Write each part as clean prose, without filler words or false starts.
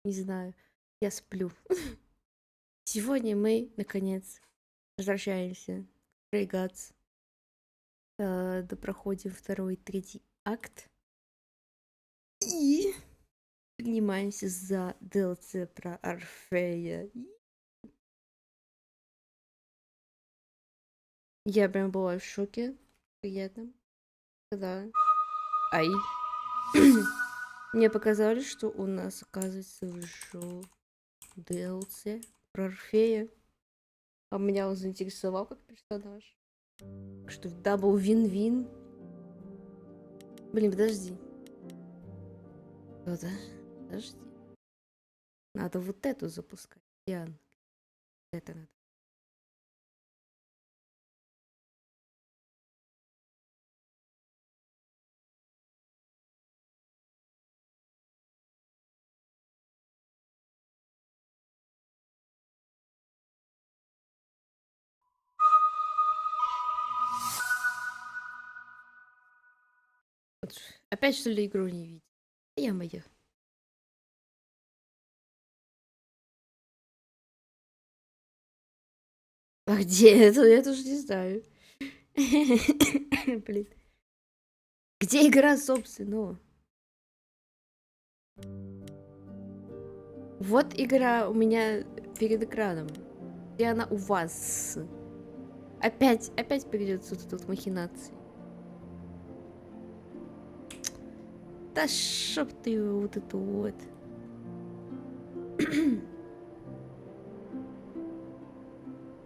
Не знаю. Я сплю. Сегодня мы, наконец, возвращаемся к Рейгац. Допроходим второй и третий акт. И принимаемся за DLC про Орфея. Я прям была в шоке. Приятно. Когда... Ай. Мне показали, что у нас, оказывается, вышел DLC про Орфея. А меня он заинтересовал как персонаж. Что в дабл вин-вин. Блин, подожди. Подожди. Надо вот эту запускать. Ян. Это надо. Опять что ли игру не видит? Я моя. А где это? Я тоже не знаю. Блин. Где игра, собственно? Вот игра у меня перед экраном. Где она у вас? Опять придется тут махинации. Да чтоб ты вот эту вот.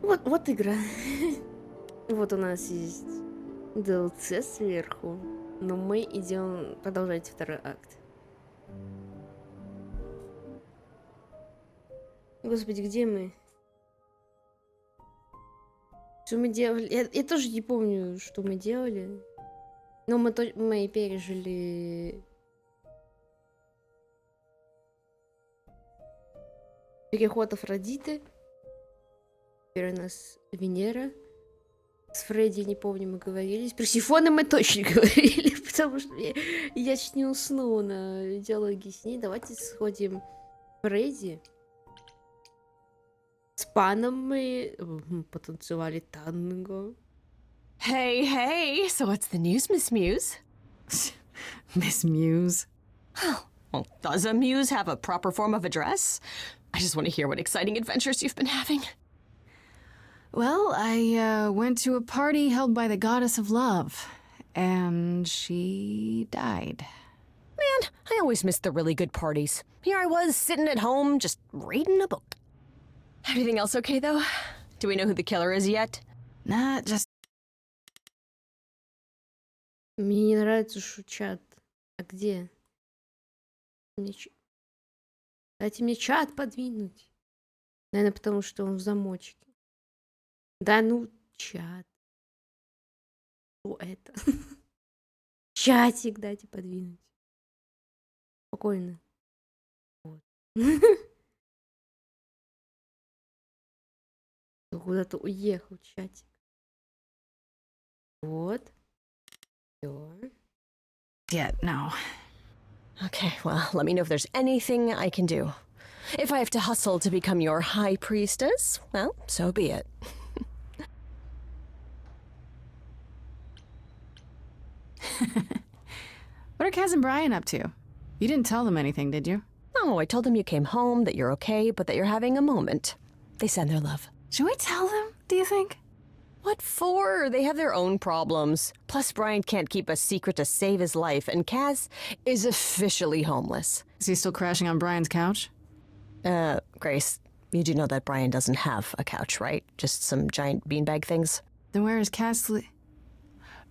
Вот игра. Вот у нас есть DLC сверху. Но мы идем продолжать второй акт. Господи, где мы? Что мы делали? Я тоже не помню, что мы делали. Но мы пережили... переход Афродиты. Теперь у нас Венера. С Фредди, не помню, мы говорили. С Персифоной мы точно говорили, потому что я чуть не уснула на диалоге с ней. Давайте сходим к Фредди. С Паном мы потанцевали танго. Hey, so what's the news, Miss Muse? Miss Muse. Well, does a muse have a proper form of address? I just want to hear what exciting adventures you've been having. Well, I went to a party held by the goddess of love, and she died. Man, I always miss the really good parties. Here I was, sitting at home, just reading a book. Everything else okay, though? Do we know who the killer is yet? Nah, just... Мне не нравится шучат. А где? Дайте мне чат подвинуть. Наверное, потому что он в замочке. Да ну, чат. Что это? Чатик дайте подвинуть. Спокойно. Вот. Куда-то уехал чатик. Вот. Всё. Yeah, no. Okay, well, let me know if there's anything I can do. If I have to hustle to become your high priestess, well, so be it. What are Kaz and Brian up to? You didn't tell them anything, did you? Oh, I told them you came home, that you're okay, but that you're having a moment. They send their love. Should we tell them, do you think? What for? They have their own problems. Plus, Brian can't keep a secret to save his life, and Kaz is officially homeless. Is he still crashing on Brian's couch? Grace, you do know that Brian doesn't have a couch, right? Just some giant beanbag things? Then where is Kaz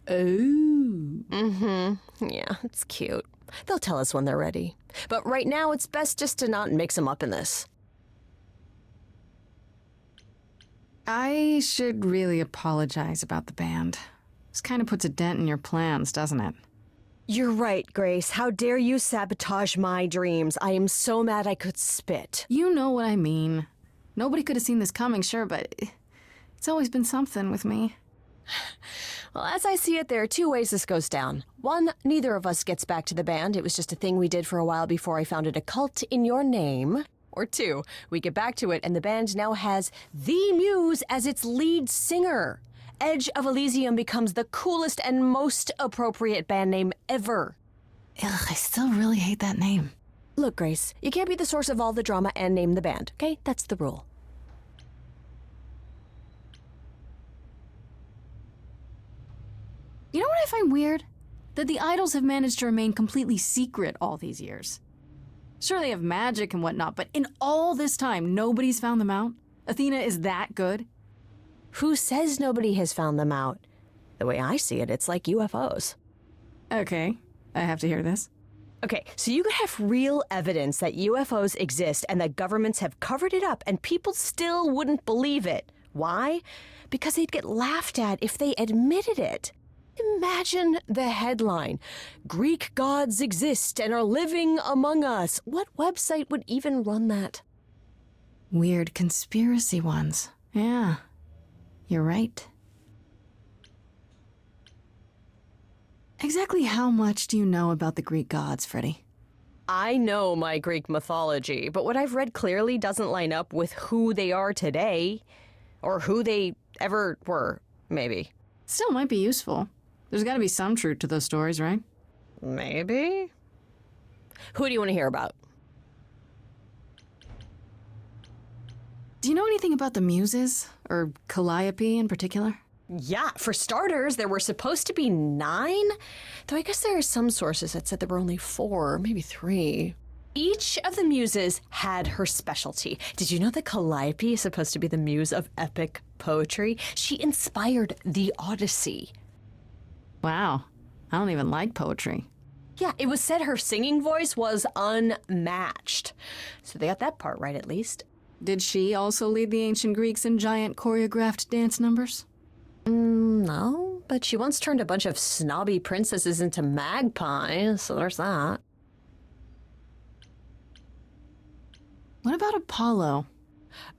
Oh. Mm-hmm. Yeah, it's cute. They'll tell us when they're ready. But right now, it's best just to not mix them up in this. I should really apologize about the band. This kind of puts a dent in your plans, doesn't it? You're right, Grace. How dare you sabotage my dreams? I am so mad I could spit. You know what I mean. Nobody could have seen this coming, sure, but it's always been something with me. Well, as I see it, there are two ways this goes down. One, neither of us gets back to the band. It was just a thing we did for a while before I founded a cult in your name. Or two, we get back to it and the band now has the Muse as its lead singer. Edge of Elysium becomes the coolest and most appropriate band name ever. Ugh, I still really hate that name. Look, Grace, you can't be the source of all the drama and name the band, okay? That's the rule. You know what I find weird? That the idols have managed to remain completely secret all these years. Sure, they have magic and whatnot, but in all this time, nobody's found them out? Athena is that good? Who says nobody has found them out? The way I see it, it's like UFOs. Okay, I have to hear this. Okay, so you could have real evidence that UFOs exist and that governments have covered it up and people still wouldn't believe it. Why? Because they'd get laughed at if they admitted it. Imagine the headline, Greek gods exist and are living among us. What website would even run that? Weird conspiracy ones. Yeah, you're right. Exactly how much do you know about the Greek gods, Freddie? I know my Greek mythology, but what I've read clearly doesn't line up with who they are today. Or who they ever were, maybe. Still might be useful. There's gotta be some truth to those stories, right? Maybe? Who do you want to hear about? Do you know anything about the Muses? Or Calliope in particular? Yeah, for starters, there were supposed to be 9, though I guess there are some sources that said there were only 4, maybe 3. Each of the muses had her specialty. Did you know that Calliope is supposed to be the muse of epic poetry? She inspired the Odyssey. Wow, I don't even like poetry. Yeah, it was said her singing voice was unmatched. So they got that part right, at least. Did she also lead the ancient Greeks in giant choreographed dance numbers? No, but she once turned a bunch of snobby princesses into magpies, so there's that. What about Apollo?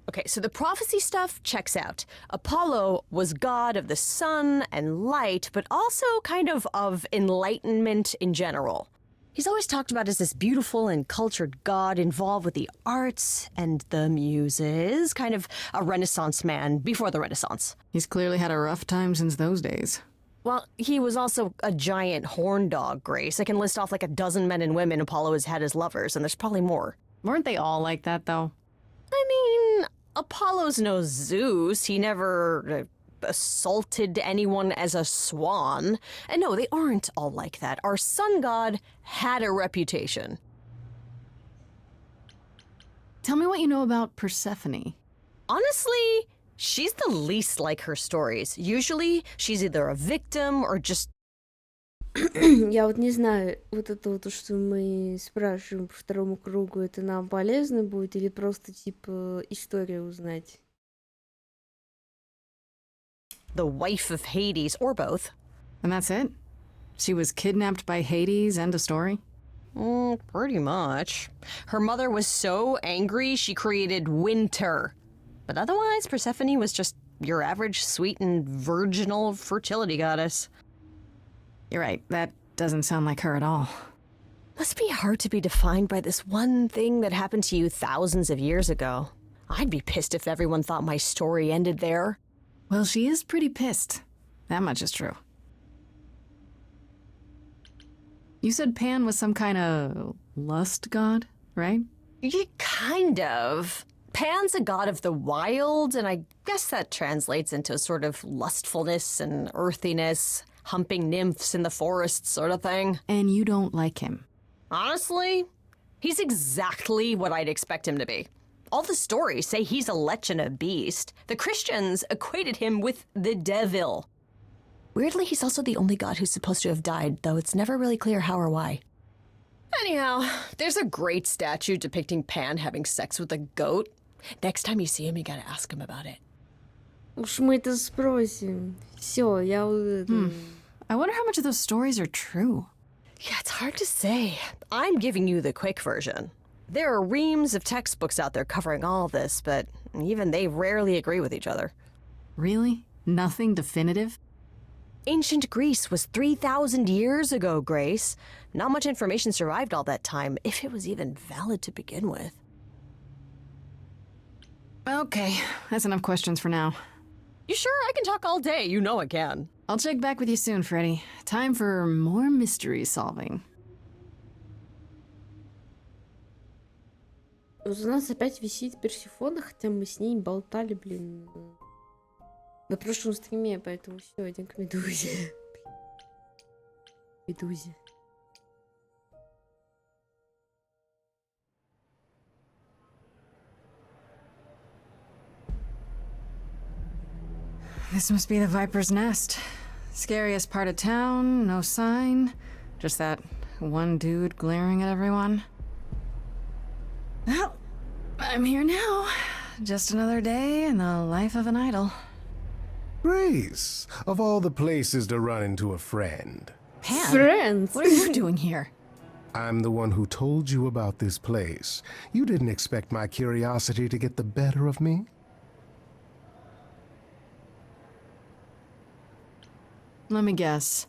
Okay, so the prophecy stuff checks out. Apollo was god of the sun and light, but also kind of enlightenment in general. He's always talked about as this beautiful and cultured god involved with the arts and the muses, kind of a Renaissance man before the Renaissance. He's clearly had a rough time since those days. Well, he was also a giant horn dog, Grace. I can list off like a dozen men and women Apollo has had as lovers, and there's probably more. Weren't they all like that, though? I mean, Apollo's no Zeus. He never assaulted anyone as a swan. And no, they aren't all like that. Our sun god had a reputation. Tell me what you know about Persephone. Honestly, she's the least like her stories. Usually, she's either a victim or just... Я вот не знаю, вот это вот, что мы спрашиваем по второму кругу, это нам полезно будет или просто, типа, историю узнать? the wife of Hades, or both. And that's it? She was kidnapped by Hades, end of story? Pretty much. Her mother was so angry she created winter. But otherwise, Persephone was just your average sweet and virginal fertility goddess. You're right, that doesn't sound like her at all. Must be hard to be defined by this one thing that happened to you thousands of years ago. I'd be pissed if everyone thought my story ended there. Well, she is pretty pissed. That much is true. You said Pan was some kind of lust god, right? Yeah, kind of. Pan's a god of the wild, and I guess that translates into a sort of lustfulness and earthiness, humping nymphs in the forest sort of thing. And you don't like him? Honestly, he's exactly what I'd expect him to be. All the stories say he's a lech and a beast. The Christians equated him with the devil. Weirdly, he's also the only god who's supposed to have died, though it's never really clear how or why. Anyhow, there's a great statue depicting Pan having sex with a goat. Next time you see him, you gotta ask him about it. Уж мы это спросим. Все, я вот это... I wonder how much of those stories are true. Yeah, it's hard to say. I'm giving you the quick version. There are reams of textbooks out there covering all this, but even they rarely agree with each other. Really? Nothing definitive? Ancient Greece was 3,000 years ago, Grace. Not much information survived all that time, if it was even valid to begin with. Okay, that's enough questions for now. You sure? I can talk all day. You know I can. I'll check back with you soon, Freddy. Time for more mystery solving. Вот у нас опять висит Персифона, хотя мы с ней болтали, блин, на прошлом стриме, поэтому все, идем к Медузе. Медузе. This must be the Viper's Nest. Scariest part of town, no sign. Just that one dude glaring at everyone. Well, I'm here now. Just another day in the life of an idol. Grace, of all the places to run into a friend. Pan, Friends! what are you doing here? I'm the one who told you about this place. You didn't expect my curiosity to get the better of me? Let me guess.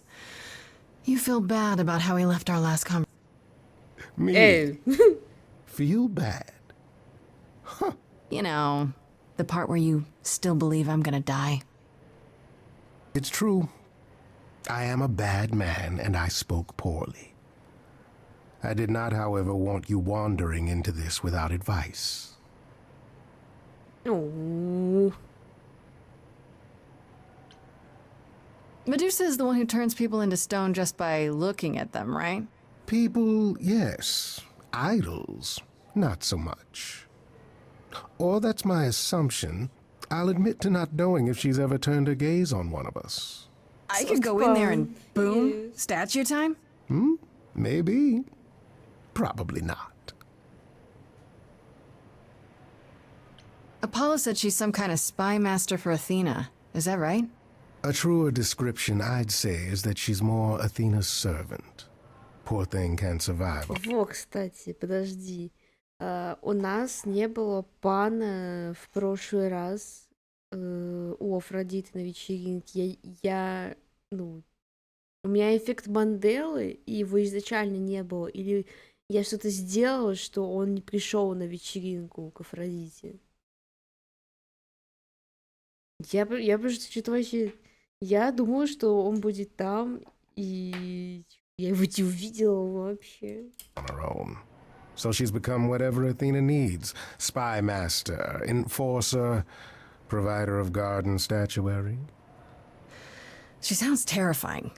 You feel bad about how we left our last conversation. Me? Эй, Feel bad? You know, the part where you still believe I'm gonna die. It's true. I am a bad man and I spoke poorly. I did not, however, want you wandering into this without advice. ну, Medusa is the one who turns people into stone just by looking at them, right? People, yes. Idols, not so much. Or that's my assumption. I'll admit to not knowing if she's ever turned her gaze on one of us. I could go in there and boom, Yeah. statue time? Maybe. Probably not. Apollo said she's some kind of spy master for Athena. Is that right? A truer description, I'd say, is that she's more Athena's servant. Poor thing can't survive. во, кстати, подожди. У нас не было пана в прошлый раз у Афродиты на вечеринке. Ну, у меня эффект Манделы, и его изначально не было. Или я что-то сделала, что он не пришел на вечеринку к Афродите. Я просто что-то вообще... Я думала, что он будет там, и я его не увидела вообще. On her own. So she's become whatever Athena needs. Spy master, enforcer, provider of garden statuary. She sounds terrifying.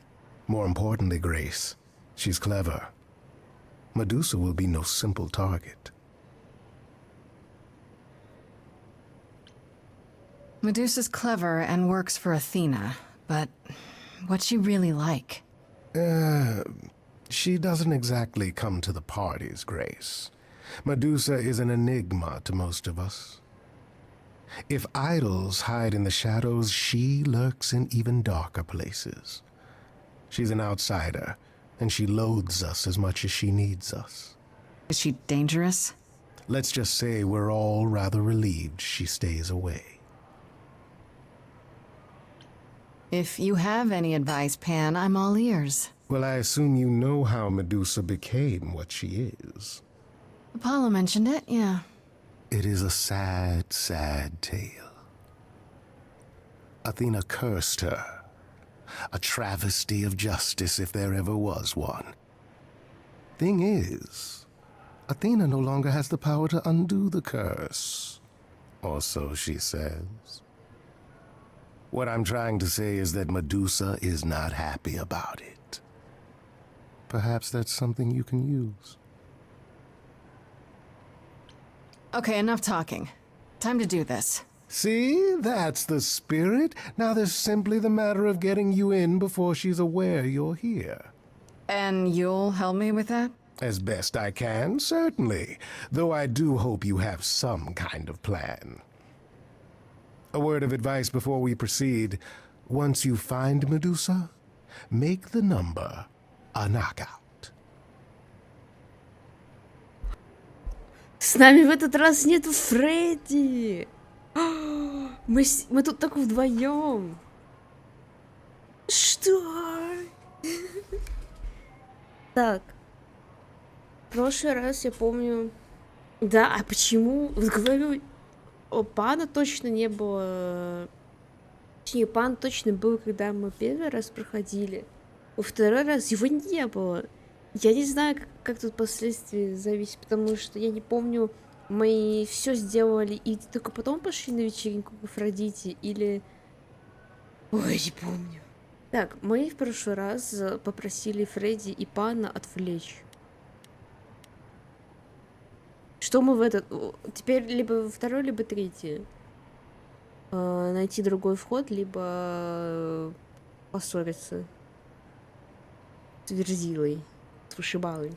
More importantly, Grace, she's clever. Medusa will be no simple target. Medusa's clever and works for Athena, but what's she really like? She doesn't exactly come to the parties, Grace. Medusa is an enigma to most of us. If idols hide in the shadows, she lurks in even darker places. She's an outsider, and she loathes us as much as she needs us. Is she dangerous? Let's just say we're all rather relieved she stays away. If you have any advice, Pan, I'm all ears. Well, I assume you know how Medusa became what she is. Apollo mentioned it, yeah. It is a sad, sad tale. Athena cursed her. A travesty of justice if there ever was one. Thing is, Athena no longer has the power to undo the curse. Or so she says. What I'm trying to say is that Medusa is not happy about it. Perhaps that's something you can use. Okay, enough talking. Time to do this. See, that's the spirit. Now there's simply the matter of getting you in before she's aware you're here. And you'll help me with that? As best I can, certainly. Though I do hope you have some kind of plan. A word of advice before we proceed. Once you find Medusa, make the number a knockout. С нами в этот раз нету Фредди! Мы тут только вдвоем. Что? Так. В прошлый раз я помню... Да, а почему? Вот говорю, пана точно не было... Точнее, пан точно был, когда мы первый раз проходили. Во второй раз его не было. Я не знаю, как тут последствия зависят, потому что я не помню, мы все сделали и только потом пошли на вечеринку к Афродите, или... Ой, не помню. Так, мы в прошлый раз попросили Фредди и пана отвлечь. Что мы в этот... Теперь либо второй, либо третий. Найти другой вход, либо поссориться с Верзилой, с вышибалой.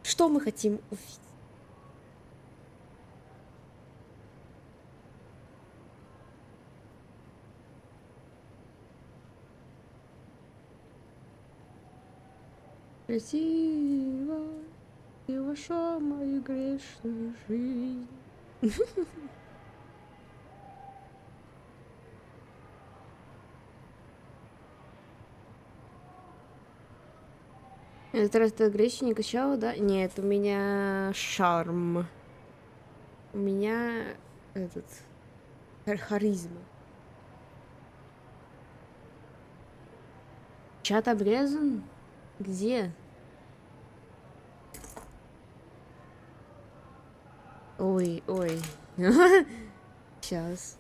Что мы хотим увидеть? Красиво ты вошла в мою грешную жизнь. Этот раз ты агрессию не качала, да? Нет, у меня шарм. У меня этот... харизма. Чат обрезан? Где? Ой, ой. Сейчас.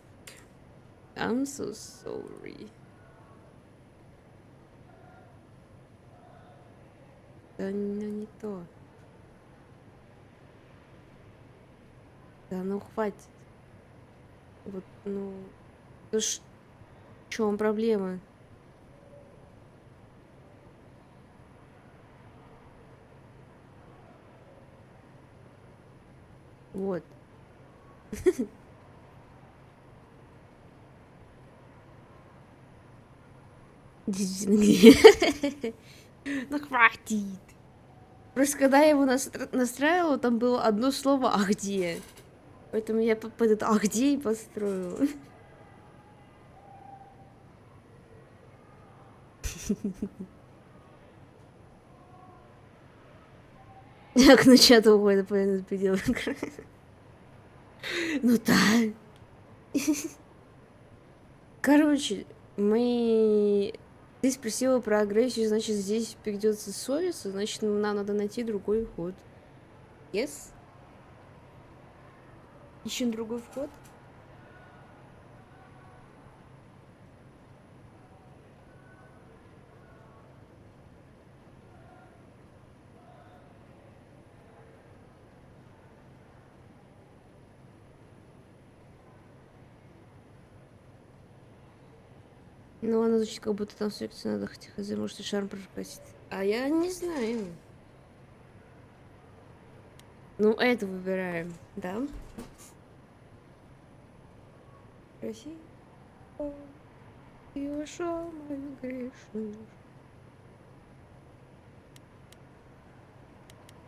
I'm so sorry. Да не то. Да ну хватит. Вот, ну... Да в чем проблема? Вот. Действительно. Ну хватит. Просто когда я его настраивала, там было одно слово «а где?». Поэтому я под это «а где?» и построила. Как на чат уходит, понятно, предел. Ну да. Короче, мы... Ты спросила про агрессию, значит, здесь придется ссориться, значит, нам надо найти другой вход. Yes? Ищем другой вход? Ну, она звучит, как будто там все надо, хотя хз, может и шарм прокрасить. А я не знаю. Ну, это выбираем, да? Красиво. Ты вошла в мою грешную.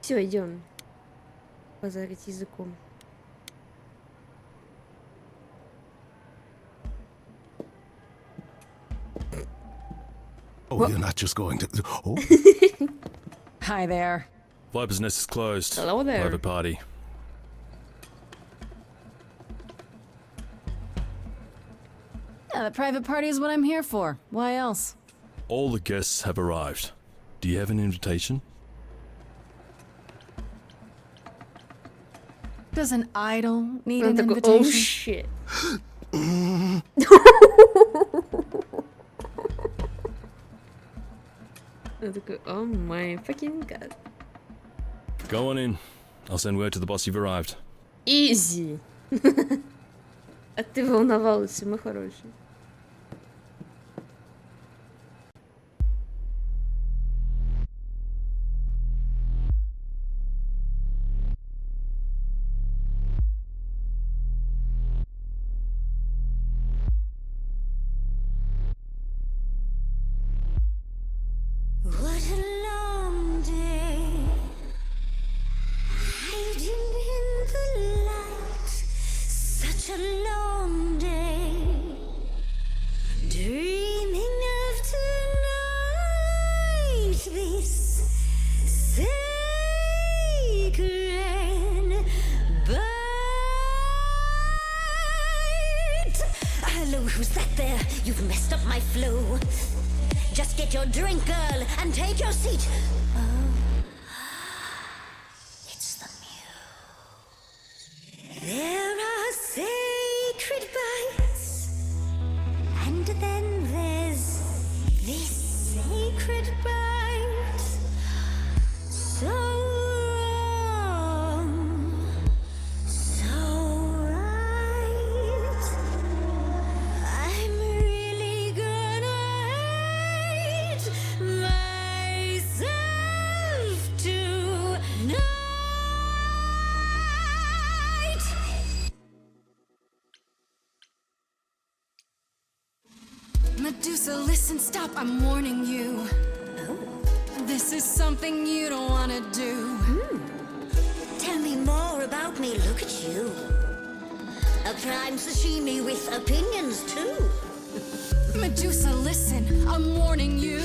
Все, идем. Позарить языком. Oh, you're not just going to... Oh, Hi there. Viper's Nest is closed. Hello there. Private party. Yeah, the private party is what I'm here for. Why else? All the guests have arrived. Do you have an invitation? Does an idol need Он an такой, oh invitation? shit. Он такой, oh my fucking god. Go on in. I'll send word to the boss you've arrived. Easy. А ты волновался, мой хороший. What a long day, hiding in the light. Such a long day. my flu. Just get your drink, girl, and take your seat. Oh, it's the muse. There are sacred bites, and then there's this sacred bite. So wrong, so right. I'm really gonna hate myself tonight. Medusa, listen, stop, I'm warning you. This is something you don't want to do. Tell me more about me, look at you. A prime sashimi with opinions too. Medusa, listen, I'm warning you.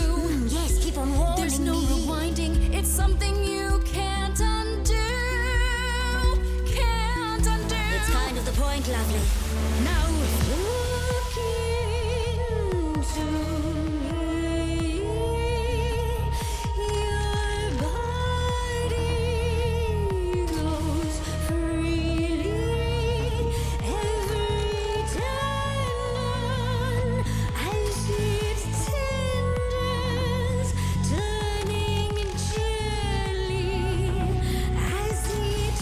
Yes, keep on warning There's no me. rewinding, it's something you can't undo. Can't undo. It's kind of the point, lovely. Now look into me. Your body goes freely every time as it tenders, turning gently as it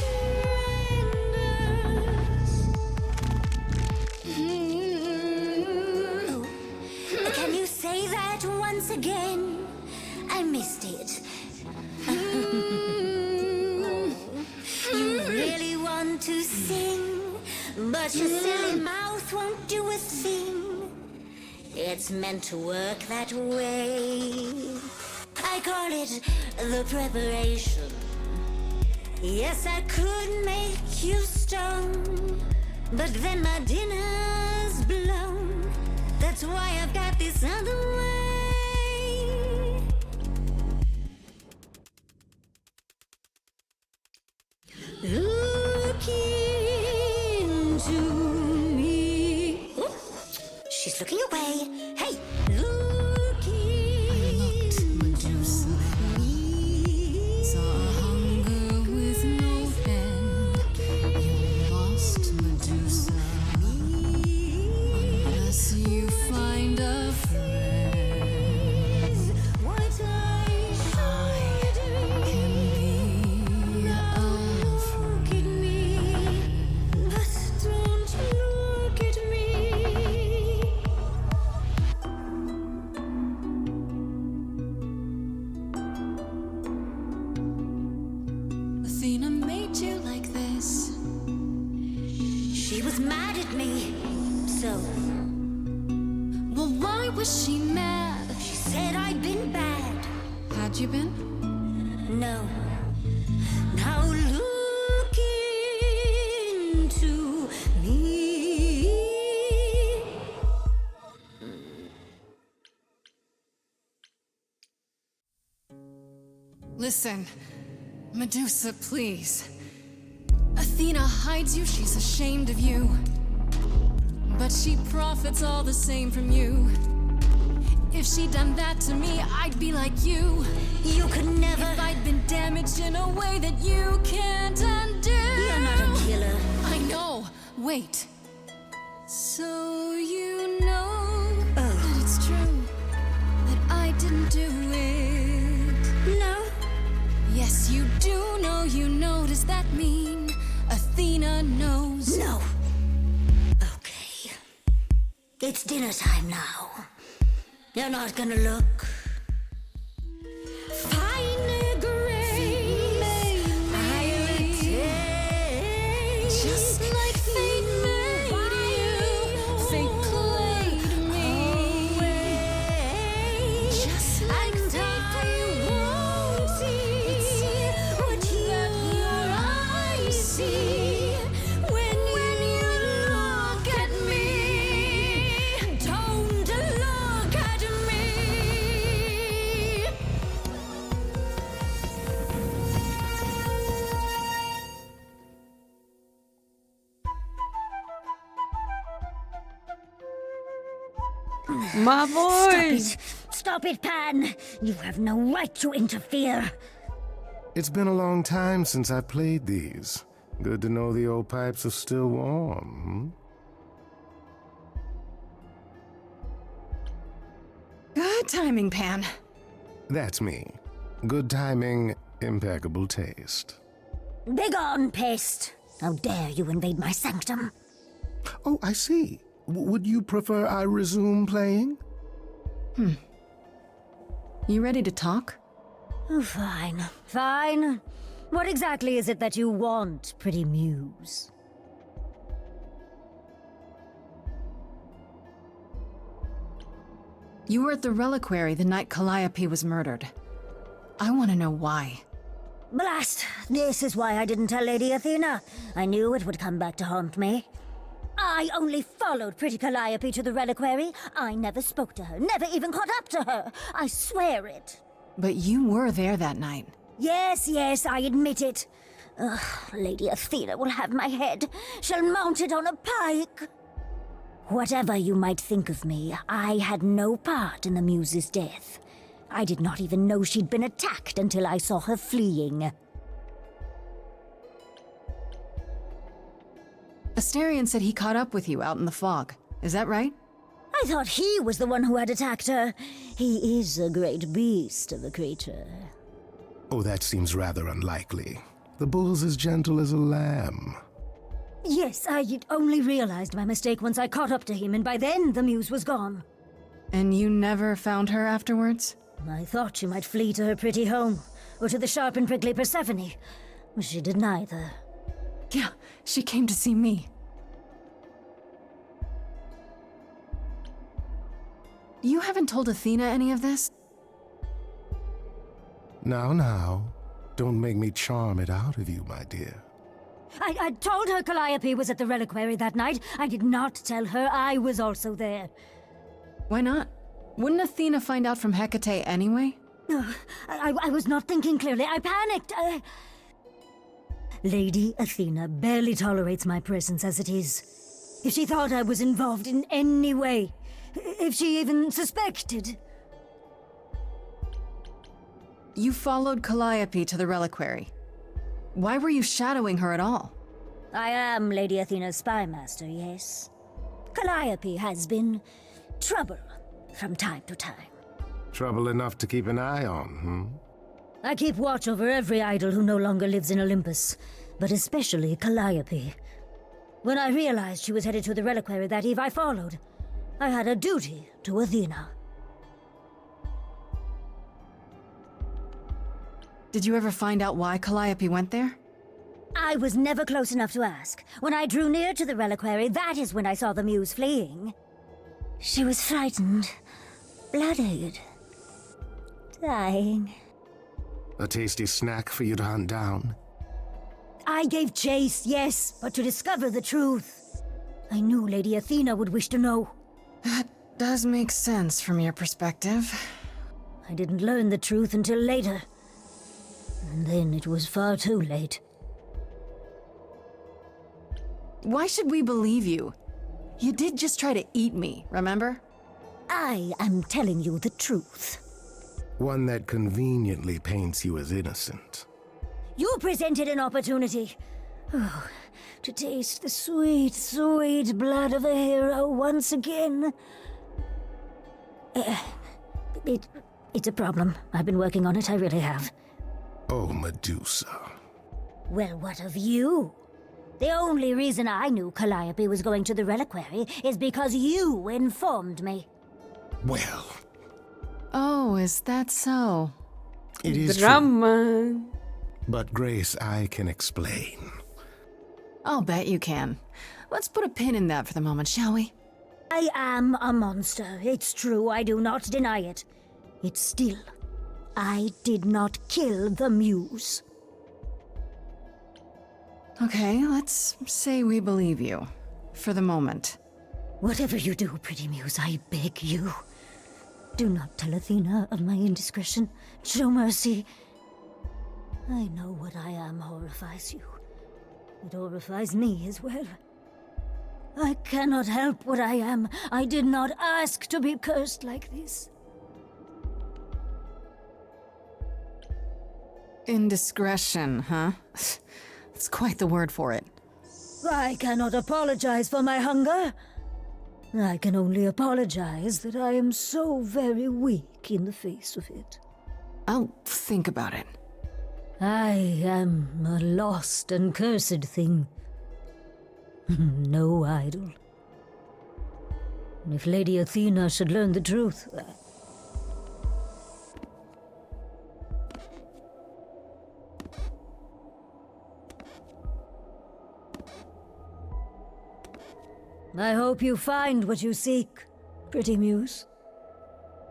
renders. Can you say that once again? I missed it. You really want to sing, but your silly mouth won't do a thing. It's meant to work that way. I call it the preparation. Yes, I could make you stone, but then my dinner's blown. That's why I've got this other way. Look into me. Oh, she's looking away. Hey, look into Medusa. me. Saw hunger with no end. You lost, Medusa. Unless you find a friend, What I should can be a look at me, but don't look at me. Athena made you like this. She was mad at me, so Well, why was she mad? she said I'd been bad. Had you been? No. Now look into me. Listen, Medusa, please. Athena hides you, she's ashamed of you. But she profits all the same from you. If she'd done that to me, I'd be like you. You could never. If I'd been damaged in a way that you can't undo. You're not a killer. I know. Wait. So you know that it's true that I didn't do it. No. Yes, you do know. You know. Does that mean Athena knows? No. Okay. It's dinner time now. You're not gonna look. Fine grace, I'll take. Just like fate made you, fate played me. Just like And fate I won't see what your eyes see when you look at me. Don't look at me. My Stop voice! it! Stop it, Pan! You have no right to interfere. It's been a long time since I played these. Good to know the old pipes are still warm. Good timing, Pan. That's me. Good timing, impeccable taste. Begone, pest! How dare you invade my sanctum? Oh, I see. Would you prefer I resume playing? You ready to talk? Oh, fine, fine. What exactly is it that you want, pretty muse? You were at the reliquary the night Calliope was murdered. I want to know why. Blast! This is why I didn't tell Lady Athena. I knew it would come back to haunt me. I only followed pretty Calliope to the reliquary. I never spoke to her, never even caught up to her. I swear it. But you were there that night. Yes, yes, I admit it. Ugh, Lady Athena will have my head. She'll mount it on a pike. Whatever you might think of me, I had no part in the Muse's death. I did not even know she'd been attacked until I saw her fleeing. Asterion said he caught up with you out in the fog. Is that right? I thought he was the one who had attacked her. He is a great beast of a creature. Oh, that seems rather unlikely. The bull's as gentle as a lamb. Yes, I only realized my mistake once I caught up to him, and by then the Muse was gone. And you never found her afterwards? I thought she might flee to her pretty home, or to the sharp and prickly Persephone. She did neither. Yeah, she came to see me. You haven't told Athena any of this? Now. Don't make me charm it out of you, my dear. I told her Calliope was at the reliquary that night. I did not tell her I was also there. Why not? Wouldn't Athena find out from Hecate anyway? I was not thinking clearly. I panicked. Lady Athena barely tolerates my presence as it is. If she thought I was involved in any way, if she even suspected... You followed Calliope to the reliquary. Why were you shadowing her at all? I am Lady Athena's spy master, yes. Calliope has been trouble from time to time. Trouble enough to keep an eye on, I keep watch over every idol who no longer lives in Olympus, but especially Calliope. When I realized she was headed to the reliquary that eve, I followed. I had a duty to Athena. Did you ever find out why Calliope went there? I was never close enough to ask. When I drew near to the reliquary, that is when I saw the Muse fleeing. She was frightened, blooded, dying. A tasty snack for you to hunt down. I gave chase, yes, but to discover the truth. I knew Lady Athena would wish to know. That does make sense from your perspective. I didn't learn the truth until later. And then it was far too late. Why should we believe you? You did just try to eat me, remember? I am telling you the truth. One that conveniently paints you as innocent. You presented an opportunity. Oh, to taste the sweet, sweet blood of a hero once again. It's a problem. I've been working on it, I really have. Oh, Medusa. Well, what of you? The only reason I knew Calliope was going to the reliquary is because you informed me. Well, Oh, is that so? it is true. Drama. But Grace, I can explain. I'll bet you can. Let's put a pin in that for the moment, shall we? I am a monster. It's true, I do not deny it. It's still, I did not kill the Muse. Okay, let's say we believe you. For the moment. Whatever you do, pretty Muse, I beg you. Do not tell Athena of my indiscretion. Show mercy. I know what I am horrifies you. It horrifies me as well. I cannot help what I am. I did not ask to be cursed like this. Indiscretion, huh? That's quite the word for it. I cannot apologize for my hunger. I can only apologize that I am so very weak in the face of it. I'll think about it. I am a lost and cursed thing. No idol. If Lady Athena should learn the truth... I hope you find what you seek, pretty muse.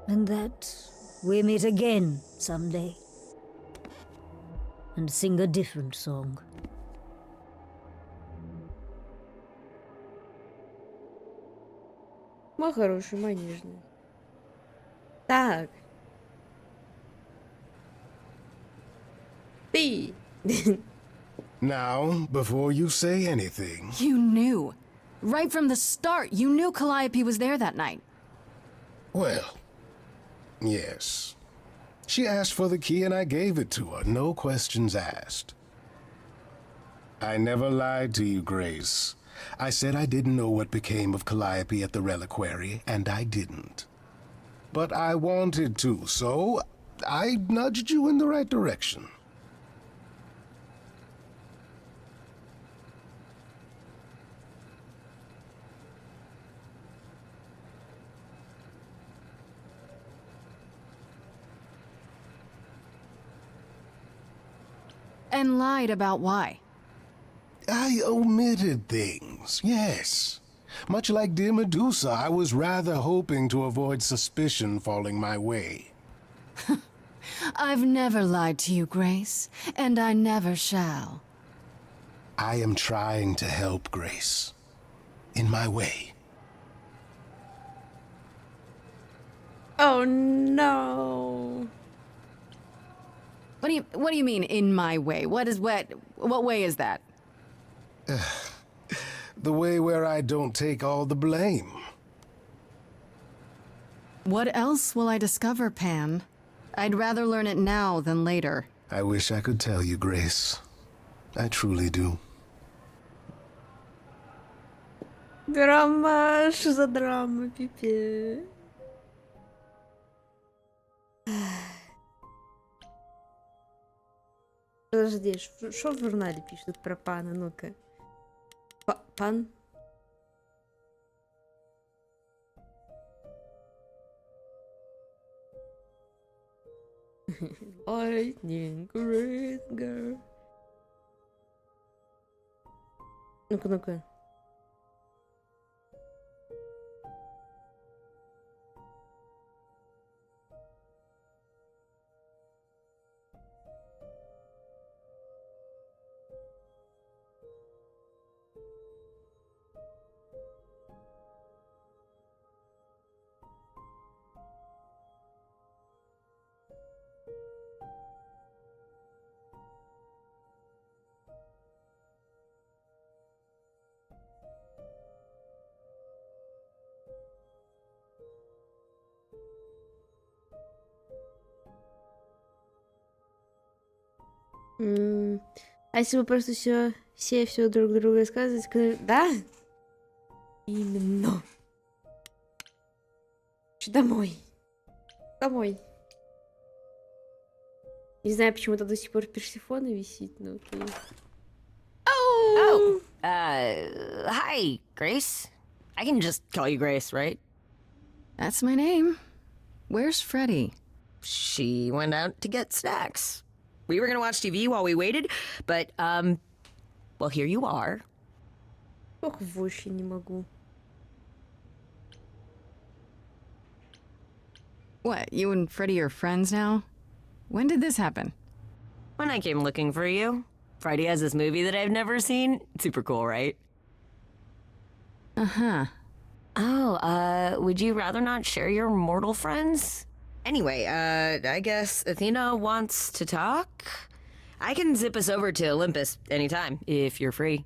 And that we meet again someday. And sing a different song. Мой хороший, мой нежный. Так. Ты. Now, before you say anything, You knew. Right from the start, you knew Calliope was there that night. well, yes. She asked for the key and I gave it to her, no questions asked. I never lied to you, Grace. I said I didn't know what became of Calliope at the reliquary, and I didn't. But I wanted to, so I nudged you in the right direction. And lied about why. I omitted things, yes. Much like dear Medusa, I was rather hoping to avoid suspicion falling my way. I've never lied to you, Grace, and I never shall. I am trying to help, Grace. In my way. Oh no. What do you mean, in my way? What way is that? The way where I don't take all the blame. What else will I discover, Pan? I'd rather learn it now than later. I wish I could tell you, Grace. I truly do. Драма, что за драма, пипец. Подожди, что в журнале пишут про пана? Ну-ка. Пан? Lightning great girl. Ну-ка, ну-ка. А если вы просто все друг другу рассказывать, да? Именно. Домой. Домой. Не знаю, почему там до сих пор Персефона висит, но окей. Oh, hi, Grace. I can just call you Grace, right? That's my name. Where's Freddy? She went out to get snacks. We were gonna watch TV while we waited, but, well, here you are. Ох, вообще не могу. What, you and Freddy are friends now? When did this happen? When I came looking for you. Friday has this movie that I've never seen. Super cool, right? Uh-huh. Oh, would you rather not share your mortal friends? Anyway, I guess Athena wants to talk? I can zip us over to Olympus anytime, if you're free.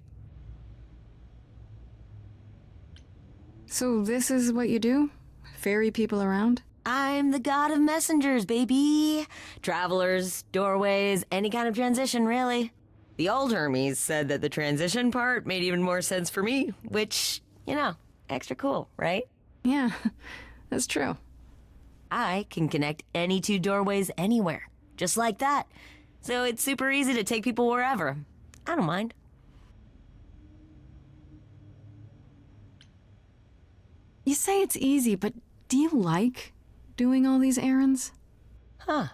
So this is what you do? Ferry people around? I'm the god of messengers, baby. Travelers, doorways, any kind of transition, really. The old Hermes said that the transition part made even more sense for me, which, you know, extra cool, right? Yeah, that's true. I can connect any two doorways anywhere, just like that. So it's super easy to take people wherever. I don't mind. You say it's easy, but do you like doing all these errands? Huh.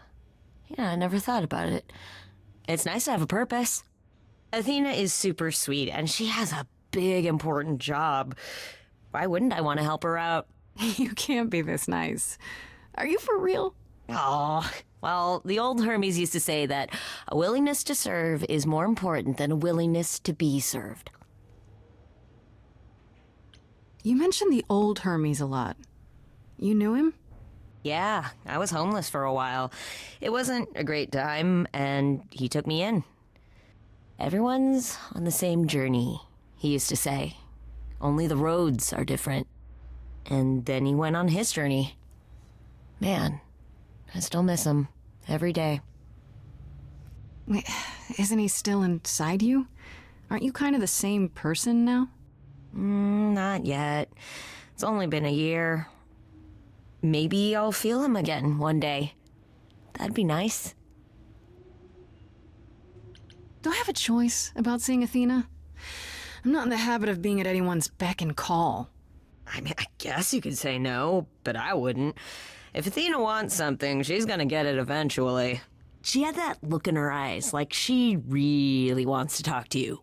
Yeah, I never thought about it. It's nice to have a purpose. Athena is super sweet, and she has a big, important job. Why wouldn't I want to help her out? You can't be this nice. Are you for real? Oh, well, the old Hermes used to say that a willingness to serve is more important than a willingness to be served. You mentioned the old Hermes a lot. You knew him? Yeah, I was homeless for a while. It wasn't a great time, and he took me in. Everyone's on the same journey, he used to say. Only the roads are different. And then he went on his journey. Man, I still miss him every day. Wait, isn't he still inside you? Aren't you kind of the same person now? Not yet. It's only been a year. Maybe I'll feel him again one day. That'd be nice. Do I have a choice about seeing Athena? I'm not in the habit of being at anyone's beck and call. I mean, I guess you could say no, but I wouldn't. If Athena wants something, she's gonna get it eventually. She had that look in her eyes, like she really wants to talk to you.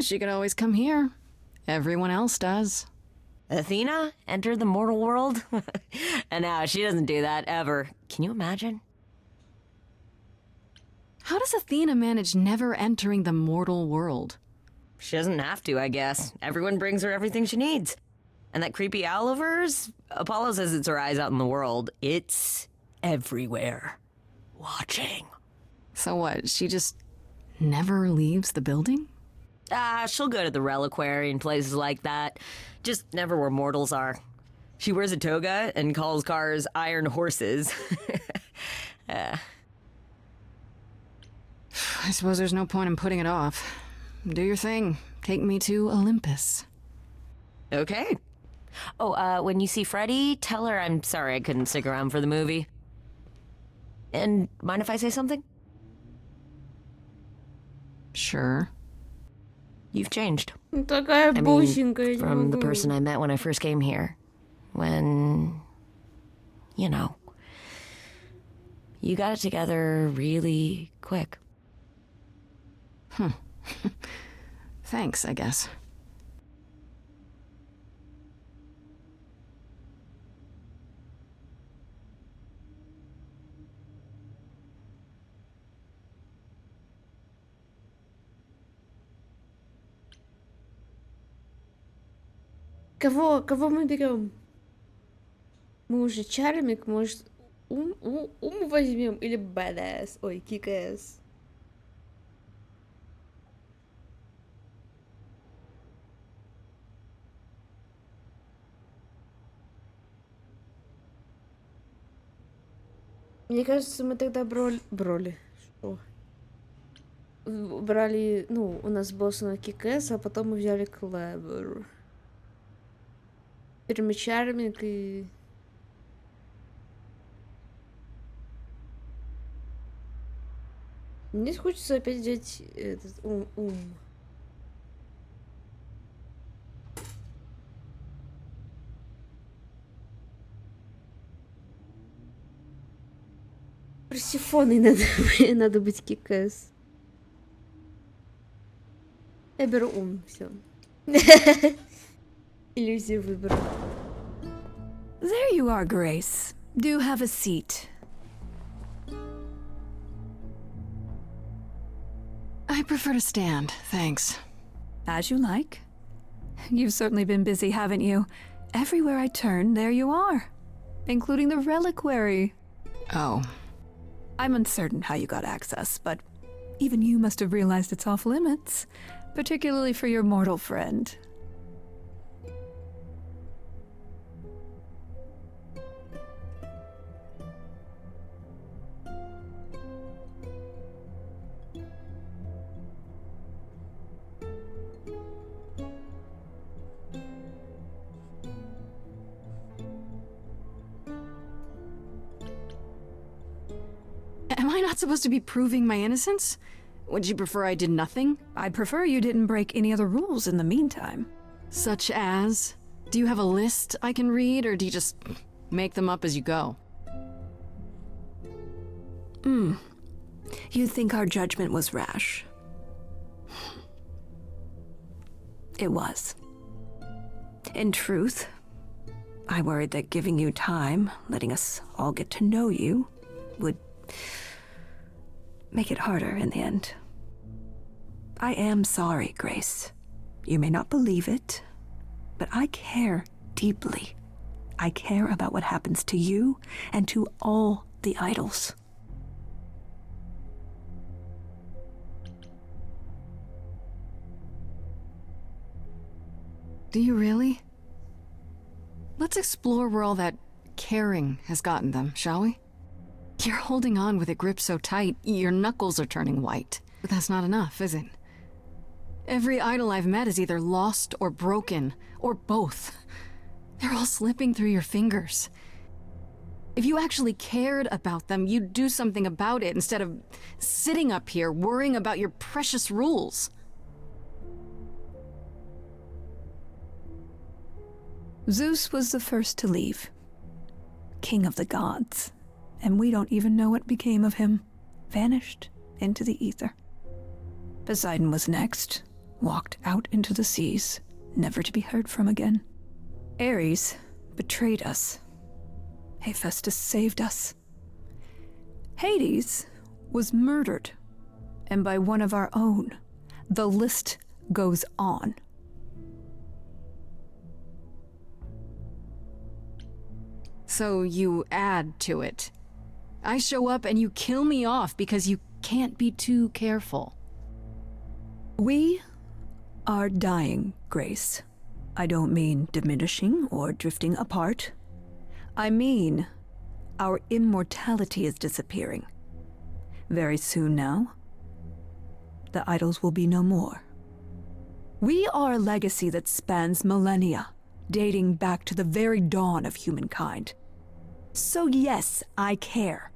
She could always come here. Everyone else does. Athena entered the mortal world? And now she doesn't do that ever. Can you imagine? How does Athena manage never entering the mortal world? She doesn't have to, I guess. Everyone brings her everything she needs. And that creepy owl of hers? Apollo says it's her eyes out in the world. It's everywhere. Watching. So what, she just never leaves the building? She'll go to the reliquary and places like that. Just never where mortals are. She wears a toga and calls cars iron horses. I suppose there's no point in putting it off. Do your thing. Take me to Olympus. Okay. Oh, when you see Freddie, tell her I'm sorry I couldn't stick around for the movie. And mind if I say something? Sure. You've changed. Такая I бусинка, я mean, не from the могу. person I met when I first came here. When, you know, you got it together really quick. Thanks, I guess. Кого мы берем? Мы уже чармик, может, ум возьмем или badass? Ой, kick-ass. Мне кажется, мы тогда Что? Брали, ну, у нас был основной kick-ass, а потом мы взяли clever. Теперь мы чармик и... Мне хочется опять взять этот ум. Персифоной надо быть кикэс. Я беру ум, все. Иллюзию выбора. There you are, Grace. Do have a seat. I prefer to stand, thanks. As you like. You've certainly been busy, haven't you? Everywhere I turn, there you are. Including the reliquary. Oh. I'm uncertain how you got access, but even you must have realized its off limits, particularly for your mortal friend. Am I not supposed to be proving my innocence? Would you prefer I did nothing? I prefer you didn't break any other rules in the meantime. Such as? Do you have a list I can read, or do you just make them up as you go? You think our judgment was rash? It was. In truth, I worried that giving you time, letting us all get to know you, would make it harder in the end. I am sorry, Grace. You may not believe it, but I care deeply. I care about what happens to you and to all the idols. Do you really? Let's explore where all that caring has gotten them, shall we? You're holding on with a grip so tight, your knuckles are turning white. But that's not enough, is it? Every idol I've met is either lost or broken, or both. They're all slipping through your fingers. If you actually cared about them, you'd do something about it instead of sitting up here worrying about your precious rules. Zeus was the first to leave. King of the gods. And we don't even know what became of him. Vanished into the ether. Poseidon was next. Walked out into the seas, never to be heard from again. Ares betrayed us. Hephaestus saved us. Hades was murdered. And by one of our own. The list goes on. So you add to it. I show up and you kill me off because you can't be too careful. We are dying, Grace. I don't mean diminishing or drifting apart. I mean, our immortality is disappearing. Very soon now, the idols will be no more. We are a legacy that spans millennia, dating back to the very dawn of humankind. So yes, I care.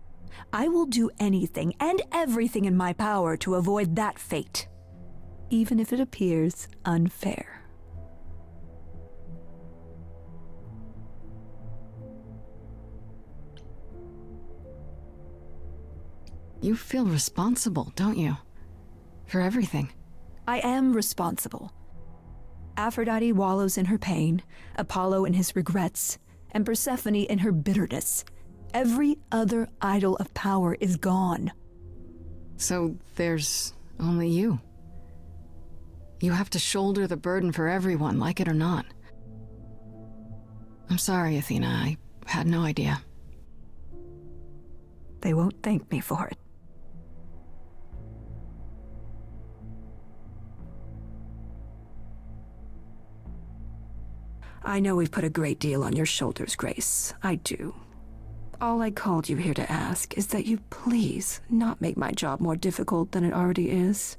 I will do anything and everything in my power to avoid that fate, even if it appears unfair. You feel responsible, don't you? For everything. I am responsible. Aphrodite wallows in her pain, Apollo in his regrets, and Persephone in her bitterness. Every other idol of power is gone. So there's only you. You have to shoulder the burden for everyone, like it or not. I'm sorry, Athena. I had no idea. They won't thank me for it. I know we've put a great deal on your shoulders, Grace. I do. All I called you here to ask is that you please not make my job more difficult than it already is.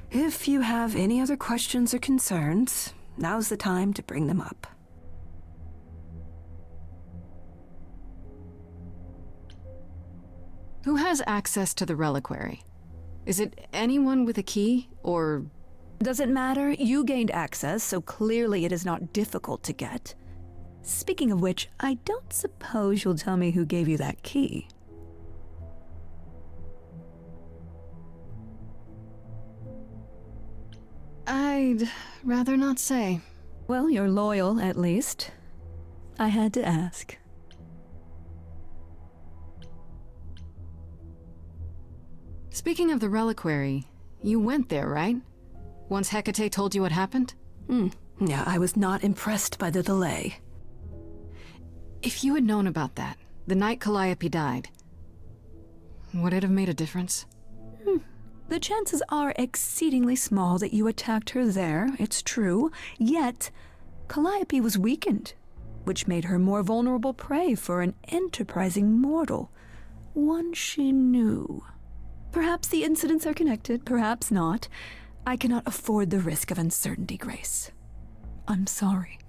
If you have any other questions or concerns, now's the time to bring them up. Who has access to the reliquary? Is it anyone with a key, or... Doesn't matter. You gained access, so clearly it is not difficult to get. Speaking of which, I don't suppose you'll tell me who gave you that key. I'd rather not say. Well, you're loyal, at least. I had to ask. Speaking of the reliquary, you went there, right? Once Hecate told you what happened? Yeah, I was not impressed by the delay. If you had known about that, the night Calliope died, would it have made a difference? The chances are exceedingly small that you attacked her there, it's true. Yet, Calliope was weakened, which made her more vulnerable prey for an enterprising mortal. One she knew. Perhaps the incidents are connected, perhaps not. I cannot afford the risk of uncertainty, Grace. I'm sorry.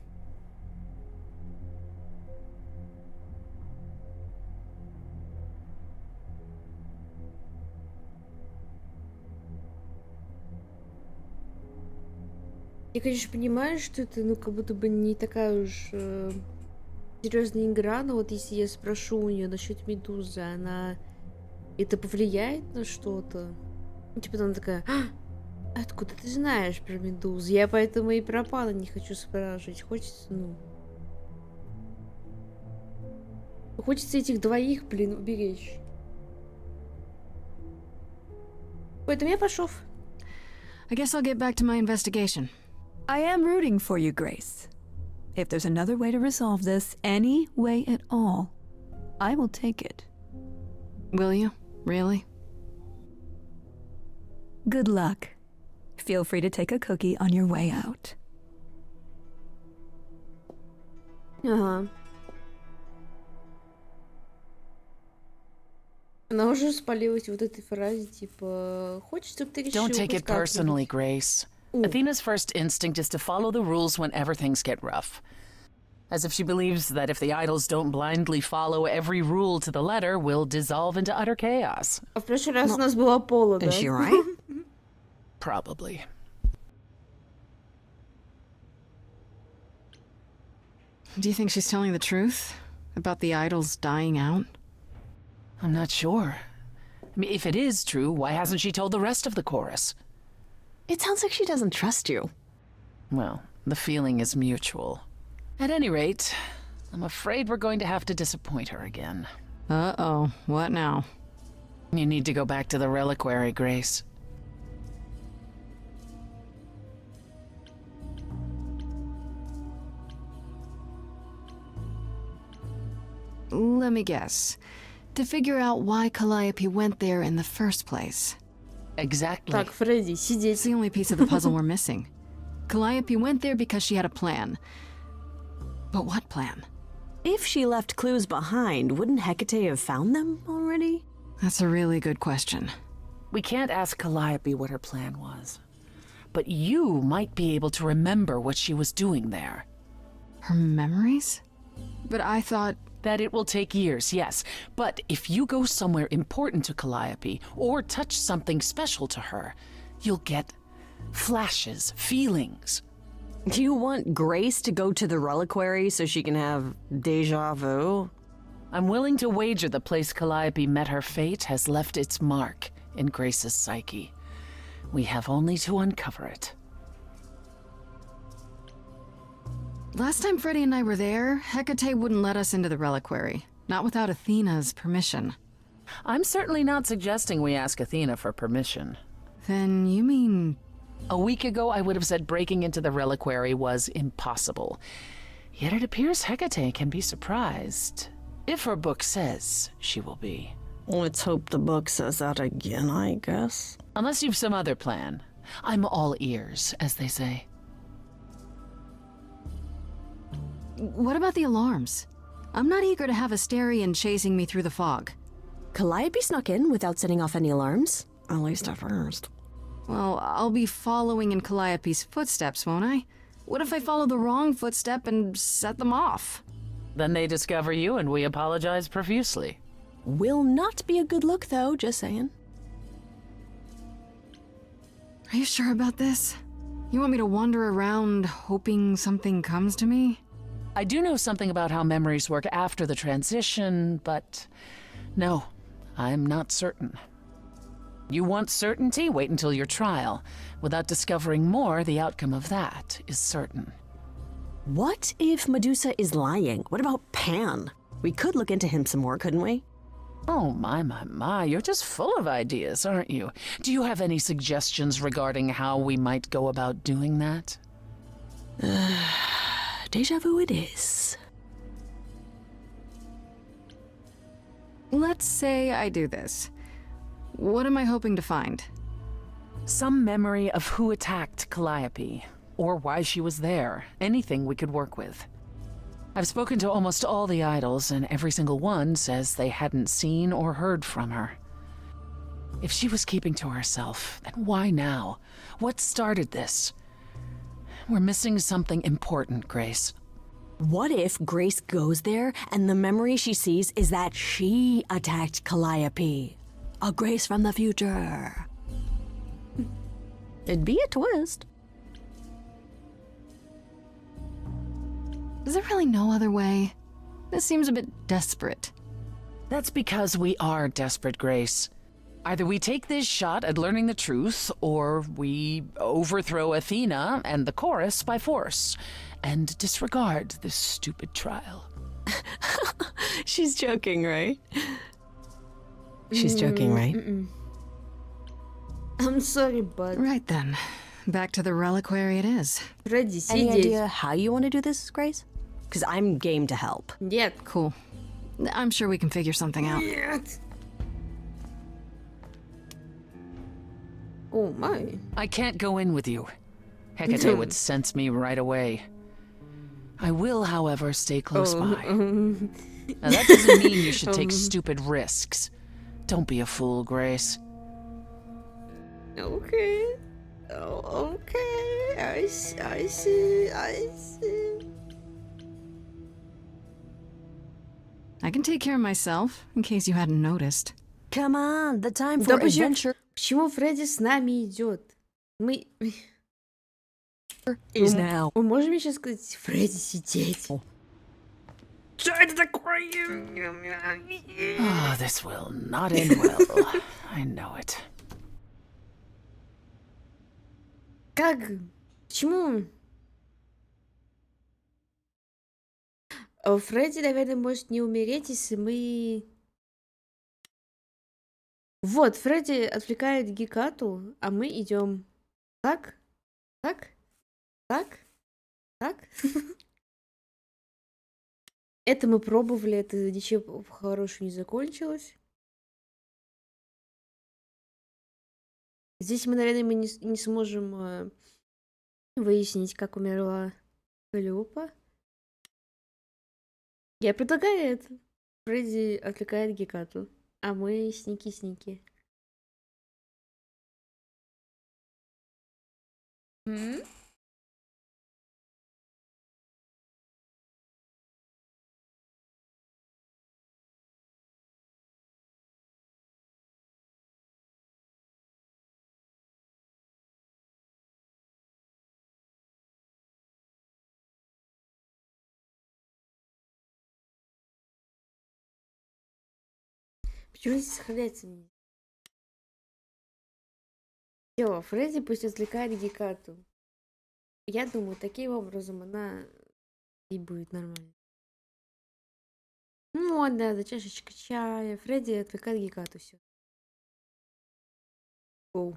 Я, конечно, понимаю, что это, ну, как будто бы не такая уж серьезная игра, но вот если я спрошу у нее насчет медузы, она это повлияет на что-то? Ну, типа, она такая, откуда ты знаешь про медузу? Я поэтому и пропала, не хочу спрашивать. Хочется, ну... Хочется этих двоих, блин, уберечь. Поэтому я пошел. I guess I'll get back to my investigation. I am rooting for you, Grace. If there's another way to resolve this, any way at all, I will take it. Will you? Really? Good luck. Feel free to take a cookie on your way out. Ага. Она уже спалилась вот этой фразе, типа, хочешь, чтобы ты решила Don't take it хоть как-нибудь?» personally, Grace. Athena's first instinct is to follow the rules whenever things get rough. As if she believes that if the idols don't blindly follow every rule to the letter, we'll dissolve into utter chaos. А в прошлый раз у нас была Пола, да? Is she right? Probably. Do you think she's telling the truth? About the idols dying out? I'm not sure. I mean, if it is true, why hasn't she told the rest of the chorus? It sounds like she doesn't trust you. Well, the feeling is mutual. At any rate, I'm afraid we're going to have to disappoint her again. Uh-oh. What now? You need to go back to the reliquary, Grace. Let me guess. To figure out why Calliope went there in the first place. Exactly. Так, Фредди, It's сидеть. the only piece of the puzzle we're missing. Calliope went there because she had a plan. But what plan? If she left clues behind, wouldn't Hecate have found them already? That's a really good question. We can't ask Calliope what her plan was. But you might be able to remember what she was doing there. Her memories? But I thought... That it will take years, yes. But if you go somewhere important to Calliope, or touch something special to her, you'll get flashes, feelings. Do you want Grace to go to the reliquary so she can have deja vu? I'm willing to wager the place Calliope met her fate has left its mark in Grace's psyche. We have only to uncover it. Last time Freddy and I were there, Hecate wouldn't let us into the reliquary. Not without Athena's permission. I'm certainly not suggesting we ask Athena for permission. Then you mean... A week ago, I would have said breaking into the reliquary was impossible. Yet it appears Hecate can be surprised. If her book says she will be. Let's hope the book says that again, I guess. Unless you've some other plan. I'm all ears, as they say. What about the alarms? I'm not eager to have Asterion chasing me through the fog. Calliope snuck in without setting off any alarms. At least at first. Well, I'll be following in Calliope's footsteps, won't I? What if I follow the wrong footstep and set them off? Then they discover you and we apologize profusely. Will not be a good look, though, just saying. Are you sure about this? You want me to wander around hoping something comes to me? I do know something about how memories work after the transition, but no, I'm not certain. You want certainty? Wait until your trial. Without discovering more, the outcome of that is certain. What if Medusa is lying? What about Pan? We could look into him some more, couldn't we? Oh, my, you're just full of ideas, aren't you? Do you have any suggestions regarding how we might go about doing that? Deja vu it is. Let's say I do this. What am I hoping to find? Some memory of who attacked Calliope, or why she was there. Anything we could work with. I've spoken to almost all the idols, and every single one says they hadn't seen or heard from her. If she was keeping to herself, then why now? What started this? We're missing something important, Grace. What if Grace goes there and the memory she sees is that she attacked Calliope? A Grace from the future. It'd be a twist. Is there really no other way? This seems a bit desperate. That's because we are desperate, Grace. Either we take this shot at learning the truth, or we overthrow Athena and the chorus by force, and disregard this stupid trial. She's joking, right? She's joking, right? I'm sorry, but Right then. Back to the reliquary it is. Фредди, Any сидеть. idea how you want to do this, Grace? Because I'm game to help. Нет. Cool. I'm sure we can figure something out. Нет. Oh my. I can't go in with you. Hecate would sense me right away. I will, however, stay close by. Now, that doesn't mean you should take stupid risks. Don't be a fool, Grace. Okay. Oh, okay. I see. I can take care of myself, in case you hadn't noticed. Come on, the time Да for adventure почему Фредди с нами идет? Мы... is now. Мы можем сейчас сказать, Фредди, сидеть? Что это такое? Oh, this will not end well. I know it. Как? Почему? Фредди, наверное, может не умереть, если мы... Вот, Фредди отвлекает Гекату, а мы идем так, так, так, так. Это мы пробовали, это ничего хорошего не закончилось. Здесь мы, наверное, не сможем выяснить, как умерла Калиопа. Я предлагаю это. Фредди отвлекает Гекату, а мы сники-сники. Почему здесь сохраняется? Все, Фредди пусть отвлекает Гекату. Я думаю, таким образом она и будет нормально. Ну, вот, да, за чашечкой чая. Фредди отвлекает Гекату, все. Оу.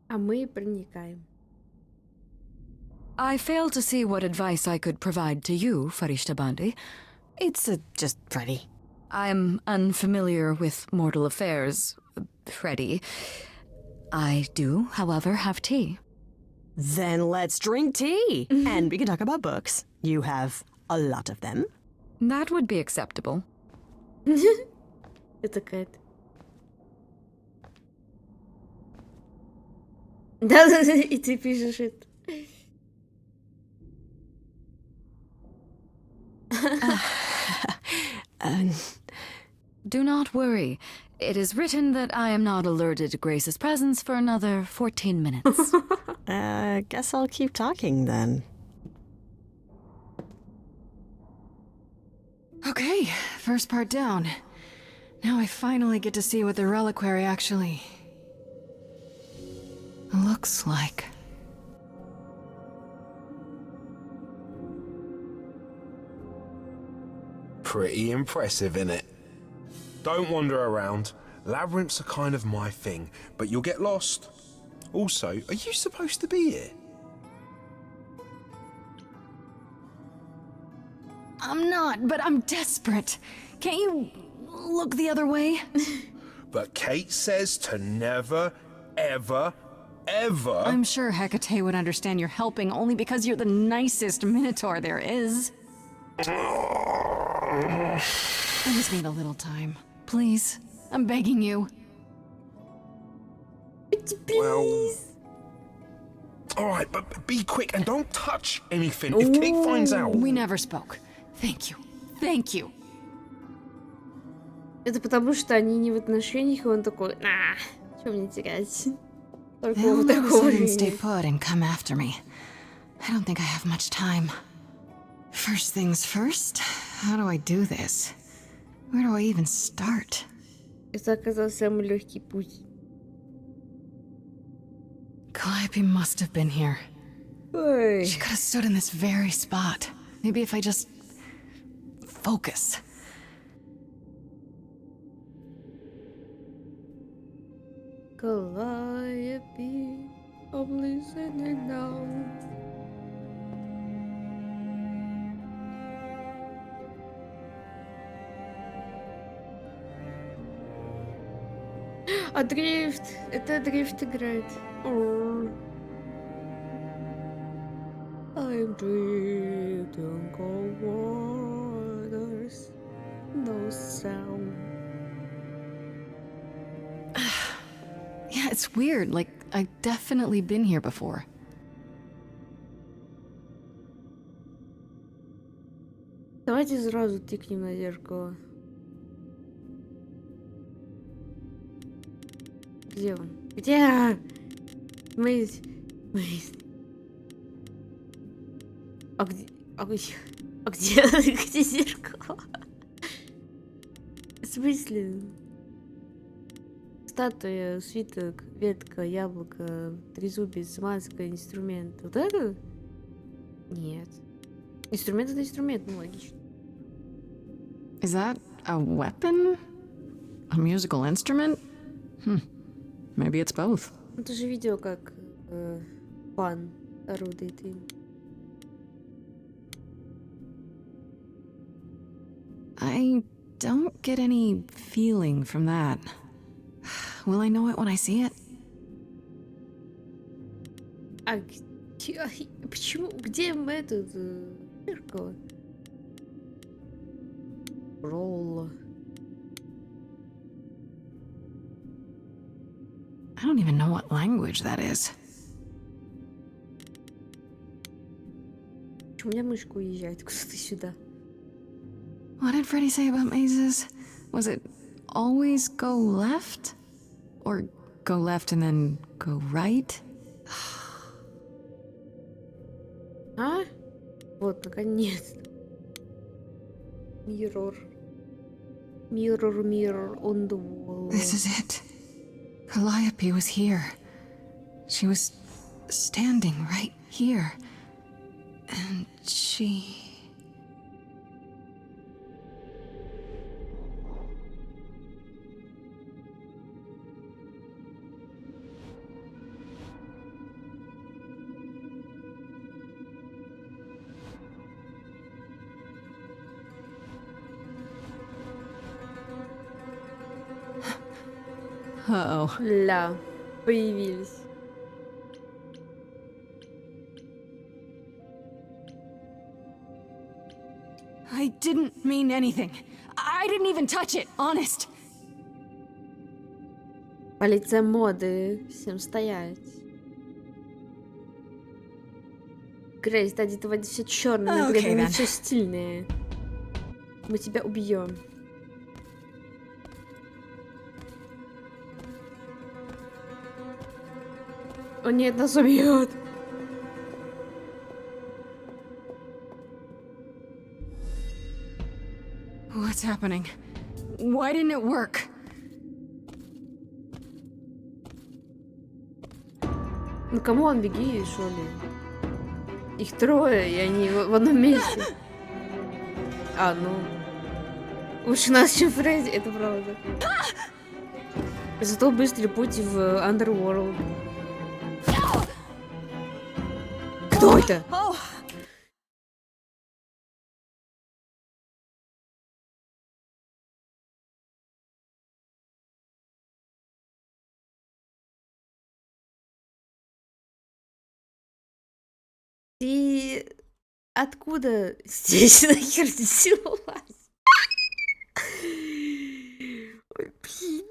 А мы проникаем. I fail to see what advice I could provide to you, Farishta Bandi. It's just Freddy. I'm unfamiliar with mortal affairs, Freddy. I do, however, have tea. Then let's drink tea. And we can talk about books. You have a lot of them. That would be acceptable. Это Кэт. Да, и ты пишешь это. Do not worry. It is written that I am not alerted to Grace's presence for another 14 minutes. Guess I'll keep talking then. Okay, first part down. Now I finally get to see what the reliquary actually looks like. Pretty impressive, innit? Don't wander around. Labyrinths are kind of my thing, but you'll get lost. Also, are you supposed to be here? I'm not, but I'm desperate. Can't you look the other way? But Kate says to never, ever, ever... I'm sure Hecate would understand you're helping only because you're the nicest Minotaur there is. I just need a little time. Please, I'm begging you. Well... Alright, but be quick and don't touch anything. If Kate finds out... We never spoke. Thank you. Thank you. Это потому, что они не в отношениях, и он такой, что мне терять? Только They'll вот notice такого I didn't stay времени. put and come after me. I don't think I have much time. First things first, how do I do this? Where do I even start? Это оказался самый легкий путь. Calliope must have been here. Ой. She could have stood in this very spot. Maybe if I just focus. Calliope, I'm listening now. А дрифт! Это дрифт играет. I'm drifting on waters, no sound. Yeah, it's weird. Like, I've definitely been here before. Давайте сразу тыкнем на зеркало. Где он? Где? Мы... А где... где зеркало? В смысле? Статуя, свиток, ветка, яблоко, трезубец, маска, инструмент. Вот это? Нет. Инструмент — это инструмент, ну логично. Is that a weapon? A musical instrument? Maybe it's both. Ну ты же видел, как пан орудует им. I don't get any feeling from that. Will I know it when I see it? А почему? Где мы этот зеркало? Ролл. I don't even know what language that is. У меня мышка уезжает куда-то сюда. What did Freddy say about mazes? Was it always go left? Or go left and then go right? А? Вот, наконец-то. Mirror. Mirror, mirror on the wall. This is it. Calliope was here. She was standing right here. And she... Uh-oh. Ля, появились. I didn't mean anything. I didn't even touch it, honest. Полиция моды. Всем стоять. Грейс, да, где-то все черное, Okay, then. все стильное. Мы тебя убьем. О нет, нас убьет. What's happening? Why didn't it work? Ну кому он беги, что ли? Их трое, и они в одном месте. А, ну. Лучше нас, чем Фредди, это правда. Зато быстрый путь в Underworld. Кто это? Ты откуда здесь нахер взялась? Ой, блин.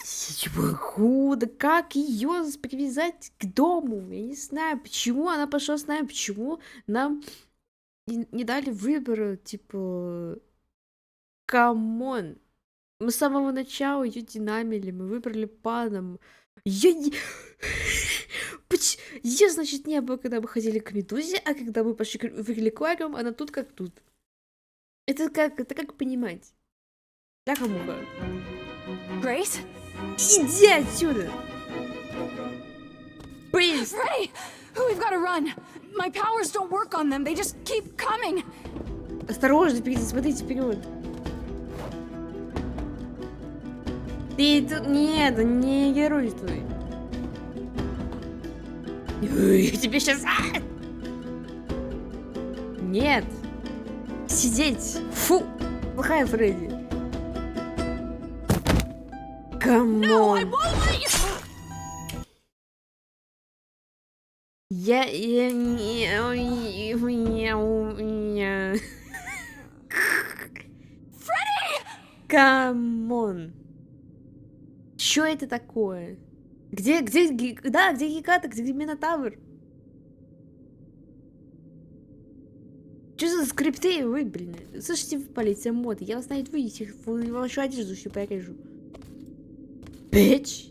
Я не могу. Да как ее привязать к дому? Я не знаю, почему она пошла с нами, почему нам не дали выбора, типа... Камон. Мы с самого начала ее динамили, мы выбрали паном. Я не... Ее, значит, не было, когда мы ходили к Медузе, а когда мы пошли в реликвариум, она тут как тут. Это как понимать? Бляха-муха. Grace? Иди отсюда! Please! Freddy! We've got to run. My powers don't work on them. They just keep coming. Осторожно, смотрите вперед. Ты тут... Нет, не геройствуй. Я тебе сейчас... Нет. Сидеть. Фу. Плохая Фредди. Камон. Я не... Freddy! Камон. Что это такое? Где Геката, где Минотавр? Что за скрипты вы, блин? Слышите, полиция моды. Я вас найду, выйдите, вашу одежду всю порежу. Бич!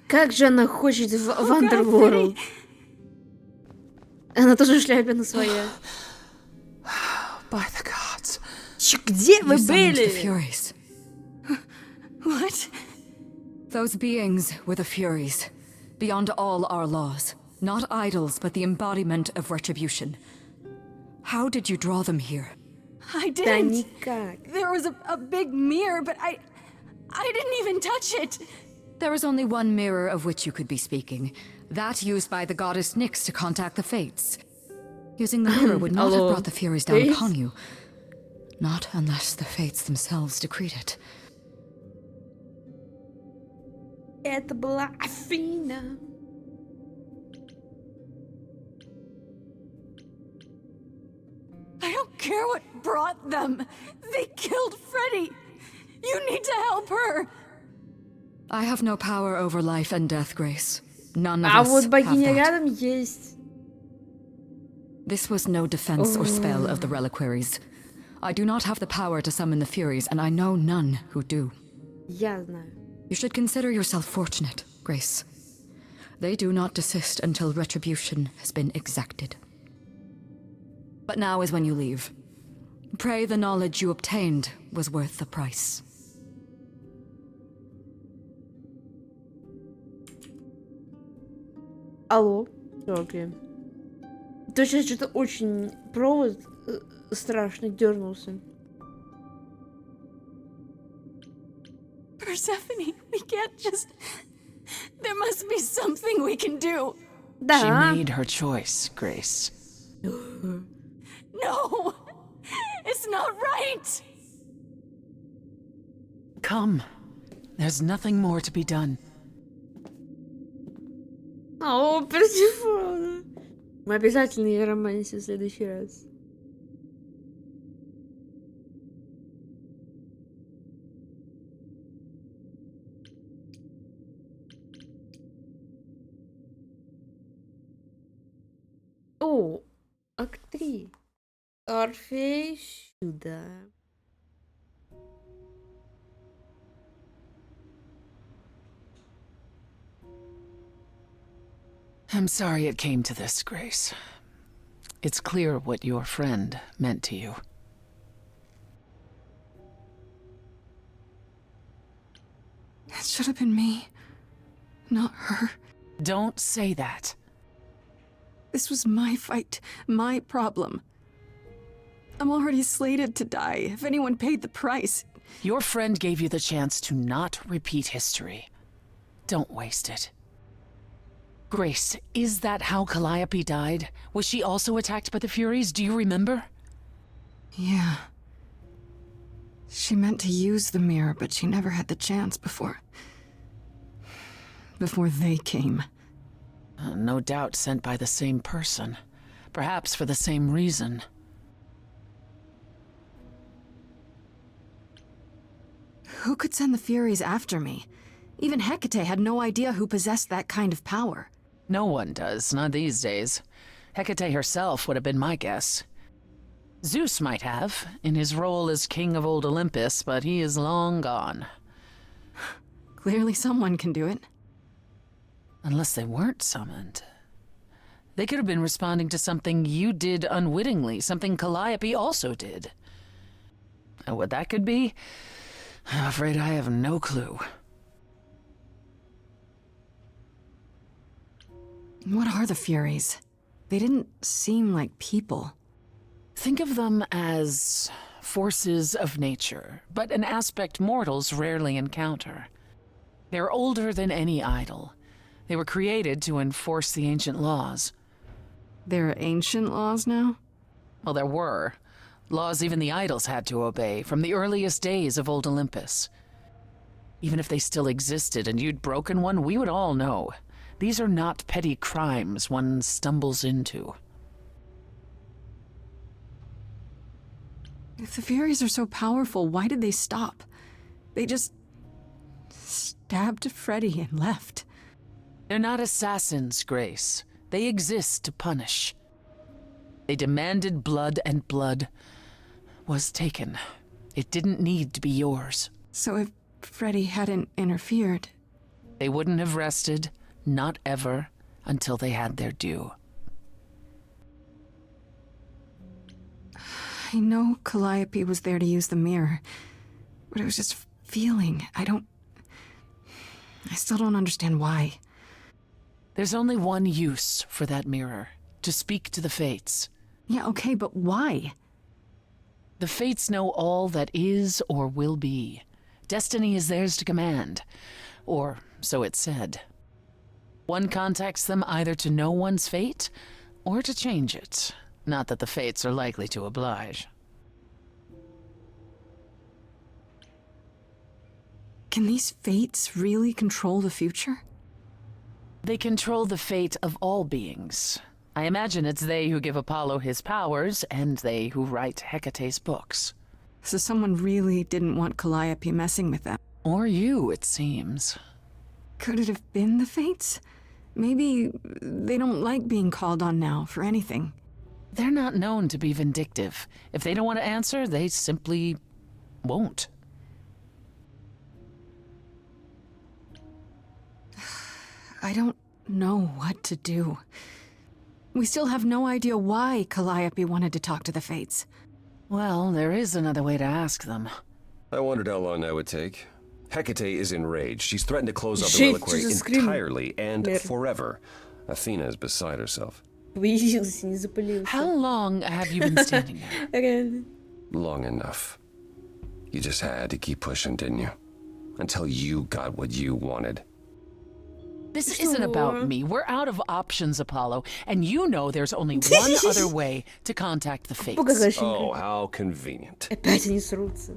Как же она хочет в Underworld? Она тоже в шляпе на своя. By the gods. Где вы You summoned the были? Furies. What? Those beings were the Furies, beyond all our laws. Not idols, but the embodiment of retribution. How did you draw them here? I Да didn't. никак. There was a big mirror, but I didn't even touch it. There is only one mirror of which you could be speaking. That used by the goddess Nyx to contact the Fates. Using the mirror would not have Hello. brought the Furies down Fates? upon you. Not unless the Fates themselves decreed it. Это была Афина. I don't care what brought them. They killed Freddy. You need to help her. I have no power over life and death, Grace. None of А us вот have богиня that. рядом есть. This was no defense or spell of the reliquaries. I do not have the power to summon the Furies, and I know none who do. Я знаю. You should consider yourself fortunate, Grace. They do not desist until retribution has been exacted. But now is when you leave. Pray the knowledge you obtained was worth the price. Алло. Окей. То сейчас что-то очень провод страшно дернулся. Persephone, we can't just... There must be something we can do. Да. She made her choice, Grace. No! It's not right! Come. There's nothing more to be done. О, Персифона. Мы обязательно ее романсим в следующий раз. О, актриса. Орфея сюда. I'm sorry it came to this, Grace. It's clear what your friend meant to you. It should have been me, not her. Don't say that. This was my fight, my problem. I'm already slated to die. If anyone paid the price... Your friend gave you the chance to not repeat history. Don't waste it. Grace, is that how Calliope died? Was she also attacked by the Furies? Do you remember? Yeah. She meant to use the mirror, but she never had the chance before they came. No doubt sent by the same person. Perhaps for the same reason. Who could send the Furies after me? Even Hecate had no idea who possessed that kind of power. No one does, not these days. Hecate herself would have been my guess. Zeus might have, in his role as king of old Olympus, but he is long gone. Clearly someone can do it. Unless they weren't summoned. They could have been responding to something you did unwittingly, something Calliope also did. And what that could be, I'm afraid I have no clue. What are the Furies? They didn't seem like people. Think of them as forces of nature, but an aspect mortals rarely encounter. They're older than any idol. They were created to enforce the ancient laws. There are ancient laws now? Well, there were. Laws even the idols had to obey, from the earliest days of old Olympus. Even if they still existed and you'd broken one, we would all know. These are not petty crimes one stumbles into. If the Furies are so powerful, why did they stop? They just stabbed Freddy and left. They're not assassins, Grace. They exist to punish. They demanded blood, and blood was taken. It didn't need to be yours. So if Freddy hadn't interfered... They wouldn't have rested, not ever, until they had their due. I know Calliope was there to use the mirror, but it was just feeling. I still don't understand why. There's only one use for that mirror, to speak to the Fates. Yeah, okay, but why? The Fates know all that is or will be. Destiny is theirs to command, or so it's said. One contacts them either to know one's fate, or to change it. Not that the Fates are likely to oblige. Can these Fates really control the future? They control the fate of all beings. I imagine it's they who give Apollo his powers, and they who write Hecate's books. So someone really didn't want Calliope messing with them. Or you, it seems. Could it have been the Fates? Maybe they don't like being called on now for anything. They're not known to be vindictive. If they don't want to answer, they simply won't. I don't know what to do. We still have no idea why Calliope wanted to talk to the Fates. Well, there is another way to ask them. I wondered how long that would take. Hecate is enraged. She's threatened to close up the Shit, reliquary just scream. entirely and Мерda. forever. Athena is beside herself. Появился, не запылился. How long have you been standing there? Реально. Long enough. You just had to keep pushing, didn't you? Until you got what you wanted. This isn't about me. We're out of options, Apollo. And you know there's only one other way to contact the Fates. Oh, how convenient. Опять они срутся.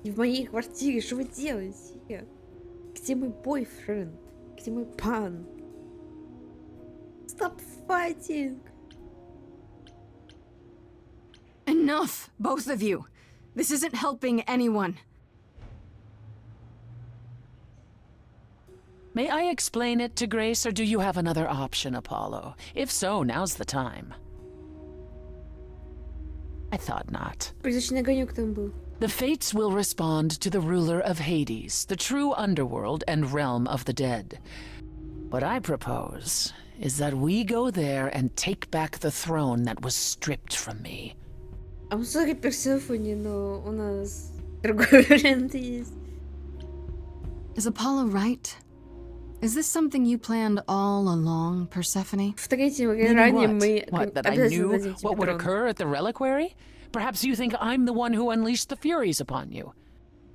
И в моей квартире, что вы делаете? Где мой бойфренд? Где мой пан? Stop fighting! Enough, both of you. This isn't helping anyone. May I explain it to Grace, or do you have another option, Apollo? If so, now's the time. I thought not. Призрачный огонек там был. The Fates will respond to the ruler of Hades, the true underworld and realm of the dead. What I propose is that we go there and take back the throne that was stripped from me. I'm sorry, Persephone, но у нас другой вариант есть. Is Apollo right? Is this something you planned all along, Persephone? В третьем Meaning ранее what? мы What, that I обязательно knew дадим тебе what would трон. occur at the reliquary? Perhaps you think I'm the one who unleashed the Furies upon you.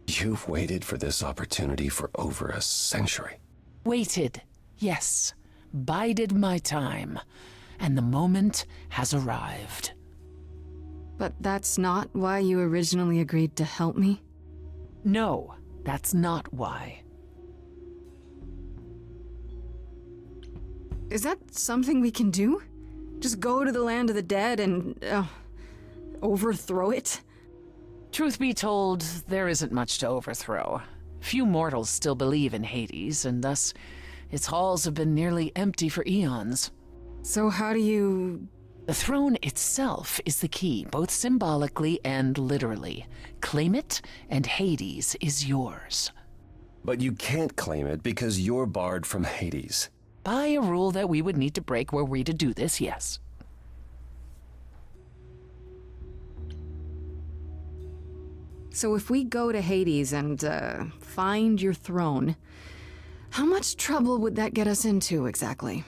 You've waited for this opportunity for over a century. Waited, yes. Bided my time. And the moment has arrived. But that's not why you originally agreed to help me? No, that's not why. Is that something we can do? Just go to the land of the dead and, overthrow it? Truth be told, there isn't much to overthrow. Few mortals still believe in Hades, and thus its halls have been nearly empty for eons. So how do you The throne itself is the key, both symbolically and literally. Claim it, and Hades is yours. But you can't claim it because you're barred from Hades. By a rule that we would need to break were we to do this, yes. So if we go to Hades and, find your throne, how much trouble would that get us into, exactly?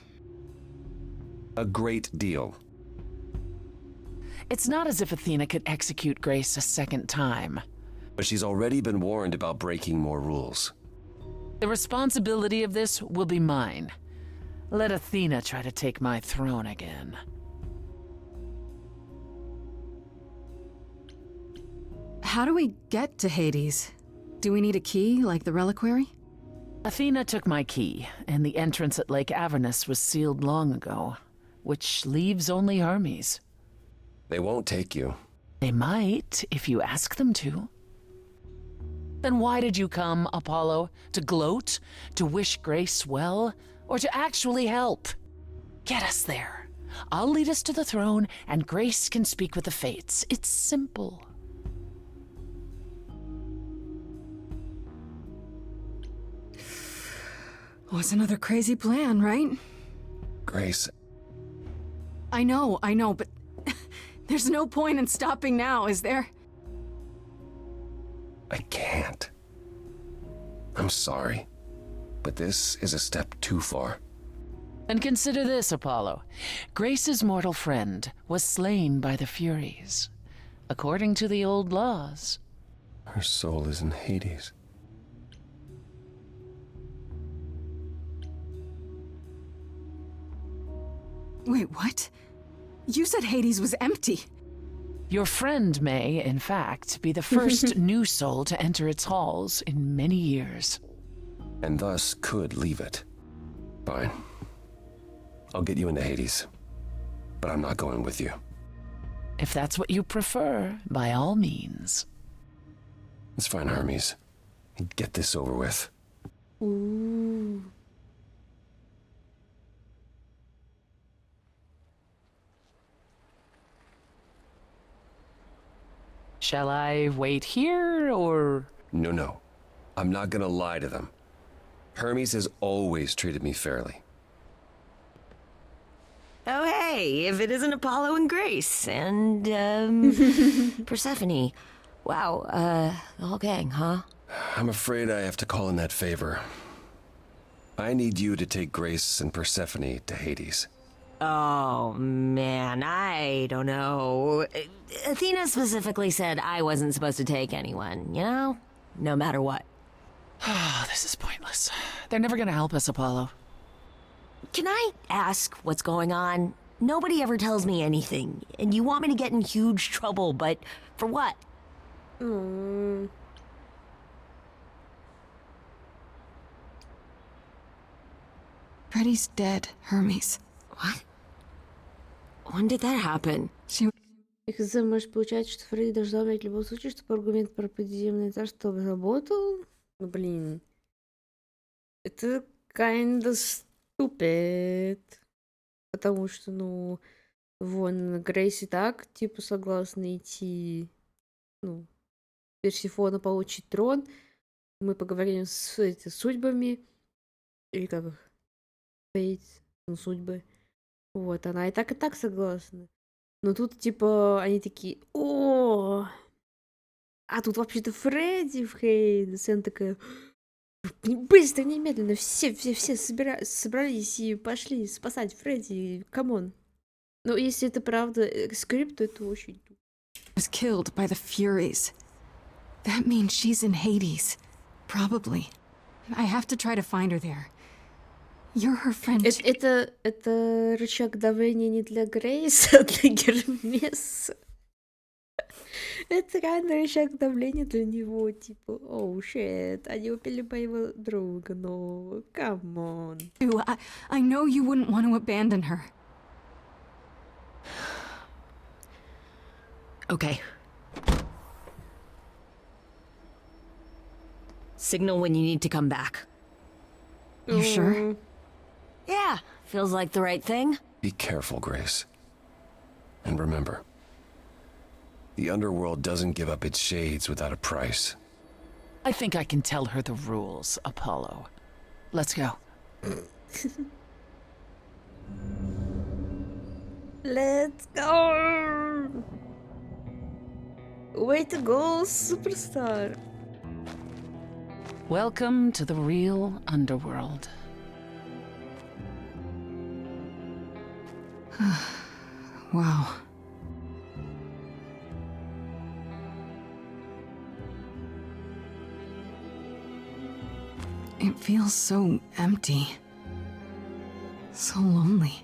A great deal. It's not as if Athena could execute Grace a second time. But she's already been warned about breaking more rules. The responsibility of this will be mine. Let Athena try to take my throne again. How do we get to Hades? Do we need a key, like the reliquary? Athena took my key, and the entrance at Lake Avernus was sealed long ago, which leaves only Hermes. They won't take you. They might, if you ask them to. Then why did you come, Apollo? To gloat? To wish Grace well? Or to actually help? Get us there. I'll lead us to the throne, and Grace can speak with the fates. It's simple. Oh, it's another crazy plan, right? Grace, I know, but there's no point in stopping now, is there? I can't. I'm sorry, but this is a step too far. And consider this, Apollo. Grace's mortal friend was slain by the Furies, according to the old laws. Her soul is in Hades. Wait, what? You said Hades was empty. Your friend may, in fact, be the first new soul to enter its halls in many years. And thus could leave it. Fine. I'll get you into Hades. But I'm not going with you. If that's what you prefer, by all means. It's fine, Hermes. Get this over with. Ooh. Shall I wait here, or...? No. I'm not gonna lie to them. Hermes has always treated me fairly. Oh, hey, if it isn't Apollo and Grace, and, Persephone. Wow, the whole gang, huh? I'm afraid I have to call in that favor. I need you to take Grace and Persephone to Hades. Oh, man, I don't know. Athena specifically said I wasn't supposed to take anyone, you know? No matter what. Oh, this is pointless. They're never gonna help us, Apollo. Can I ask what's going on? Nobody ever tells me anything, and you want me to get in huge trouble, but for what? Freddy's dead, Hermes. What? When did that happen? Их может получается, что Фредди должна умереть в любом случае, чтобы аргумент про подземное царство работал. Ну, блин. Это kinda stupid. Потому что, ну, вон, Грейс и так, типа, согласна идти. Ну, Персифона получит трон. Мы поговорим с судьбами. Или как их? Фейт, ну, судьбы. Вот, она и так согласна. Но тут, типа, они такие, о, а тут вообще-то Фредди в Хейдес. И она такая, быстро, немедленно, все собрались и пошли спасать Фредди, камон. Но если это правда скрипт, то это очень... Was killed by the Furies. That means she's in Hades. Probably. I have to try to find her there. You're her friend. Это рычаг давления не для Грейс, а для Гермеса. Это реально рычаг давления для него, типа, оу, щет, они убили моего друга, но, камон. I know you wouldn't want to abandon her. Okay. Signal when you need to come back. You sure? Yeah, feels like the right thing. Be careful, Grace. And remember, the underworld doesn't give up its shades without a price. I think I can tell her the rules, Apollo. Let's go. Let's go! Way to go, superstar! Welcome to the real underworld. Wow. It feels so empty. So lonely.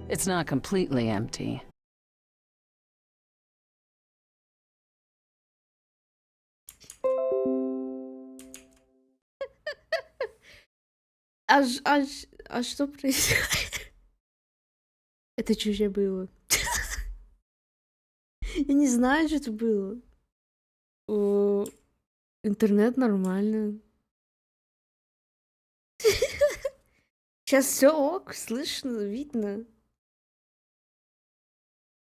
It's not completely empty. А что происходит? Это что же было? Я не знаю, что это было. Интернет нормально. Сейчас все ок, слышно, видно.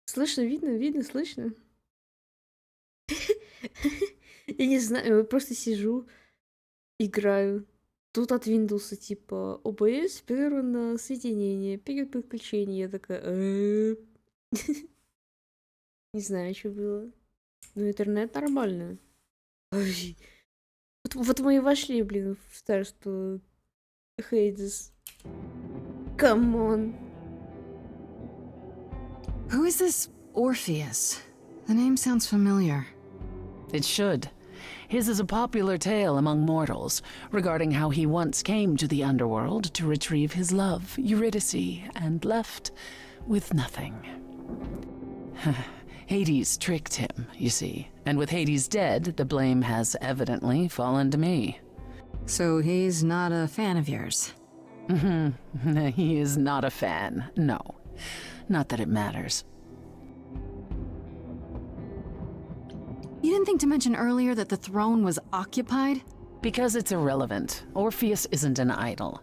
Слышно, видно, слышно. Я не знаю, я просто сижу, играю. Тут от Windows типа OBS прервано соединение, перед подключением. Я такая... Не знаю, что было. Но интернет нормально. Ой. Вот мы и вошли, блин, в старство Hades. Come on. Who is this Orpheus? The name sounds familiar. It should. His is a popular tale among mortals regarding how he once came to the underworld to retrieve his love, Eurydice, and left with nothing. Hades tricked him, you see, and with Hades dead, the blame has evidently fallen to me. So he's not a fan of yours? He is not a fan, no. Not that it matters. You didn't think to mention earlier that the throne was occupied? Because it's irrelevant. Orpheus isn't an idol.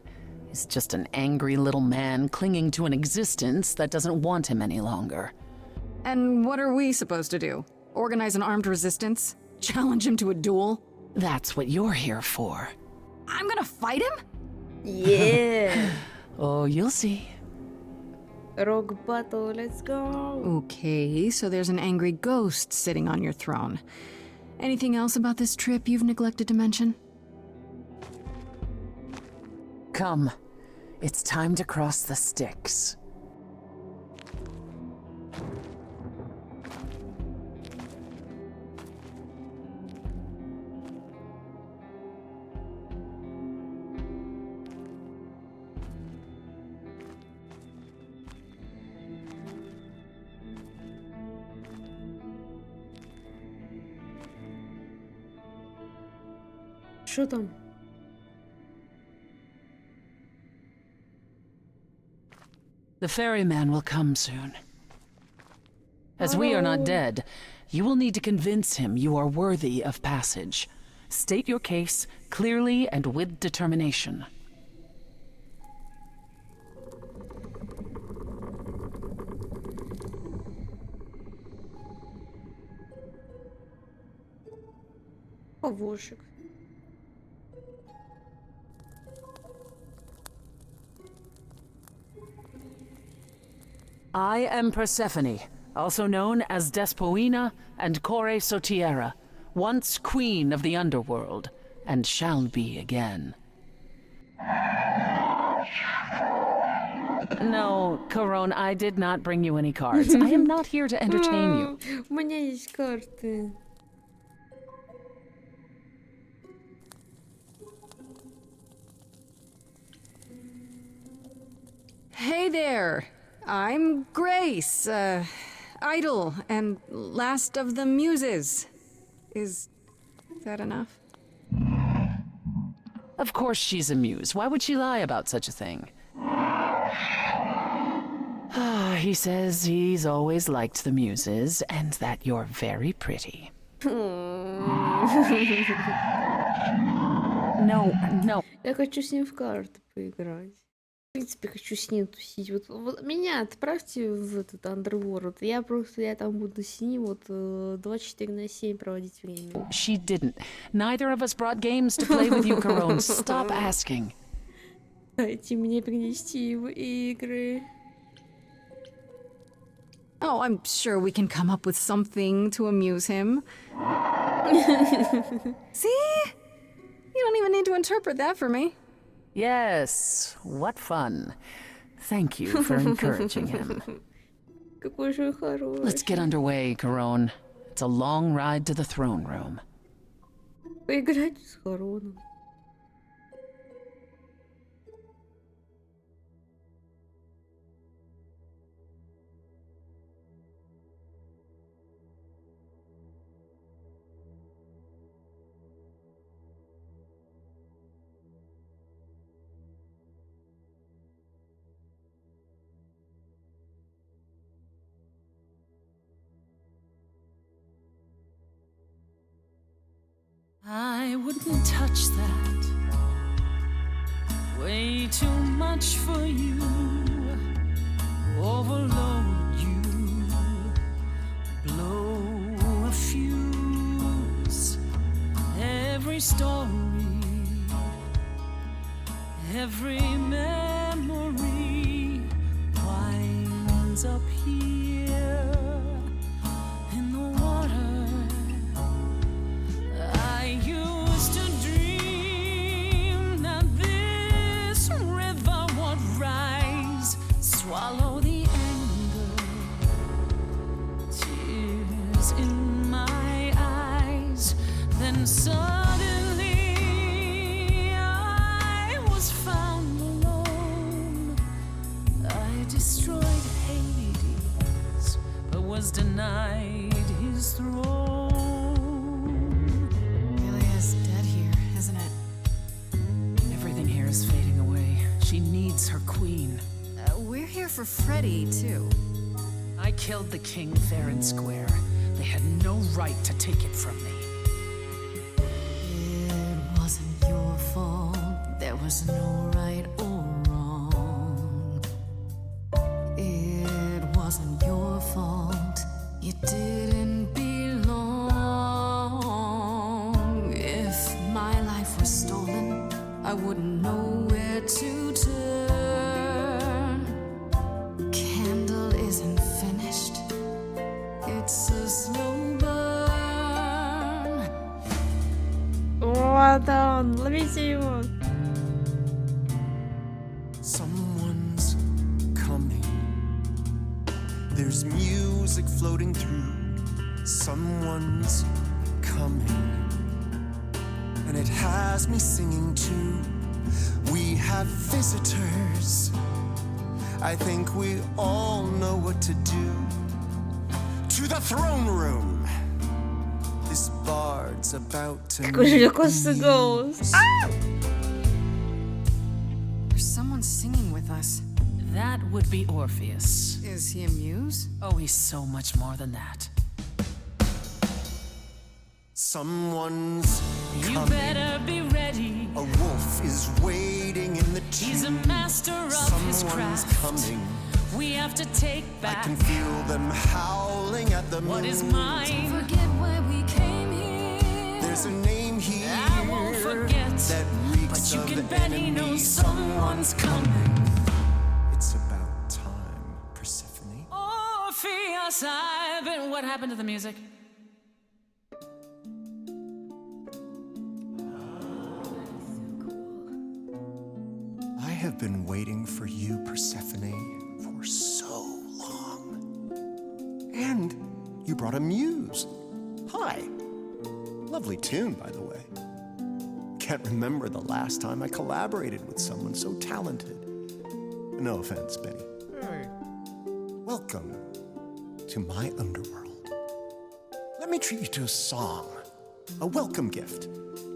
He's just an angry little man clinging to an existence that doesn't want him any longer. And what are we supposed to do? Organize an armed resistance? Challenge him to a duel? That's what you're here for. I'm gonna fight him? Yeah. Oh, you'll see. Rock battle, let's go. Okay, so there's an angry ghost sitting on your throne. Anything else about this trip you've neglected to mention? Come. It's time to cross the Styx. Что там? The ferryman will come soon. As we are not dead, you will need to convince him you are worthy of passage. State your case clearly and with determination. Павошек. I am Persephone, also known as Despoina and Kore Sotiera, once queen of the underworld, and shall be again. No, Corone, I did not bring you any cards. I am not here to entertain you. У меня есть карты. Hey there! I'm Grace, idol and last of the muses. Is that enough? Of course she's a muse. Why would she lie about such a thing? He says he's always liked the muses and that you're very pretty. No. Я хочу с ним в карты поиграть. принципе, хочу с ним тусить. Вот меня отправьте в этот Underworld. Я там буду с ним 24/7 проводить время. She didn't. Neither of us brought games to play with you, Corone. Stop asking. Дайте мне принести его игры. Oh, I'm sure we can come up with something to amuse him. See? You don't even need to interpret that for me. Yes, what fun. Thank you for encouraging him. Какой же хороший. Let's get underway, Corone. It's a long ride to the throne room. Поиграть с Хароном. I wouldn't touch that. Way too much for you. Overload you. Blow a fuse. Every story. Every memory winds up here in the water. I used to dream that this river would rise, swallow the anger, tears in my eyes. Then suddenly I was found alone. I destroyed Hades, but was denied his throne. Is fading away. She needs her queen. We're here for Freddy, too. I killed the king fair and square. They had no right to take it from me. It wasn't your fault. There was no right or wrong. It wasn't your fault. You didn't belong. If my life was stolen, I wouldn't know where to turn. Candle isn't finished. It's a slow burn. Вот он, ловите его. Someone's coming. There's music floating through. Someone's coming. And it has me singing too. We have visitors. I think we all know what to do. To the throne room. This bard's about to Какой же вкусный голос. There's someone singing with us. That would be Orpheus. Is he a muse? Oh, he's so much more than that. Someone's You coming. better be ready. A wolf is waiting in the tomb. He's a master of his Someone's craft. coming. We have to take I back can feel them howling at the what moon. is mine. Forget why we came here. There's a name here I won't forget, that reeks but you of can bet he knows enemy. someone's coming. It's about time, Persephone. Orpheus, I've been. What happened to the music? I have been waiting for you, Persephone, for so long. And you brought a muse. Hi. Lovely tune, by the way. Can't remember the last time I collaborated with someone so talented. No offense, Benny. Welcome to my underworld. Let me treat you to a song, a welcome gift.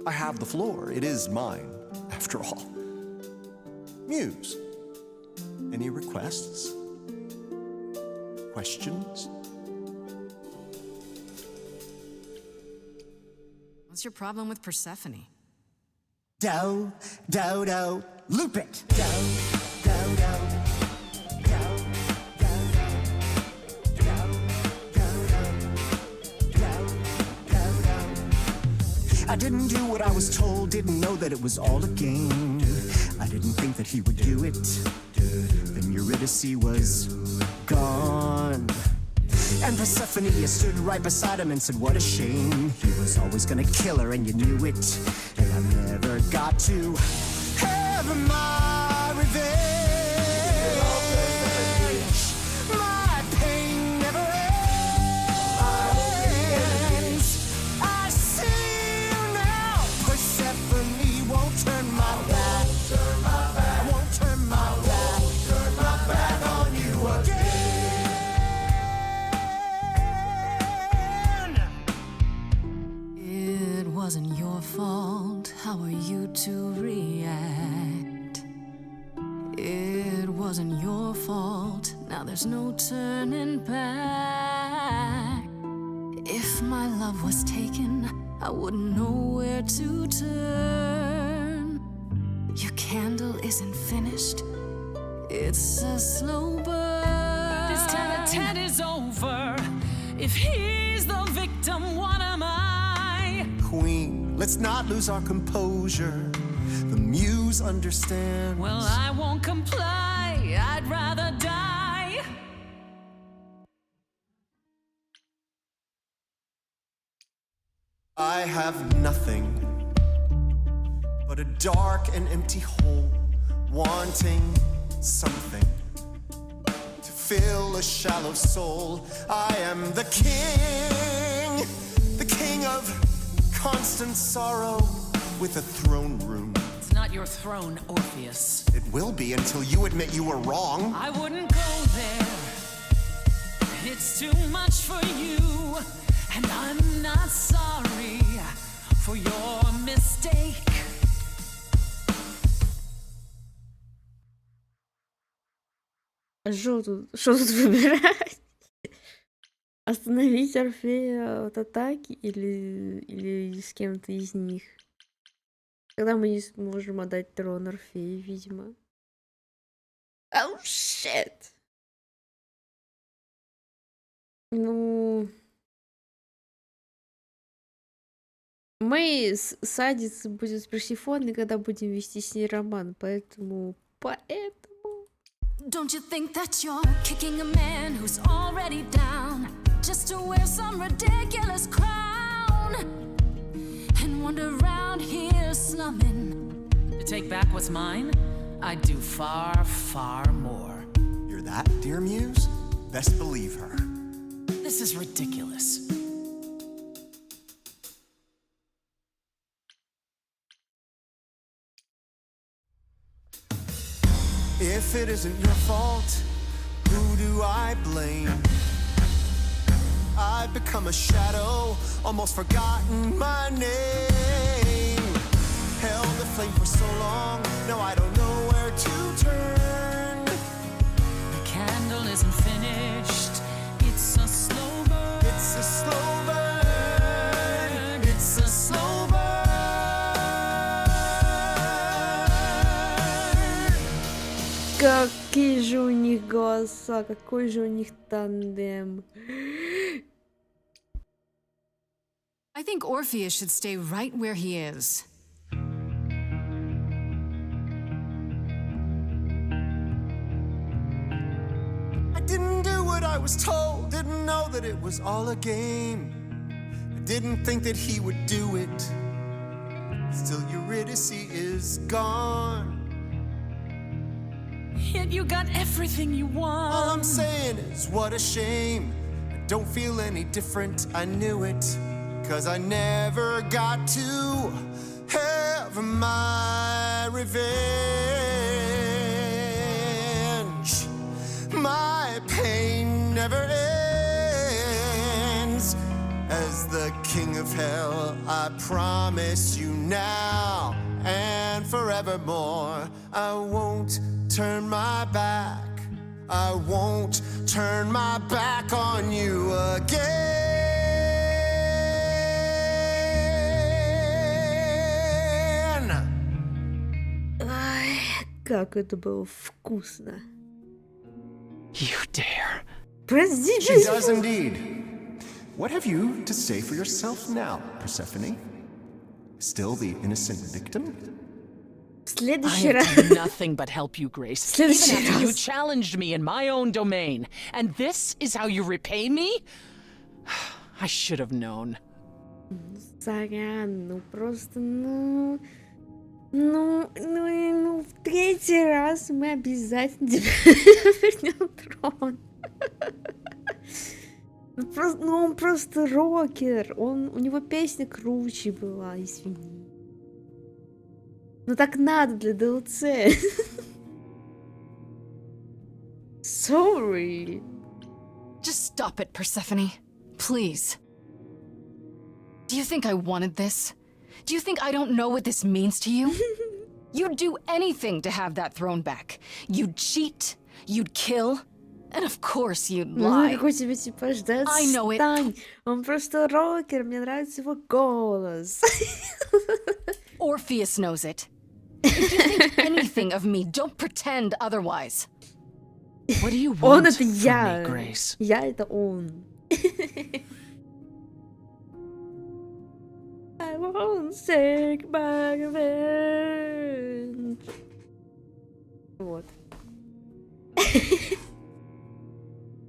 I have the floor. It is mine, after all. Muse, any requests? Questions? What's your problem with Persephone? Do, do, do, loop it. Do, do, I didn't do what I was told, didn't know that it was all a game. I didn't think that he would do it. Then Eurydice was gone. And Persephone, you stood right beside him and said, what a shame. He was always gonna kill her and you knew it. And I never got to have my revenge. My pain never ends. I see you now. Persephone won't turn my back. I won't turn my back on you again. It wasn't your fault. How are you to react? It wasn't your fault. Now there's no turning back. If my love was taken, I wouldn't know where to turn. Your candle isn't finished. It's a slow burn. This tete-a-tete is over. If he's the victim, what am I? Queen, let's not lose our composure. The muse understands. Well, I won't comply. I'd rather die. I have nothing but a dark and empty hole, wanting something to fill a shallow soul. I am the king of constant sorrow with a throne room. It's not your throne, Orpheus. It will be until you admit you were wrong. I wouldn't go there. It's too much for you. And I'm not sorry for your mistake. Что тут выбирать? Остановить Орфея от атаки или с кем-то из них? Тогда мы не сможем отдать трон Орфею, видимо. Oh, shit! Ну... Мы садиться будем с Персифоной, когда будем вести с ней роман, поэтому... Don't you think that you're kicking a man who's already down just to wear some ridiculous crown and wander around here slumming? To take back what's mine, I'd do far, far more. You're that, dear Muse? Best believe her. This is ridiculous. If it isn't your fault, who do I blame? I've become a shadow, almost forgotten my name. Held the flame for so long, now I don't know where to turn. The candle isn't finished, it's a slow burn. It's a slow burn. It's a slow burn. Какие же у них голоса, какой же у них тандем. I think Orpheus should stay right where he is. I didn't do what I was told, didn't know that it was all a game. I didn't think that he would do it. Still, Eurydice is gone. Yet you got everything you want. All I'm saying is, what a shame. I don't feel any different, I knew it. 'Cause I never got to have my revenge. My pain never ends. As the king of hell, I promise you now and forevermore, I won't turn my back. I won't turn my back on you again. Ай, как это было вкусно. You dare. Простите. She does indeed. What have you to say for yourself now, Persephone? Still the innocent victim? В I следующий have раз... done nothing but help you, Grace. Even Следующий after you раз. challenged me in my own domain. And this is how you repay me? I should have known. Сорян, ну просто, ну, в третий раз мы обязательно тебе вернем трон. Он просто рокер, у него песня круче была, извини. Ну так надо для DLC. Sorry. Just stop it, Persephone. Please. Do you think I wanted this? Do you think I don't know what this means to you? You'd do anything to have that throne back. You'd cheat, you'd kill, and of course you'd lie. Какой тебе типаж, да? I know it. Отстань. Он просто рокер, мне нравится его голос. Orpheus knows it. If you think anything of me, don't pretend otherwise. What do you Он want это from я. me, Grace? Я это он. I won't take my revenge. Вот.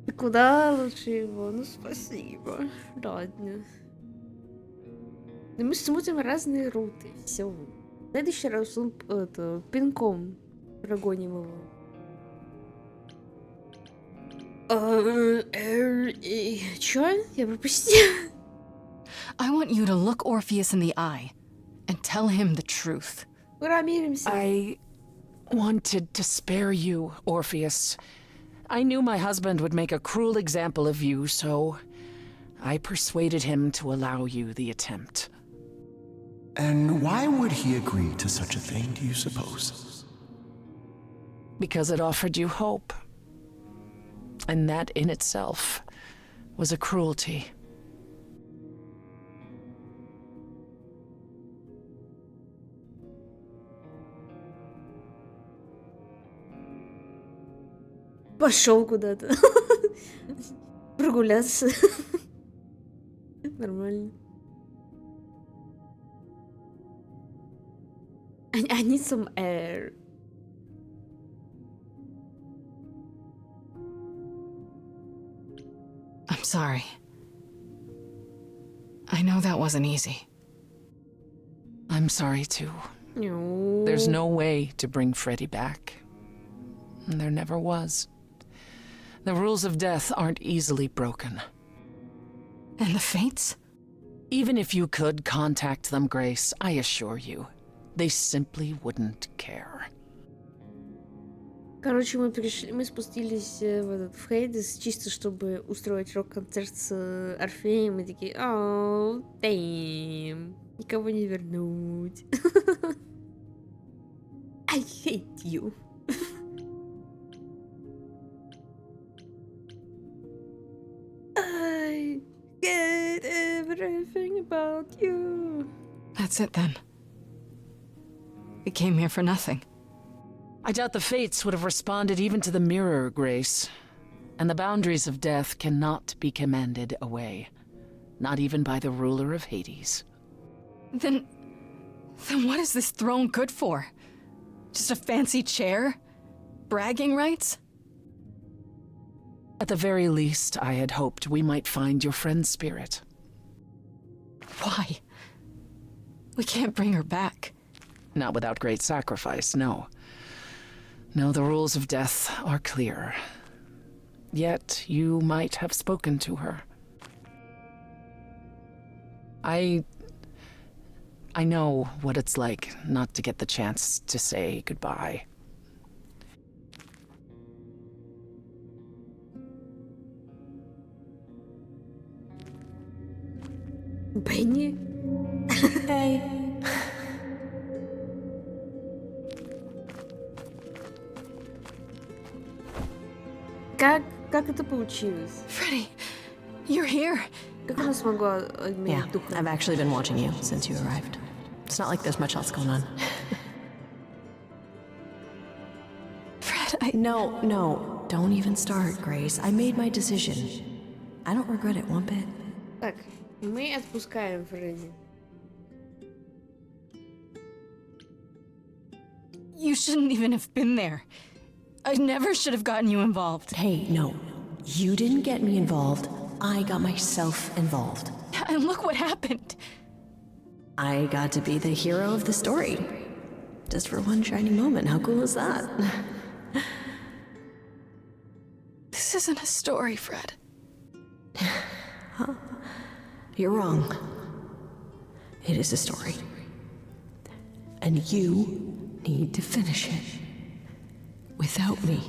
Ты куда лучше его? Ну, спасибо. Ладно. Мы смотрим разные руты. Все. В следующий раз он пинком прогоним его. Чё? Я пропустила. I want you to look Orpheus in the eye and tell him the truth. I wanted to spare you, Orpheus. I knew my husband would make a cruel example of you, so I persuaded him to allow you the attempt. And why would he agree to such a thing, do you suppose? Because it offered you hope. And that in itself was a cruelty. Пошел куда-то. Прогуляться. Нормально. I need some air. I'm sorry. I know that wasn't easy. I'm sorry too. No. There's no way to bring Freddy back. And there never was. The rules of death aren't easily broken. And the fates? Even if you could contact them, Grace, I assure you, they simply wouldn't care. Короче, мы спустились в Хейдес, чисто чтобы устроить рок-концерт с Орфеем, и такие, оу, дэйм, никого не вернуть. I hate you. I get everything about you. That's it then. We came here for nothing. I doubt the fates would have responded even to the mirror, Grace. And the boundaries of death cannot be commanded away. Not even by the ruler of Hades. Then what is this throne good for? Just a fancy chair? Bragging rights? At the very least, I had hoped we might find your friend's spirit. Why? We can't bring her back. Not without great sacrifice, no. No, the rules of death are clear. Yet you might have spoken to her. I know what it's like not to get the chance to say goodbye. Бенни? Hey. Как это получилось? Freddy, you're here. Как она смогла Yeah, отменить духа? I've actually been watching you since you arrived. It's not like there's much else going on. Fred, No, don't even start, Grace. I made my decision. I don't regret it one bit. Так, мы отпускаем Фредди. You shouldn't even have been there. I never should have gotten you involved. Hey, no. You didn't get me involved. I got myself involved. And look what happened. I got to be the hero of the story. Just for one shining moment. How cool is that? This isn't a story, Fred. Huh? You're wrong. It is a story. And you need to finish it. Without me.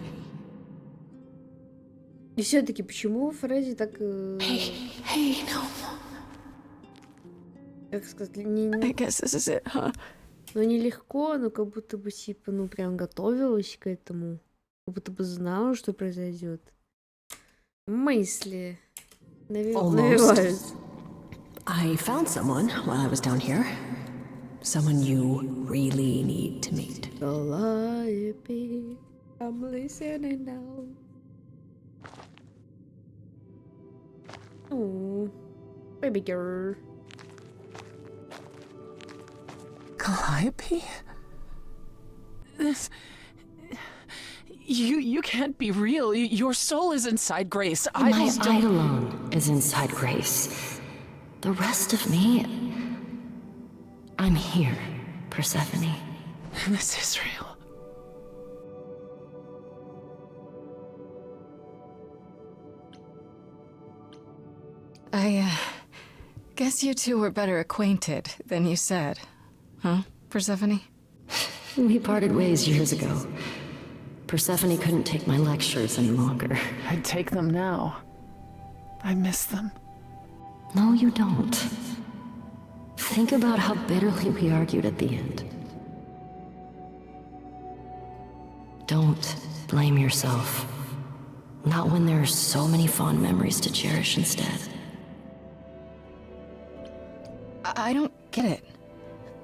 И все-таки почему Фредди так... Hey, no. Как сказать, не... I guess this is it, huh? Ну, нелегко, но как будто бы, типа, ну, прям готовилась к этому. Как будто бы знала, что произойдет. Мысли навевают. I found someone while I was down here. Someone you really need to meet. Calliope, I'm listening now. Oh, baby girl. Calliope? This... You can't be real. Your soul is inside Grace. My Idols don't... Eidolon is inside Grace. The rest of me... I'm here, Persephone. This is real. I guess you two were better acquainted than you said. Huh, Persephone? We parted ways years ago. Persephone couldn't take my lectures any longer. I'd take them now. I miss them. No, you don't. Think about how bitterly we argued at the end. Don't blame yourself. Not when there are so many fond memories to cherish instead. I don't get it.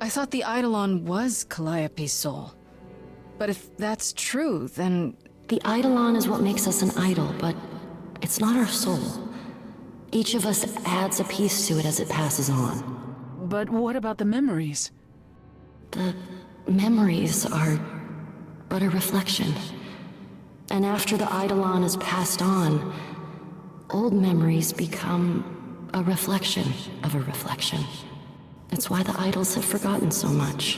I thought the Eidolon was Calliope's soul. But if that's true, then... The Eidolon is what makes us an idol, but it's not our soul. Each of us adds a piece to it as it passes on. But what about the memories? The memories are but a reflection. And after the Eidolon is passed on, old memories become a reflection of a reflection. That's why the idols have forgotten so much.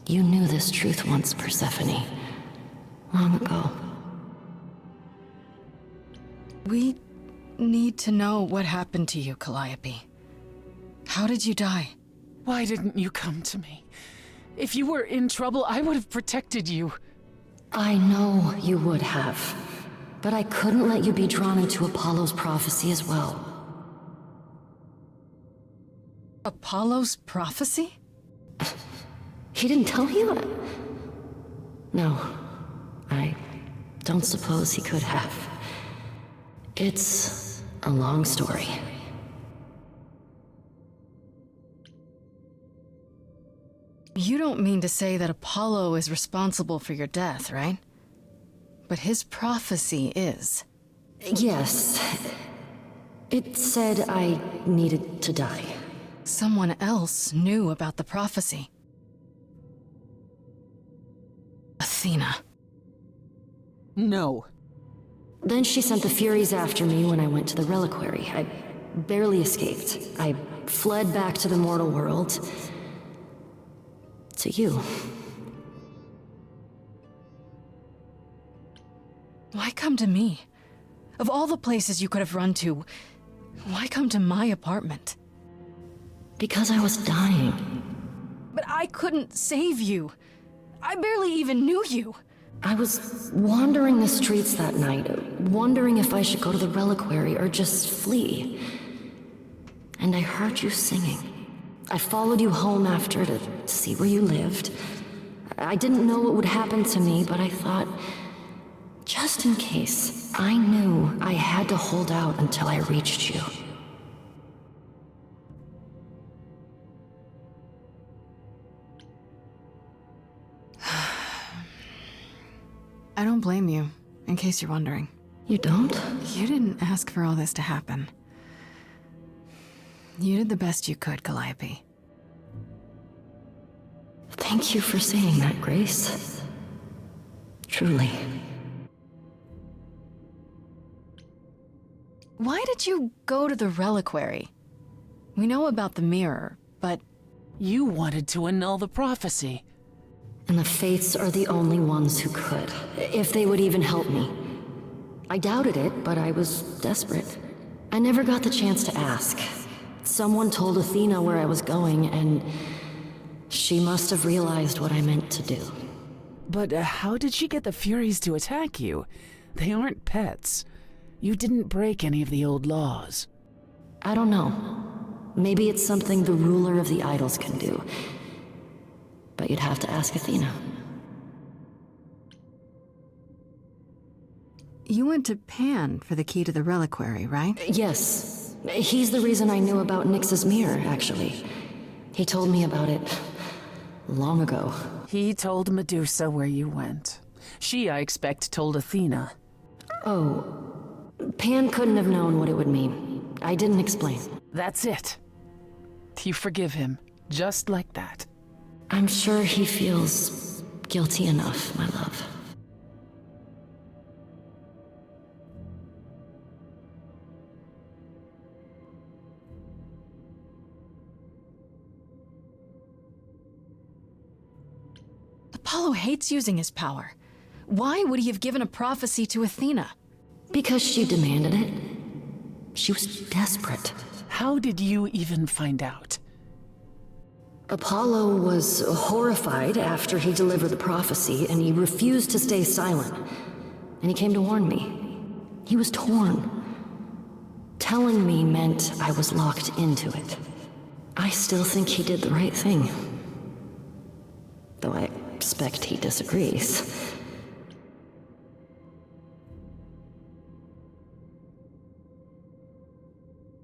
You knew this truth once, Persephone. Long ago. We need to know what happened to you, Calliope. How did you die? Why didn't you come to me? If you were in trouble, I would have protected you. I know you would have. But I couldn't let you be drawn into Apollo's prophecy as well. Apollo's prophecy? He didn't tell you? No. I don't suppose he could have. It's a long story. You don't mean to say that Apollo is responsible for your death, right? But his prophecy is. Yes. It said I needed to die. Someone else knew about the prophecy. Athena. No. Then she sent the Furies after me when I went to the reliquary. I barely escaped. I fled back to the mortal world. To you. Why come to me? Of all the places you could have run to, why come to my apartment? Because I was dying. But I couldn't save you. I barely even knew you. I was wandering the streets that night, wondering if I should go to the reliquary or just flee. And I heard you singing. I followed you home after to see where you lived. I didn't know what would happen to me, but I thought, just in case, I knew I had to hold out until I reached you. I don't blame you, in case you're wondering. You don't? You didn't ask for all this to happen. You did the best you could, Calliope. Thank you for saying that, Grace. Truly. Why did you go to the reliquary? We know about the mirror, but... You wanted to annul the prophecy. And the Fates are the only ones who could, if they would even help me. I doubted it, but I was desperate. I never got the chance to ask. Someone told Athena where I was going, and she must have realized what I meant to do. But how did she get the Furies to attack you? They aren't pets. You didn't break any of the old laws. I don't know. Maybe it's something the ruler of the idols can do. But you'd have to ask Athena. You went to Pan for the key to the reliquary, right? Yes. He's the reason I knew about Nyx's mirror, actually. He told me about it long ago. He told Medusa where you went. She, I expect, told Athena. Oh. Pan couldn't have known what it would mean. I didn't explain. That's it. You forgive him, just like that. I'm sure he feels guilty enough, my love. Apollo hates using his power. Why would he have given a prophecy to Athena? Because she demanded it. She was desperate. How did you even find out? Apollo was horrified after he delivered the prophecy, and he refused to stay silent. And he came to warn me. He was torn. Telling me meant I was locked into it. I still think he did the right thing. Though I expect he disagrees.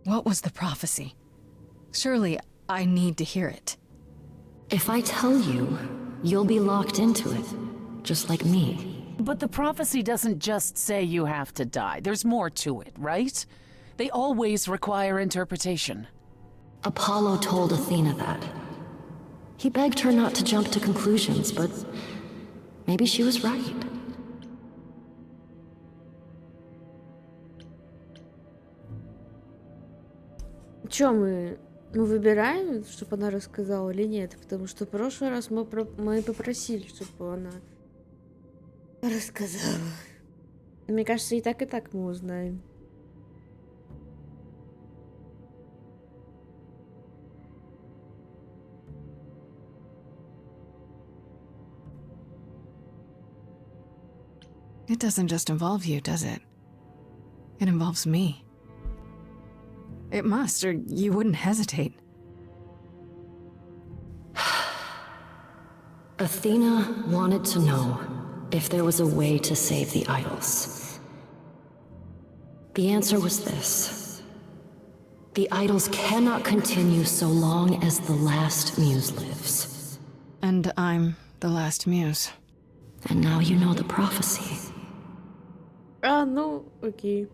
What was the prophecy? Surely I need to hear it. If I tell you, you'll be locked into it, just like me. But the prophecy doesn't just say you have to die. There's more to it, right? They always require interpretation. Apollo told Athena that. He begged her not to jump to conclusions, but maybe she was right. Чё мы выбираем, чтобы она рассказала или нет? Потому что в прошлый раз мы попросили, чтобы она рассказала. Мне кажется, и так мы узнаем. It doesn't just involve you, does it? It involves me. It must, or you wouldn't hesitate. Athena wanted to know if there was a way to save the idols. The answer was this. The idols cannot continue so long as the last muse lives. And I'm the last muse. And now you know the prophecy. А, ну, окей.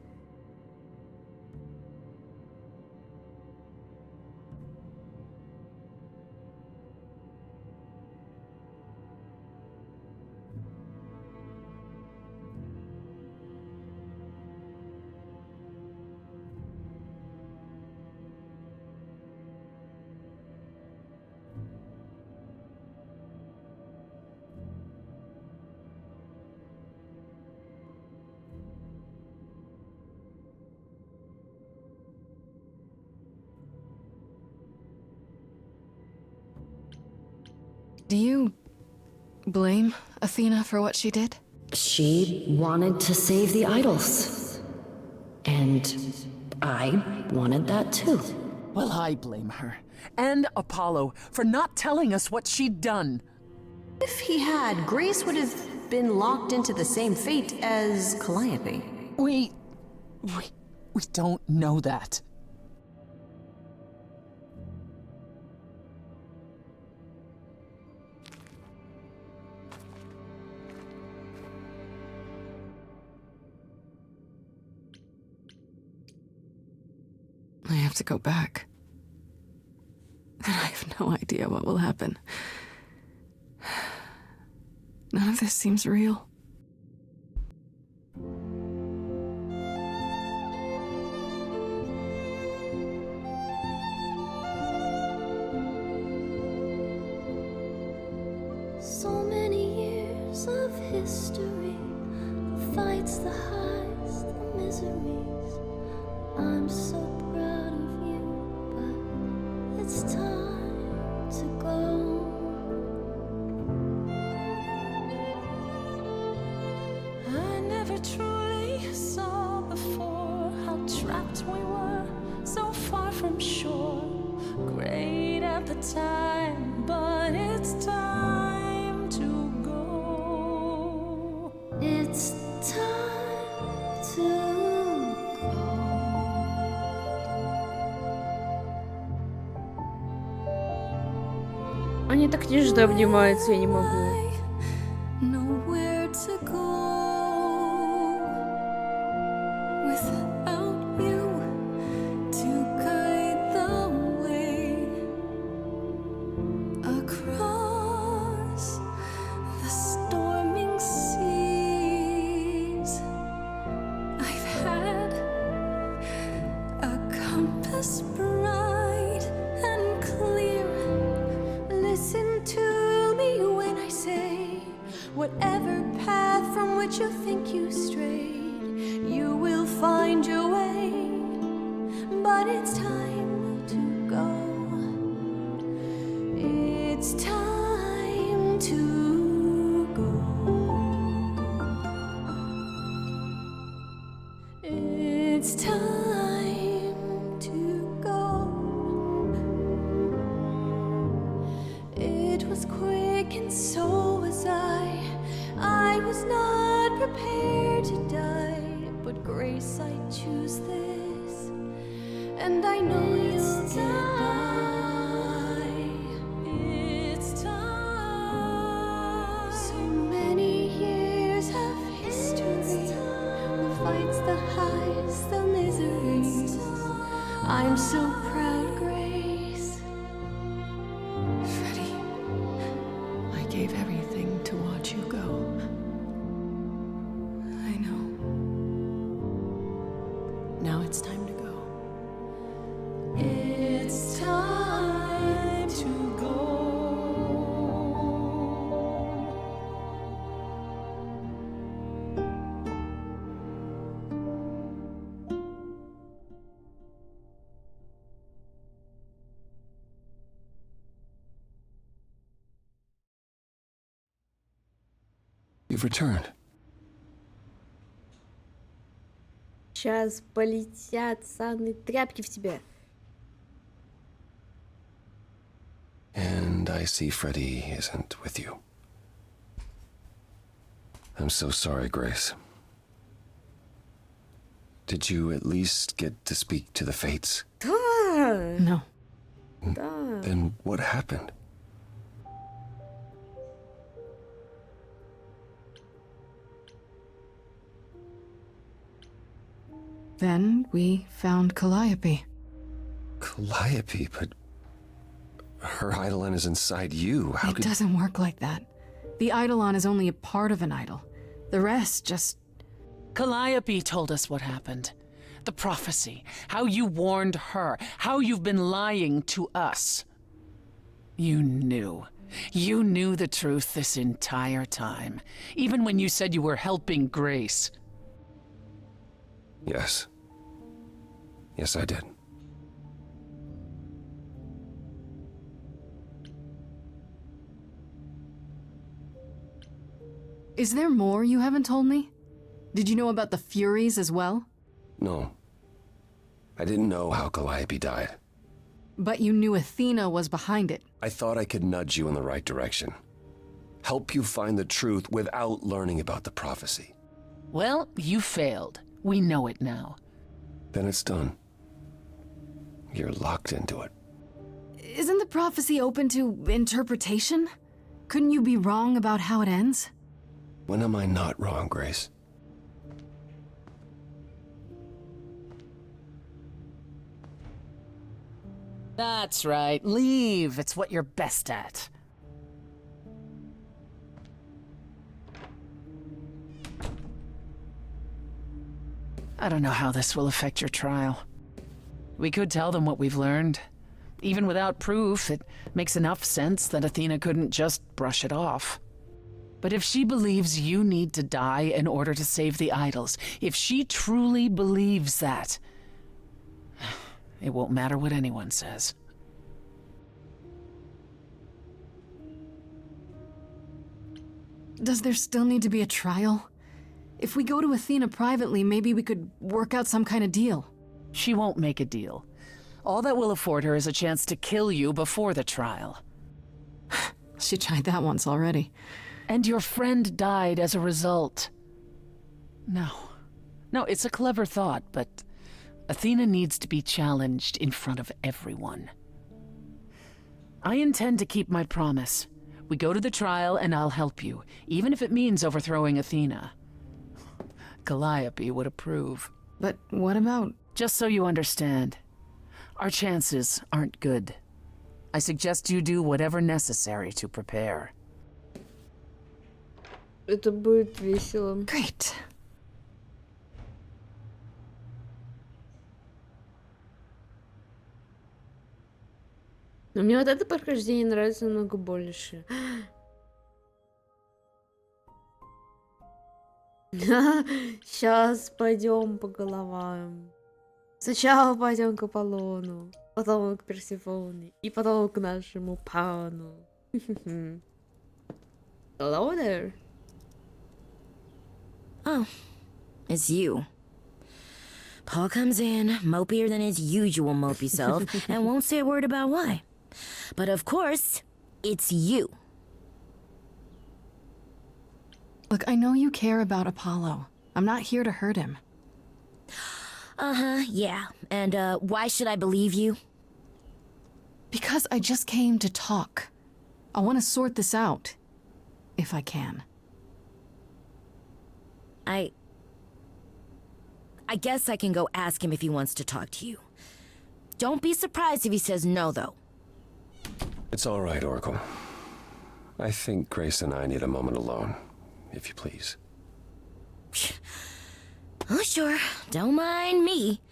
Do you blame Athena for what she did? She wanted to save the idols. And I wanted that too. Well, I blame her. And Apollo for not telling us what she'd done. If he had, Grace would have been locked into the same fate as Calliope. We don't know that. I have to go back. And I have no idea what will happen. None of this seems real. So many years of history, the fights, the highs, the miseries. I'm so proud of you, but it's time to go. I never truly saw before how trapped we were, so far from shore. Great at the time, but it's time to go. It's time to Они так нежно обнимаются, я не могу. Nowhere to go without you to guide the way across the storming seas. I've had a compass bright and clear. Listen to me when I say, whatever path from which you think you strayed, you will find your way. But it's time to go. It's time to go. It's time to go. It was quick and so was I. I was not prepared to die, but grace, I choose this, and I know you'll get by. It's time. So many years of history, the fights, the highs, the miseries. I'm so proud, Grace. Freddie, I gave everything to watch you go. I know. Now it's time to go. It's time to go. You've returned. Сейчас полетят санные тряпки в тебя. And I see Freddie isn't with you. I'm so sorry, Grace. Did you at least get to speak to the Fates? Да. No. Да. Then what happened? Then we found Calliope. Calliope, but her Eidolon is inside you. How It could... doesn't work like that. The Eidolon is only a part of an idol. The rest just... Calliope told us what happened. The prophecy, how you warned her, how you've been lying to us. You knew. You knew the truth this entire time, even when you said you were helping Grace. Yes. Yes, I did. Is there more you haven't told me? Did you know about the Furies as well? No. I didn't know how Calliope died. But you knew Athena was behind it. I thought I could nudge you in the right direction. Help you find the truth without learning about the prophecy. Well, you failed. We know it now. Then it's done. You're locked into it. Isn't the prophecy open to interpretation? Couldn't you be wrong about how it ends? When am I not wrong, Grace? That's right. Leave. It's what you're best at. I don't know how this will affect your trial. We could tell them what we've learned. Even without proof, it makes enough sense that Athena couldn't just brush it off. But if she believes you need to die in order to save the idols, if she truly believes that, it won't matter what anyone says. Does there still need to be a trial? If we go to Athena privately, maybe we could work out some kind of deal. She won't make a deal. All that will afford her is a chance to kill you before the trial. She tried that once already. And your friend died as a result. No, it's a clever thought, but Athena needs to be challenged in front of everyone. I intend to keep my promise. We go to the trial and I'll help you, even if it means overthrowing Athena. Calliope would approve. But what about... Just so you understand, our chances aren't good. I suggest you do whatever necessary to prepare. Это будет весело. Great. Но мне вот это прохождение нравится намного больше. Сейчас пойдем по головам. Сначала пойдем к Аполлону, потом к Персефоне, и потом к нашему пану. Hello there. Oh, it's you. Paul comes in, mopier than his usual mopey self, and won't say a word about why. But of course, it's you. Look, I know you care about Apollo. I'm not here to hurt him. Uh-huh, yeah. And, why should I believe you? Because I just came to talk. I want to sort this out. If I can. I guess I can go ask him if he wants to talk to you. Don't be surprised if he says no, though. It's all right, Oracle. I think Grace and I need a moment alone, if you please. Oh, sure. Don't mind me.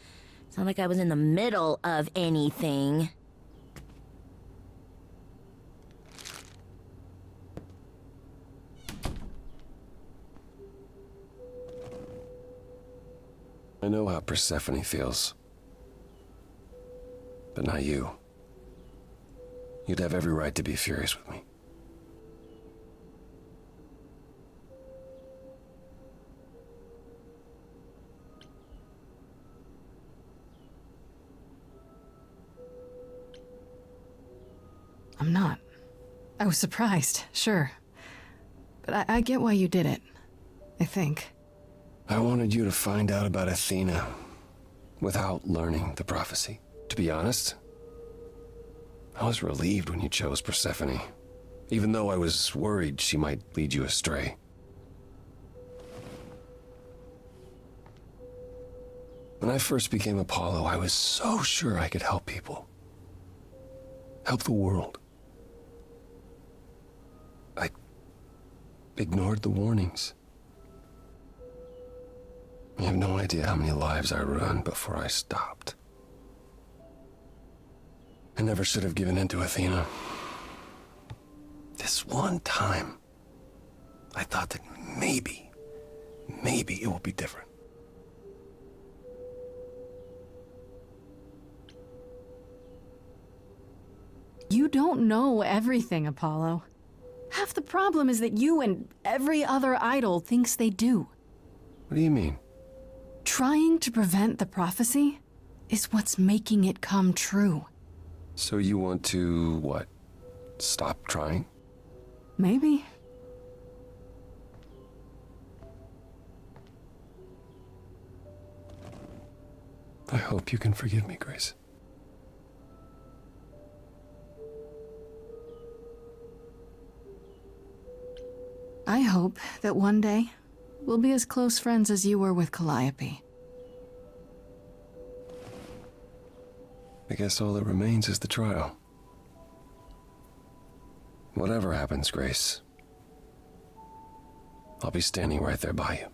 It's not like I was in the middle of anything. I know how Persephone feels. But not you. You'd have every right to be furious with me. I'm not. I was surprised, sure. But I get why you did it. I think. I wanted you to find out about Athena without learning the prophecy. To be honest, I was relieved when you chose Persephone, even though I was worried she might lead you astray. When I first became Apollo, I was so sure I could help people. Help the world. I ignored the warnings. You have no idea how many lives I ruined before I stopped. I never should have given in to Athena. This one time, I thought that maybe it will be different. You don't know everything, Apollo. Half the problem is that you and every other idol thinks they do. What do you mean? Trying to prevent the prophecy is what's making it come true. So you want to, what, stop trying? Maybe. I hope you can forgive me, Grace. I hope that one day we'll be as close friends as you were with Calliope. I guess all that remains is the trial. Whatever happens, Grace, I'll be standing right there by you.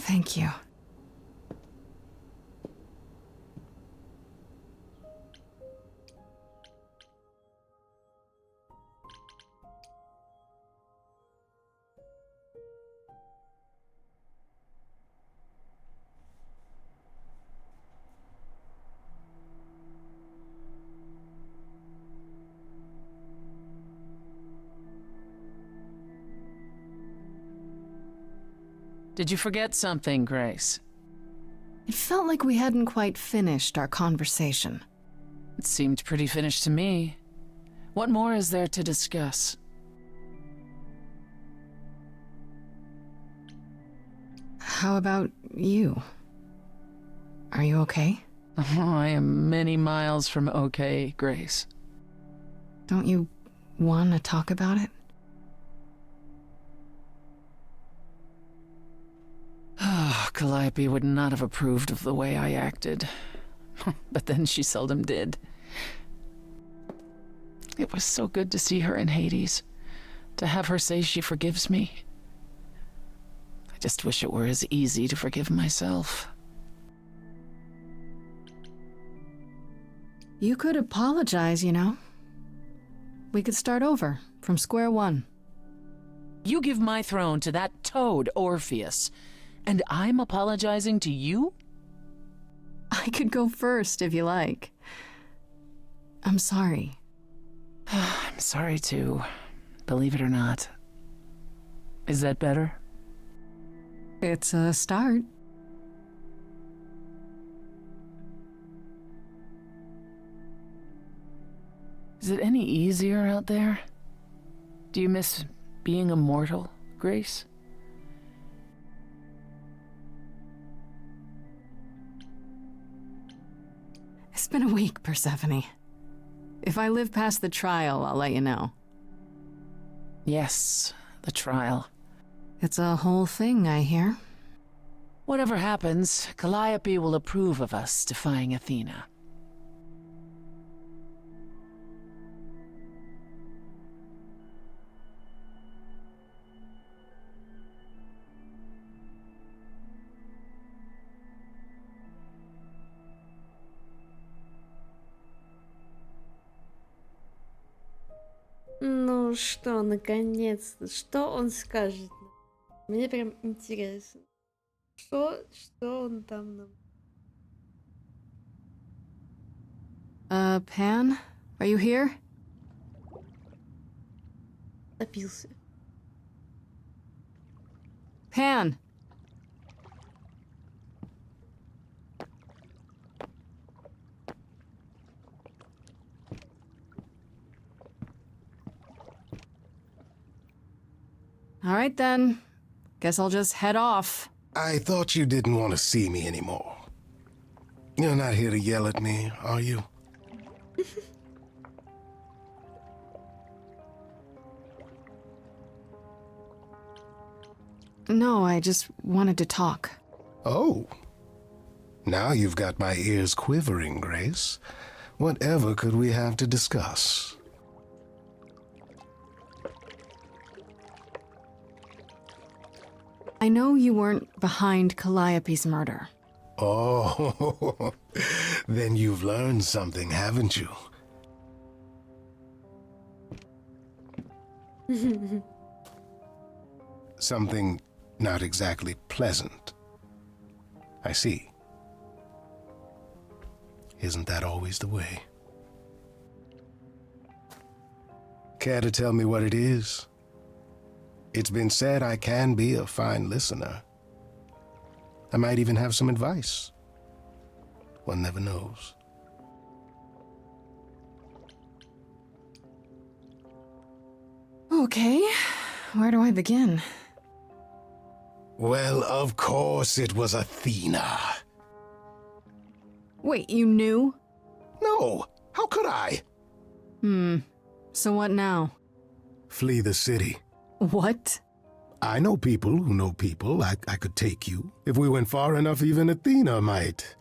Thank you. Did you forget something, Grace? It felt like we hadn't quite finished our conversation. It seemed pretty finished to me. What more is there to discuss? How about you? Are you okay? Oh, I am many miles from okay, Grace. Don't you want to talk about it? Calliope would not have approved of the way I acted. But then she seldom did. It was so good to see her in Hades, to have her say she forgives me. I just wish it were as easy to forgive myself. You could apologize, you know. We could start over, from square one. You give my throne to that toad, Orpheus, and I'm apologizing to you? I could go first, if you like. I'm sorry. I'm sorry too, believe it or not. Is that better? It's a start. Is it any easier out there? Do you miss being immortal, Grace? It's been a week, Persephone. If I live past the trial, I'll let you know. Yes, the trial. It's a whole thing, I hear. Whatever happens, Calliope will approve of us defying Athena. Ну что, наконец-то, что он скажет? Мне прям интересно. Что он там нам... Pan? Are you here? Напился. Pan! All right then. Guess I'll just head off. I thought you didn't want to see me anymore. You're not here to yell at me, are you? No, I just wanted to talk. Oh. Now you've got my ears quivering, Grace. Whatever could we have to discuss? I know you weren't behind Calliope's murder. Oh, then you've learned something, haven't you? Something not exactly pleasant. I see. Isn't that always the way? Care to tell me what it is? It's been said I can be a fine listener. I might even have some advice. One never knows. Okay, where do I begin? Well, of course it was Athena. Wait, you knew? No, how could I? So what now? Flee the city. What? I know people who know people. I could take you. If we went far enough, even Athena might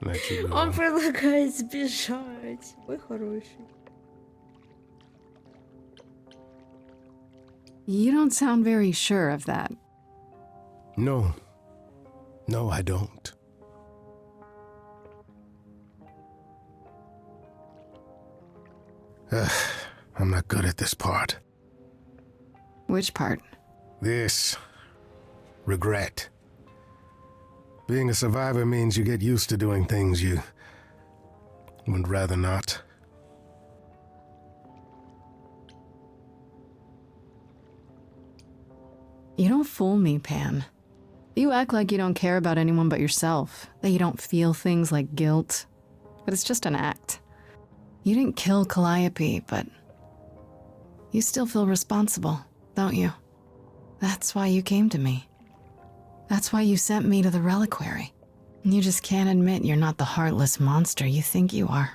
let you go. Он предлагает сбежать. Мой хороший. You don't sound very sure of that. No. No, I don't. I'm not good at this part. Which part? This. Regret. Being a survivor means you get used to doing things you would rather not. You don't fool me, Pam. You act like you don't care about anyone but yourself, that you don't feel things like guilt. But it's just an act. You didn't kill Calliope, but you still feel responsible, don't you? That's why you came to me. That's why you sent me to the reliquary. You just can't admit you're not the heartless monster you think you are.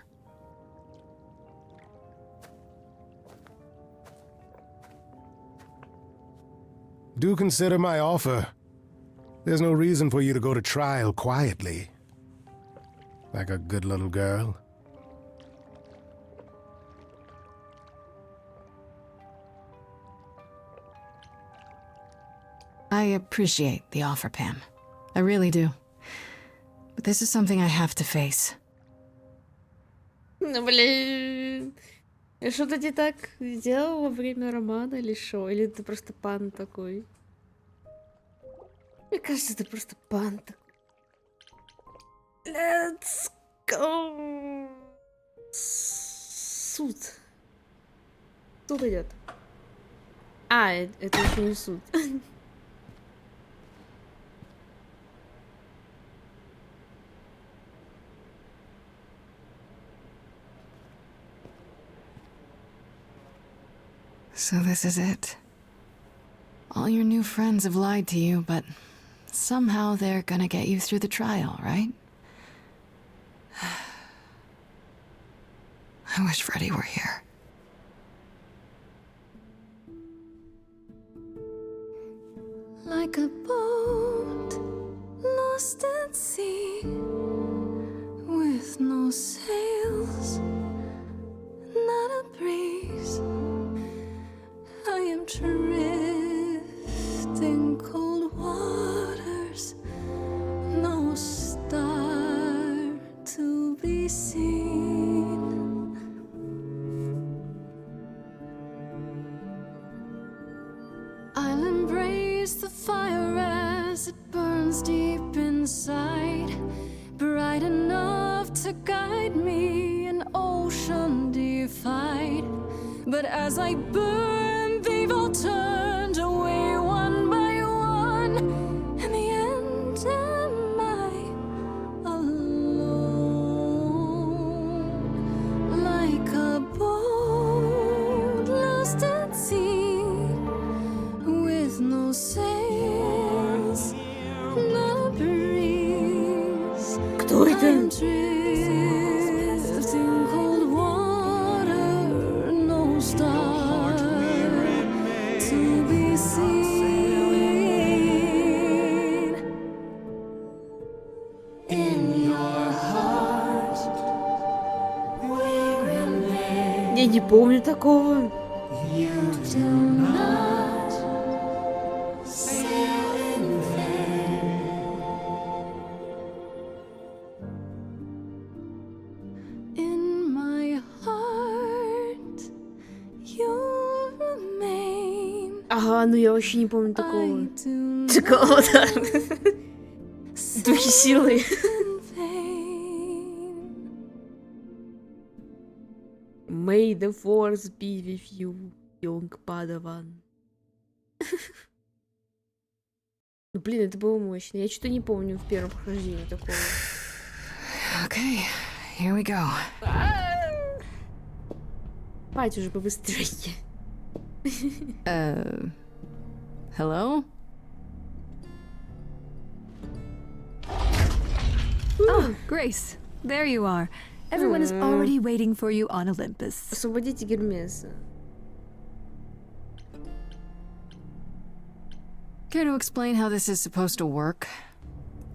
Do consider my offer. There's no reason for you to go to trial quietly. Like a good little girl. I appreciate the offer, Pam. I really do. But this is something I have to face. Ну, блин. Я что-то не так сделал во время романа или что? Или ты просто пан такой? Мне кажется, ты просто пан такой. Let's go! Суд. Суд идет. А, это еще не суд. So this is it. All your new friends have lied to you, but somehow they're gonna get you through the trial, right? I wish Freddie were here. Like a boat lost at sea, with no sails, not a breeze. I am drifting cold waters, no star to be seen. I'll embrace the fire as it burns deep inside, bright enough to guide me, an ocean defied. But as I burn, they've all turned away one by one. In the end, am I alone? Like a boat lost at sea, with no sails, not a breeze. Кто это? I'm drifting cold water, no star to be seen. In your heart, we remain. Я не помню такого. You do not sail in vain. In my heart, you remain. Ага, ну я вообще не помню такого. I do Такого-то. Духи силы. in vain. May the force be with you, young Padawan. Ну блин, это было мощно. Я что-то не помню в первом прохождении такого. Okay, here we go. Пать уже побыстрее. Hello? Oh, Grace, there you are. Everyone is already waiting for you on Olympus. Освободите Гермеса. Care to explain how this is supposed to work?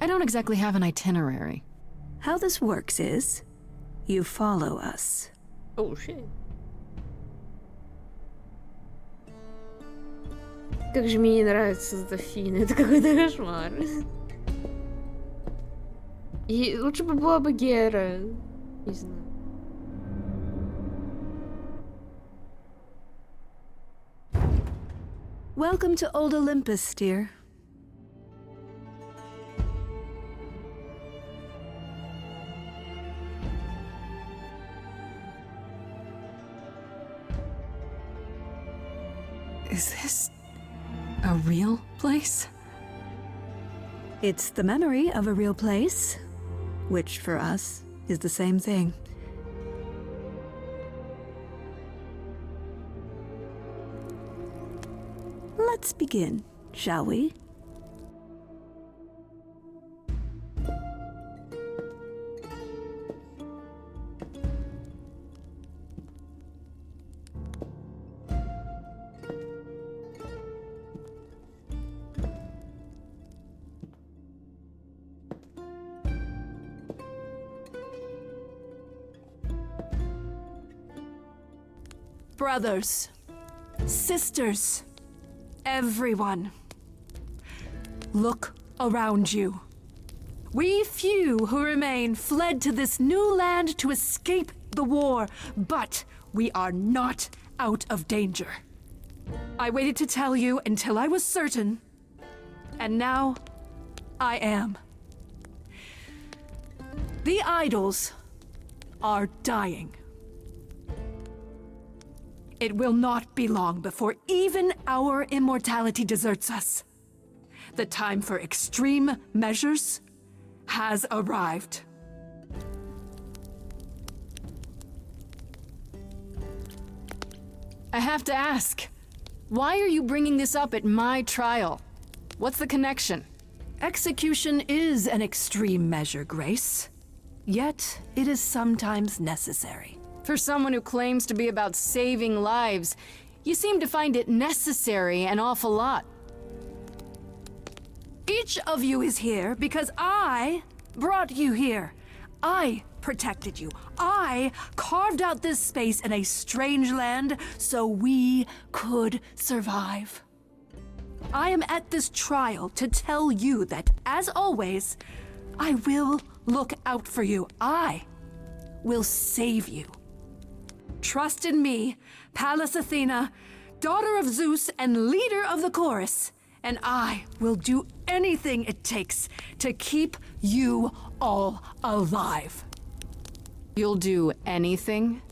I don't exactly have an itinerary. How this works is, you follow us. Oh shit. Как же мне не нравится эта Афина, это какой-то кошмар. И лучше бы была бы Гера. Не знаю. Welcome to Old Olympus, dear. Is this a real place? It's the memory of a real place, which for us is the same thing. Let's begin, shall we? Brothers, sisters, everyone, look around you. We few who remain fled to this new land to escape the war, but we are not out of danger. I waited to tell you until I was certain, and now I am. The idols are dying. It will not be long before even our immortality deserts us. The time for extreme measures has arrived. I have to ask, why are you bringing this up at my trial? What's the connection? Execution is an extreme measure, Grace. Yet, it is sometimes necessary. For someone who claims to be about saving lives, you seem to find it necessary an awful lot. Each of you is here because I brought you here. I protected you. I carved out this space in a strange land so we could survive. I am at this trial to tell you that, as always, I will look out for you. I will save you. Trust in me, Pallas Athena, daughter of Zeus and leader of the chorus, and I will do anything it takes to keep you all alive. You'll do anything?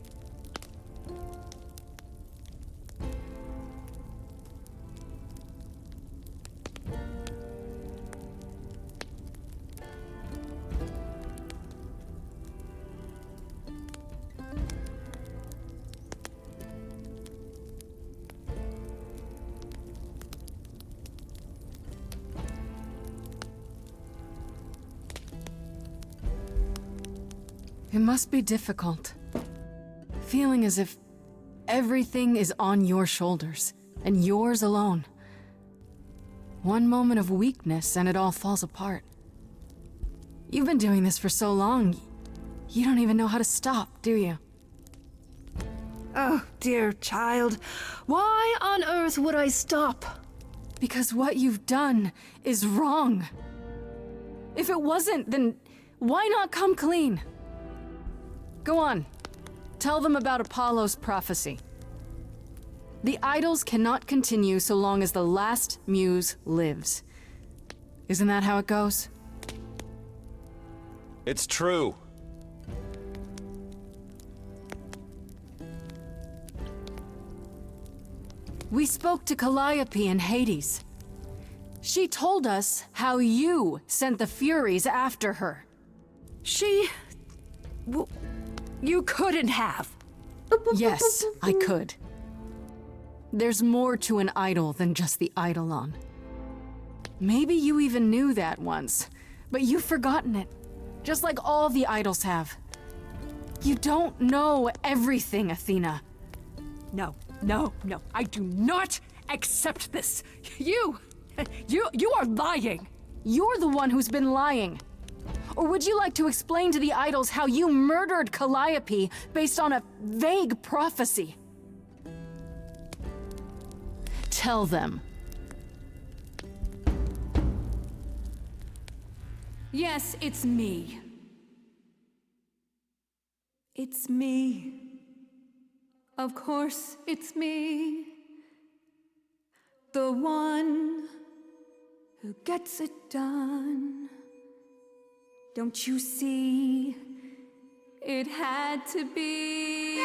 It must be difficult. Feeling as if everything is on your shoulders, and yours alone. One moment of weakness and it all falls apart. You've been doing this for so long, you don't even know how to stop, do you? Oh, dear child, why on earth would I stop? Because what you've done is wrong. If it wasn't, then why not come clean? Go on. Tell them about Apollo's prophecy. The idols cannot continue so long as the last muse lives. Isn't that how it goes? It's true. We spoke to Calliope in Hades. She told us how you sent the Furies after her. You couldn't have. Yes, I could. There's more to an idol than just the eidolon. Maybe you even knew that once, but you've forgotten it, just like all the idols have. You don't know everything, Athena. No, I do not accept this. You are lying. You're the one who's been lying. Or would you like to explain to the idols how you murdered Calliope based on a vague prophecy? Tell them. Yes, it's me. It's me. Of course, it's me. The one who gets it done. Don't you see? It had to be.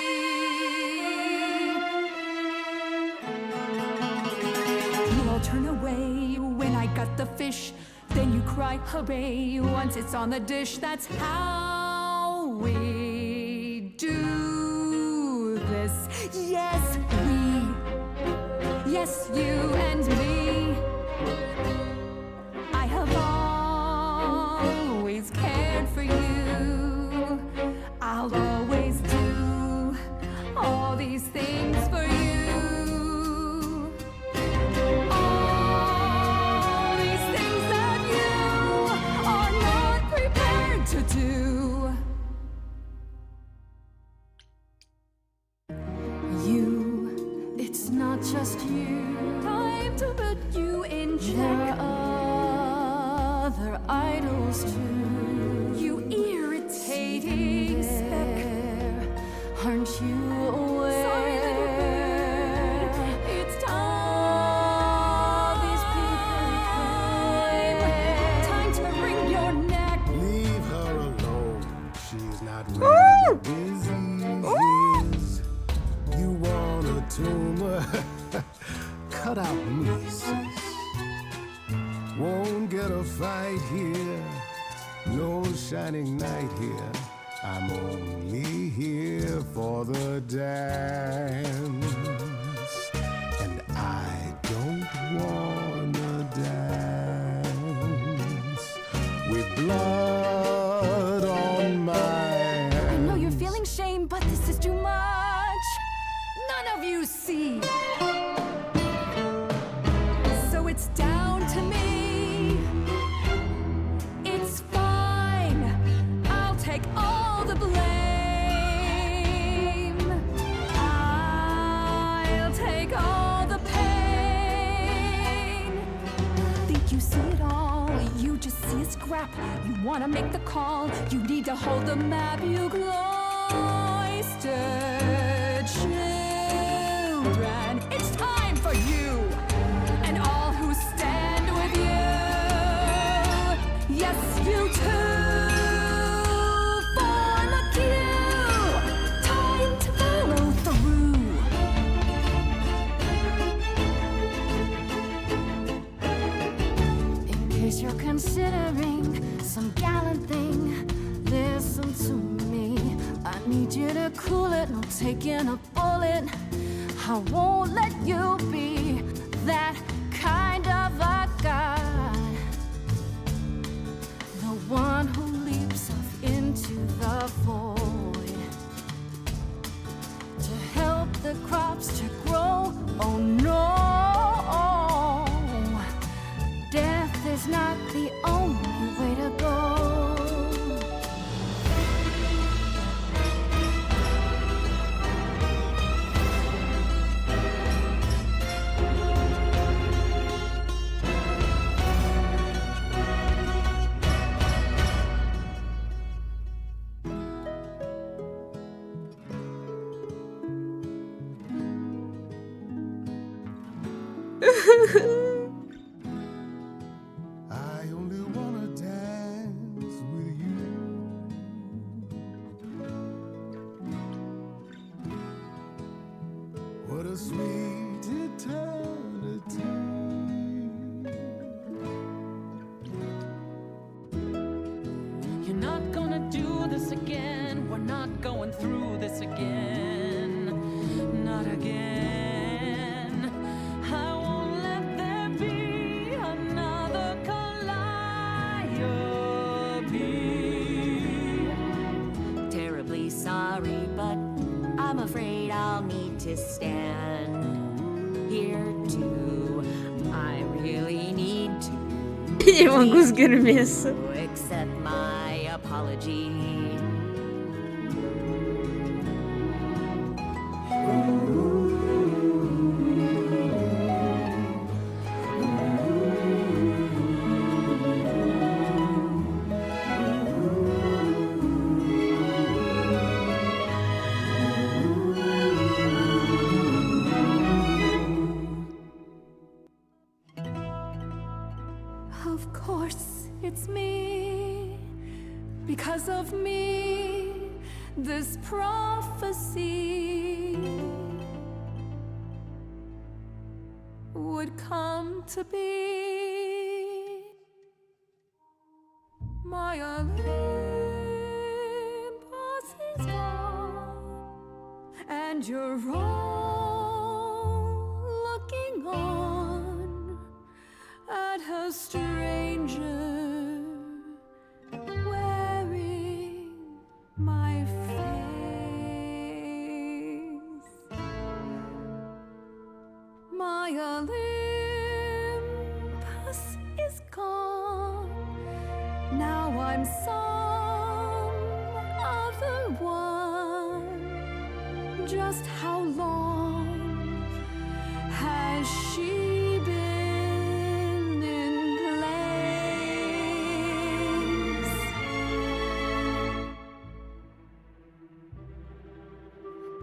You all turn away when I got the fish. Then you cry hooray once it's on the dish. That's how we do this. Yes, we. Yes, you and me. I have always cared for you. I'll always do all these things for you. All these things that you are not prepared to do. You, it's not just you. Time to put you in check. There are other idols too. You irritating speck. Aren't you aware? Sorry, little bird. It's time. These people time to wring your neck. Leave her alone. She's not really diseases. You want a tumor? Cut out nieces. Won't get a fight here. No shining night here. I'm only here for the dance. And I don't wanna dance with blood on my hands. I know you're feeling shame, but this is too much. None of you see. So it's down to me. It's fine. I'll take all the blame. I'll take all the pain. Think you see it all? You just see a scrap. You wanna make the call. You need to hold the map. You cloistered children. It's time for you and all who stand with you. Yes, you too. Form a queue. Time to follow through. In case you're considering some gallant thing, listen to me. I need you to cool it, no taking a bullet. I won't let you be that kind of a guy. The one who leaps off into the void to help the crops to grow. Oh no, death is not the only way to go. I only wanna dance with you. What a sweet eternity. You're not gonna do this again. We're not going through this again. Not again. I won't let there be another Calliope. Terribly sorry, but I'm afraid I'll need to stand here too. I really need to Не могу с Гермеса. accept my apology. Because of me, this prophecy would come to be. My Olympus is gone, and you're all looking on at her stranger wearing my face. My Olympus is gone. Now I'm some other one. Just how long has she been in place?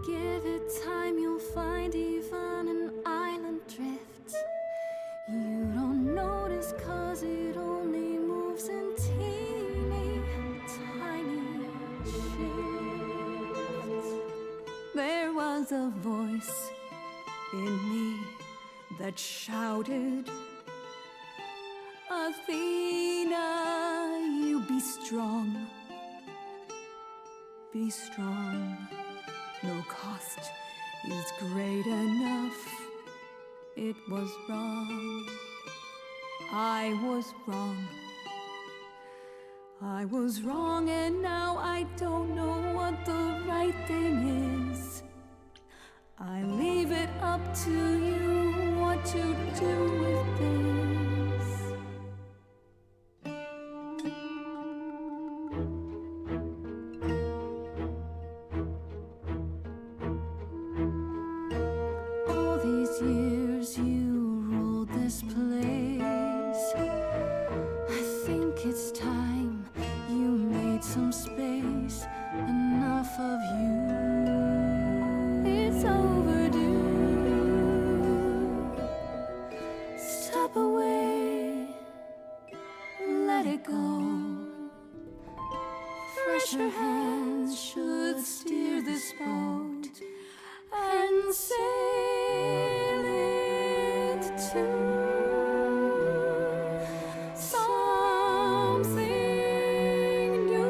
Give it time, you'll find even an island drift. You don't notice 'cause it only moves in teeny tiny shifts. There was a voice in me that shouted, Athena, you be strong. Be strong. No cost is great enough. It was wrong. I was wrong. I was wrong, and now I don't know what the right thing is. I leave it up to you what to do with this. All these years you ruled this place. I think it's time you made some space. Enough of you. It's overdue. Step away. Let it go. Fresher hands should steer this boat and sail it to something new.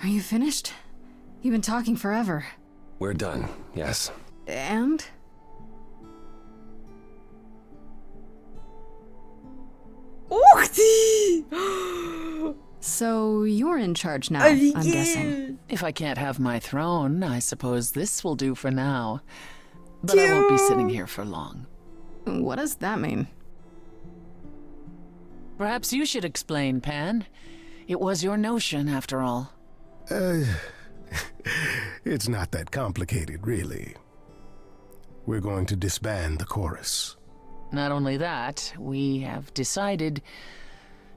Are you finished? You've been talking forever. We're done, yes. And? So you're in charge now, I'm guessing. If I can't have my throne, I suppose this will do for now. But I won't be sitting here for long. What does that mean? Perhaps you should explain, Pan. It was your notion, after all. It's not that complicated, really. We're going to disband the chorus. Not only that, we have decided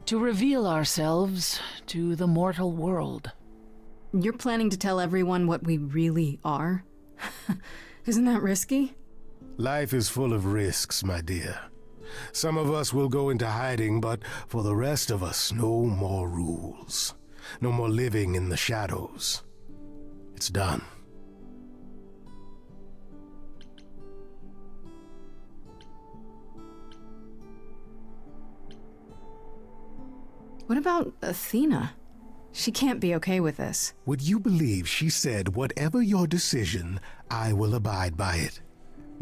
to reveal ourselves to the mortal world. You're planning to tell everyone what we really are? Isn't that risky? Life is full of risks, my dear. Some of us will go into hiding, but for the rest of us, no more rules. No more living in the shadows. It's done. What about Athena? She can't be okay with this. Would you believe she said, whatever your decision, I will abide by it?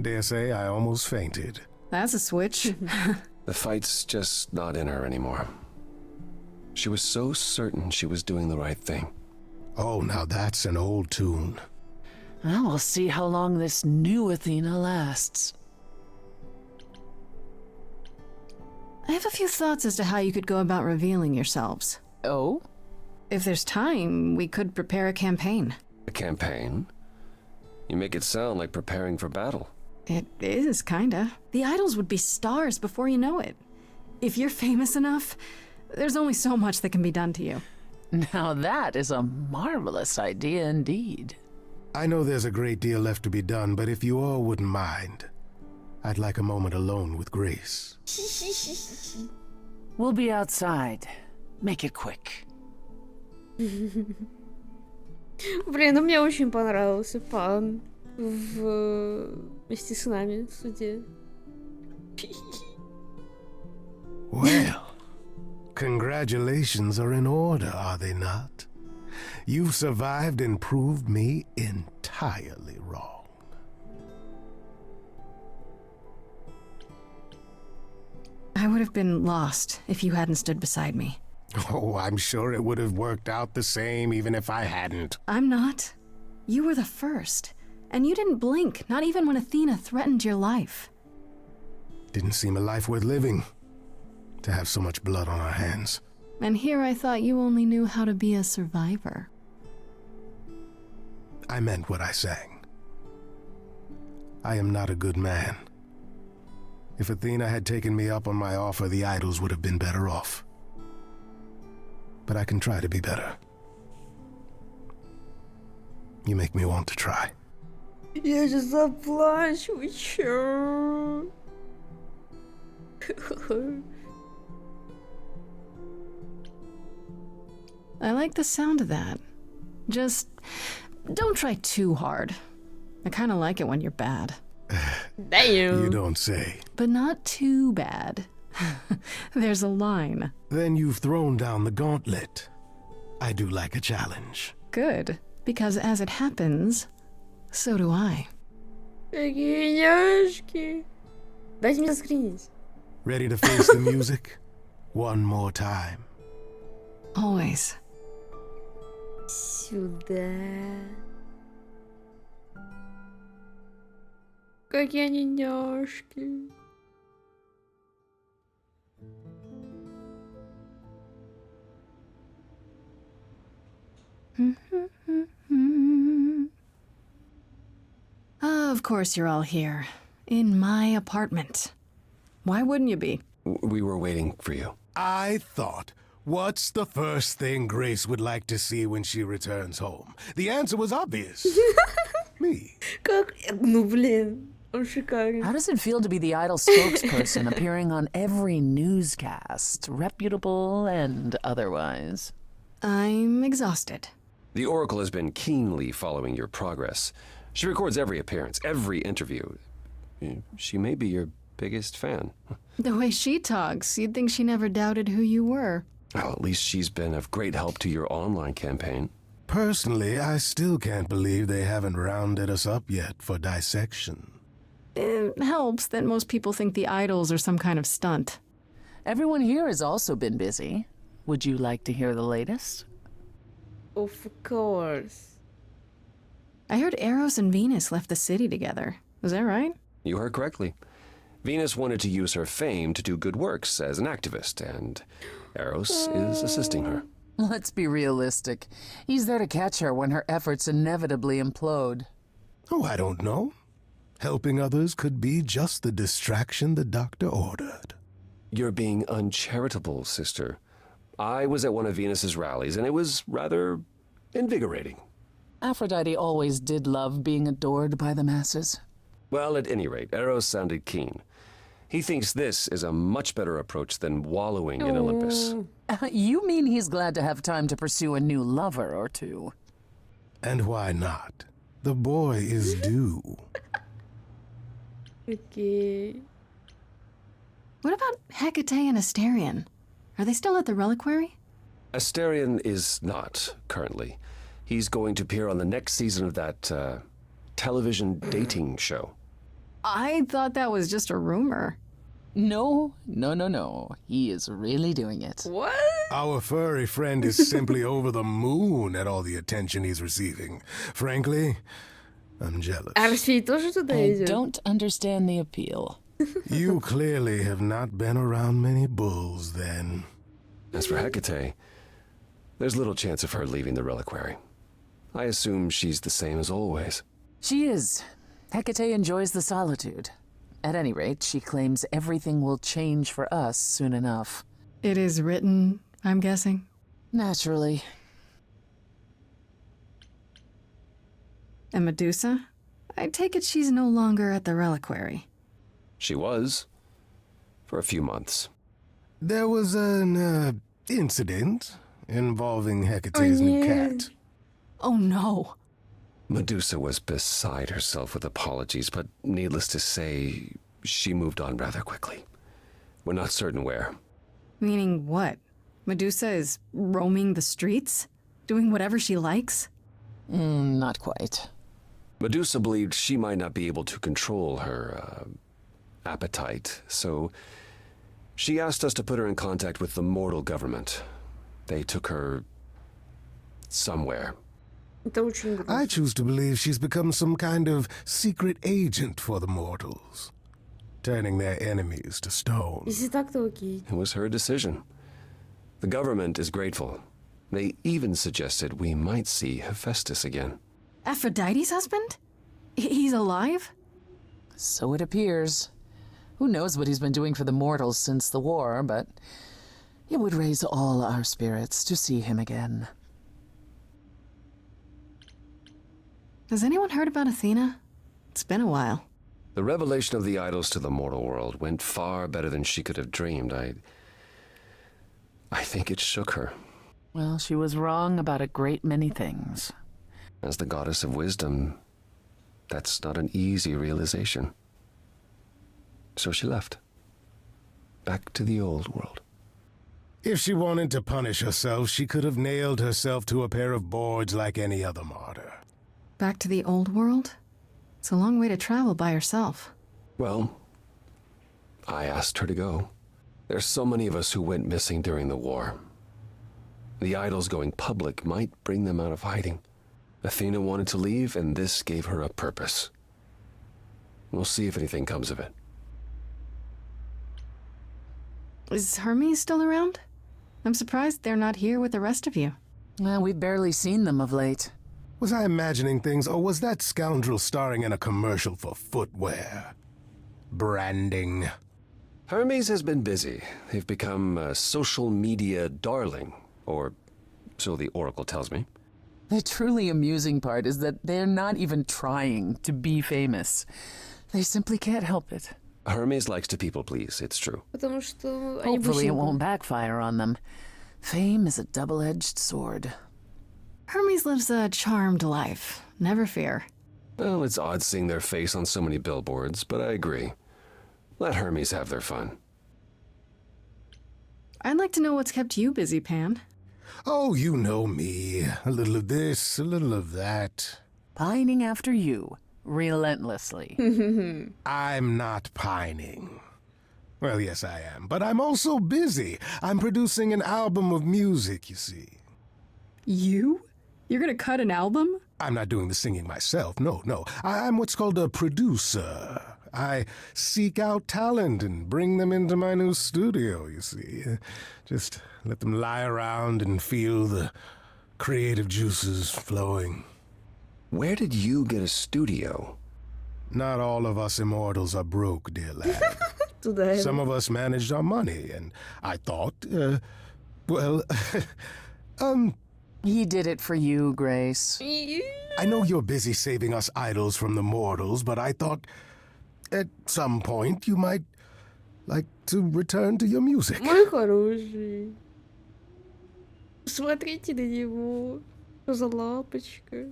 Dare say I almost fainted. That's a switch. The fight's just not in her anymore. She was so certain she was doing the right thing. Oh, now that's an old tune. Well, we'll see how long this new Athena lasts. I have a few thoughts as to how you could go about revealing yourselves. Oh? If there's time, we could prepare a campaign. A campaign? You make it sound like preparing for battle. It is, kinda. The idols would be stars before you know it. If you're famous enough, there's only so much that can be done to you. Now that is a marvelous idea indeed. I know there's a great deal left to be done, but if you all wouldn't mind, I'd like a moment alone with Grace. We'll be outside. Make it quick. Блин, ну мне очень понравился пан вместе с нами в суде. Well, congratulations are in order, are they not? You've survived and proved me entirely wrong. I would have been lost if you hadn't stood beside me. Oh, I'm sure it would have worked out the same even if I hadn't. I'm not. You were the first. And you didn't blink, not even when Athena threatened your life. Didn't seem a life worth living, to have so much blood on our hands. And here I thought you only knew how to be a survivor. I meant what I sang. I am not a good man. If Athena had taken me up on my offer, the idols would have been better off. But I can try to be better. You make me want to try. Я же заплачу, чё? I like the sound of that. Just don't try too hard. I kind of like it when you're bad. Damn. You don't say. But not too bad. There's a line. Then you've thrown down the gauntlet. I do like a challenge. Good, because as it happens, so do I. Какие няшки. Дайте мне заскринить. Ready to face the music? One more time. Always. Сюда. Какие они няшки. Of course you're all here. In my apartment. Why wouldn't you be? We were waiting for you. I thought, what's the first thing Grace would like to see when she returns home? The answer was obvious. Me. Как? Ну блин, он шикарен. How does it feel to be the idol spokesperson appearing on every newscast, reputable and otherwise? I'm exhausted. The Oracle has been keenly following your progress. She records every appearance, every interview. She may be your biggest fan. The way she talks, you'd think she never doubted who you were. Well, at least she's been of great help to your online campaign. Personally, I still can't believe they haven't rounded us up yet for dissection. It helps that most people think the idols are some kind of stunt. Everyone here has also been busy. Would you like to hear the latest? Of course. I heard Eros and Venus left the city together. Is that right? You heard correctly. Venus wanted to use her fame to do good works as an activist, and Eros is assisting her. Let's be realistic. He's there to catch her when her efforts inevitably implode. Oh, I don't know. Helping others could be just the distraction the doctor ordered. You're being uncharitable, sister. I was at one of Venus's rallies, and it was rather invigorating. Aphrodite always did love being adored by the masses. Well, at any rate, Eros sounded keen. He thinks this is a much better approach than wallowing in Olympus. You mean he's glad to have time to pursue a new lover or two? And why not? The boy is due. Okay. What about Hecate and Asterion? Are they still at the reliquary? Asterion is not, currently. He's going to appear on the next season of that, television dating show. I thought that was just a rumor. No. He is really doing it. What? Our furry friend is simply over the moon at all the attention he's receiving. Frankly, I'm jealous. Орфей тоже туда I идет? don't understand the appeal. You clearly have not been around many bulls, then. As for Hecate, There's little chance of her leaving the reliquary. I assume she's the same as always. She is. Hecate enjoys the solitude. At any rate, she claims everything will change for us soon enough. It is written, I'm guessing. Naturally. And Medusa? I take it she's no longer at the reliquary. She was. For a few months. There was an incident involving Hecate's new cat. Oh no. Medusa was beside herself with apologies, but needless to say, she moved on rather quickly. We're not certain where. Meaning what? Medusa is roaming the streets? Doing whatever she likes? Not quite. Medusa believed she might not be able to control her, appetite, so she asked us to put her in contact with the mortal government. They took her somewhere. I choose to believe she's become some kind of secret agent for the mortals, turning their enemies to stone. Если так, то окей. It was her decision. The government is grateful. They even suggested we might see Hephaestus again. Aphrodite's husband? He's alive? So it appears. Who knows what he's been doing for the mortals since the war, but it would raise all our spirits to see him again. Has anyone heard about Athena? It's been a while. The revelation of the idols to the mortal world went far better than she could have dreamed. I think it shook her. Well, she was wrong about a great many things. As the goddess of wisdom, that's not an easy realization. So she left. Back to the old world. If she wanted to punish herself, she could have nailed herself to a pair of boards like any other martyr. Back to the old world? It's a long way to travel by herself. Well, I asked her to go. There's so many of us who went missing during the war. The idols going public might bring them out of hiding. Athena wanted to leave, and this gave her a purpose. We'll see if anything comes of it. Is Hermes still around? I'm surprised they're not here with the rest of you. Well, we've barely seen them of late. Was I imagining things, or was that scoundrel starring in a commercial for footwear? Branding. Hermes has been busy. They've become a social media darling, or so the Oracle tells me. The truly amusing part is that they're not even trying to be famous. They simply can't help it. Hermes likes to people please, it's true. Потому что они Hopefully it быстренько. won't backfire on them. Fame is a double-edged sword. Hermes lives a charmed life. Never fear. Well, it's odd seeing their face on so many billboards, but I agree. Let Hermes have their fun. I'd like to know what's kept you busy, Pan. Oh, you know me. A little of this, a little of that. Pining after you, relentlessly. I'm not pining. Well, yes, I am, but I'm also busy. I'm producing an album of music, you see. You? You're gonna cut an album? I'm not doing the singing myself, no. I'm what's called a producer. I seek out talent and bring them into my new studio, you see. Just let them lie around and feel the creative juices flowing. Where did you get a studio? Not all of us immortals are broke, dear lad. Туда. Some of us managed our money, and I thought, well, He did it for you, Grace. I know you're busy saving us idols from the mortals, but I thought at some point you might like to return to your music. Мой хороший. Посмотрите на него. Что за лапочка?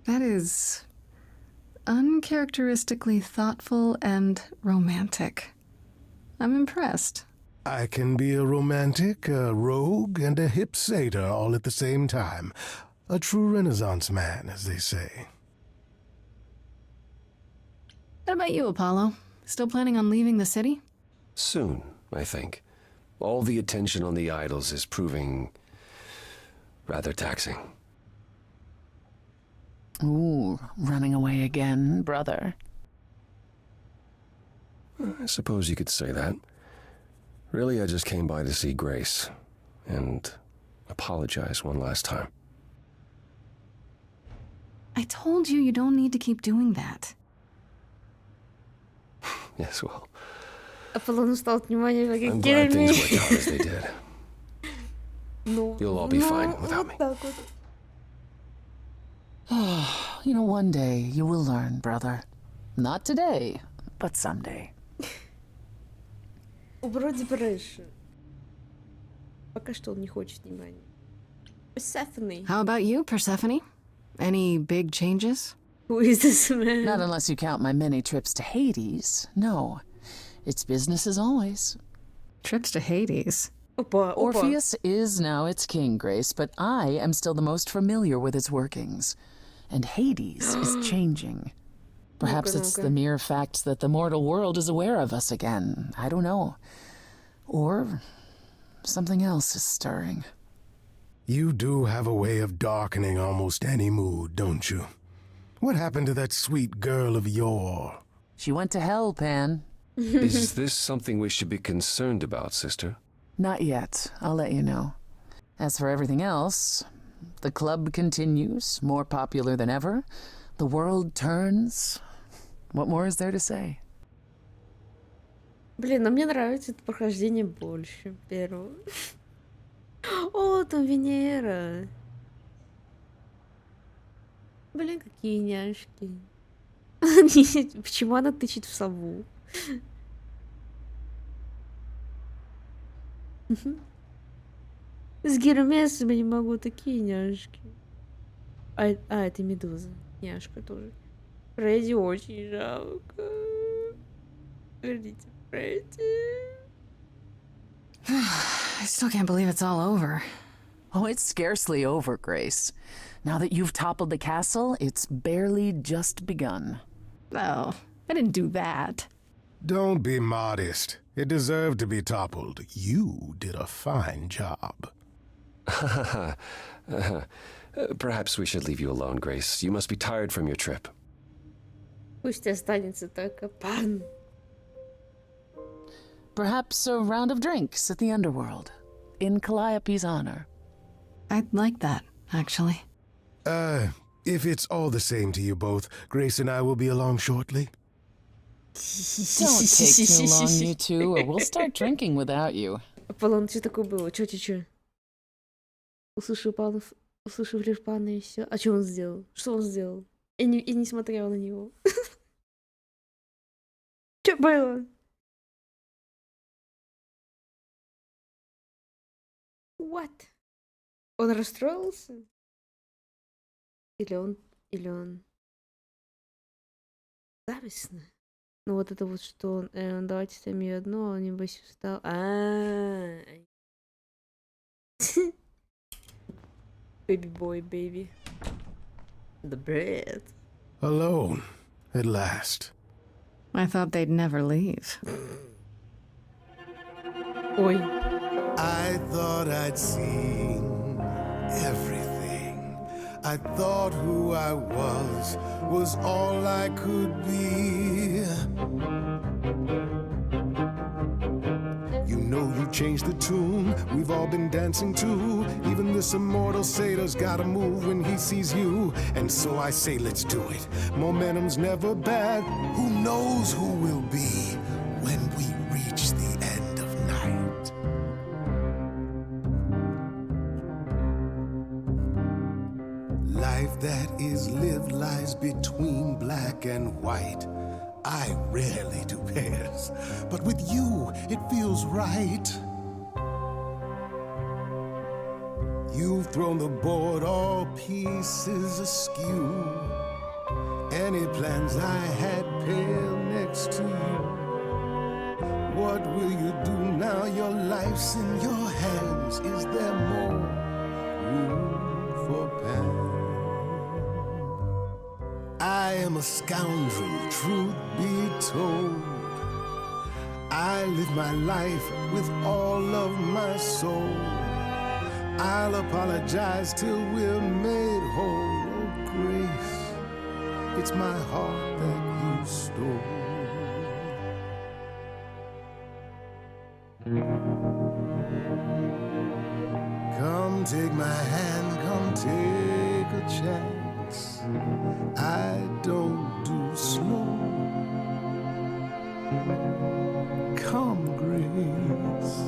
That is uncharacteristically thoughtful and romantic. I'm impressed. I can be a romantic, a rogue, and a hip satyr all at the same time. A true Renaissance man, as they say. What about you, Apollo? Still planning on leaving the city? Soon, I think. All the attention on the idols is proving rather taxing. Ooh, running away again, brother. I suppose you could say that. Really, I just came by to see Grace and apologize one last time. I told you don't need to keep doing that. Yes, well, Аполлон устал от внимания, I'm как glad things Кереми. worked out as they did. Ну, You'll all be fine without me. так вот. You know, one day you will learn, brother. Not today, but someday. Убрать депрессию. Пока что он не хочет внимания. Persephone. How about you, Persephone? Any big changes? Who is this man? Not unless you count my many trips to Hades. No. It's business as always. Trips to Hades? Опа, опа. Orpheus is now its king, Grace, but I am still the most familiar with its workings. And Hades is changing. Perhaps it's the mere fact that the mortal world is aware of us again. I don't know. Or something else is stirring. You do have a way of darkening almost any mood, don't you? What happened to that sweet girl of yore? She went to hell, Pan. Is this something we should be concerned about, sister? Not yet. I'll let you know. As for everything else, the club continues, more popular than ever. The world turns. What more is there to say? Блин, а мне нравится это прохождение больше первого. О, там Венера. Блин, какие няшки. Почему она тычет в сову? С Гермесом я не могу, такие няшки. Это Медуза. Няшка тоже. Фредди очень жалко. Верните Фредди. I still can't believe it's all over. Oh, it's scarcely over, Grace. Now that you've toppled the castle, it's barely just begun. Oh, I didn't do that. Don't be modest. It deserved to be toppled. You did a fine job. Perhaps we should leave you alone, Grace. You must be tired from your trip. Пусть останется только пан. Perhaps a round of drinks at the underworld, in Calliope's honor. I'd like that, actually. If it's all the same to you both, Grace and I will be along shortly. Don't take too long, you two, or we'll start drinking without you. Аполлон, что такое было? Чё? Услышал лишь пана и все. А что он сделал? Что он сделал? И не смотрел на него. Что было? What? Он расстроился? Или он завистно? Ну вот это вот что он давайте с вами одно, он небось устал. Baby boy, baby. The bread. Alone, at last. I thought they'd never leave. Ой. I thought I'd seen everything. I thought who I was all I could be. You know you changed the tune we've all been dancing to. Even this immortal satyr's gotta move when he sees you. And so I say let's do it. Momentum's never bad. Who knows who we'll be when we reach the end of night. Life that is lived lies between black and white. I rarely do pairs, but with you it feels right. You've thrown the board all pieces askew. Any plans I had pale next to you. What will you do now your life's in your hands? Is there more room for Pan? I am a scoundrel, truth be told. I live my life with all of my soul. I'll apologize till we're made whole. Oh, Grace, it's my heart that you stole. Come take my hand, come take a chance. I don't do slow. Come, Grace,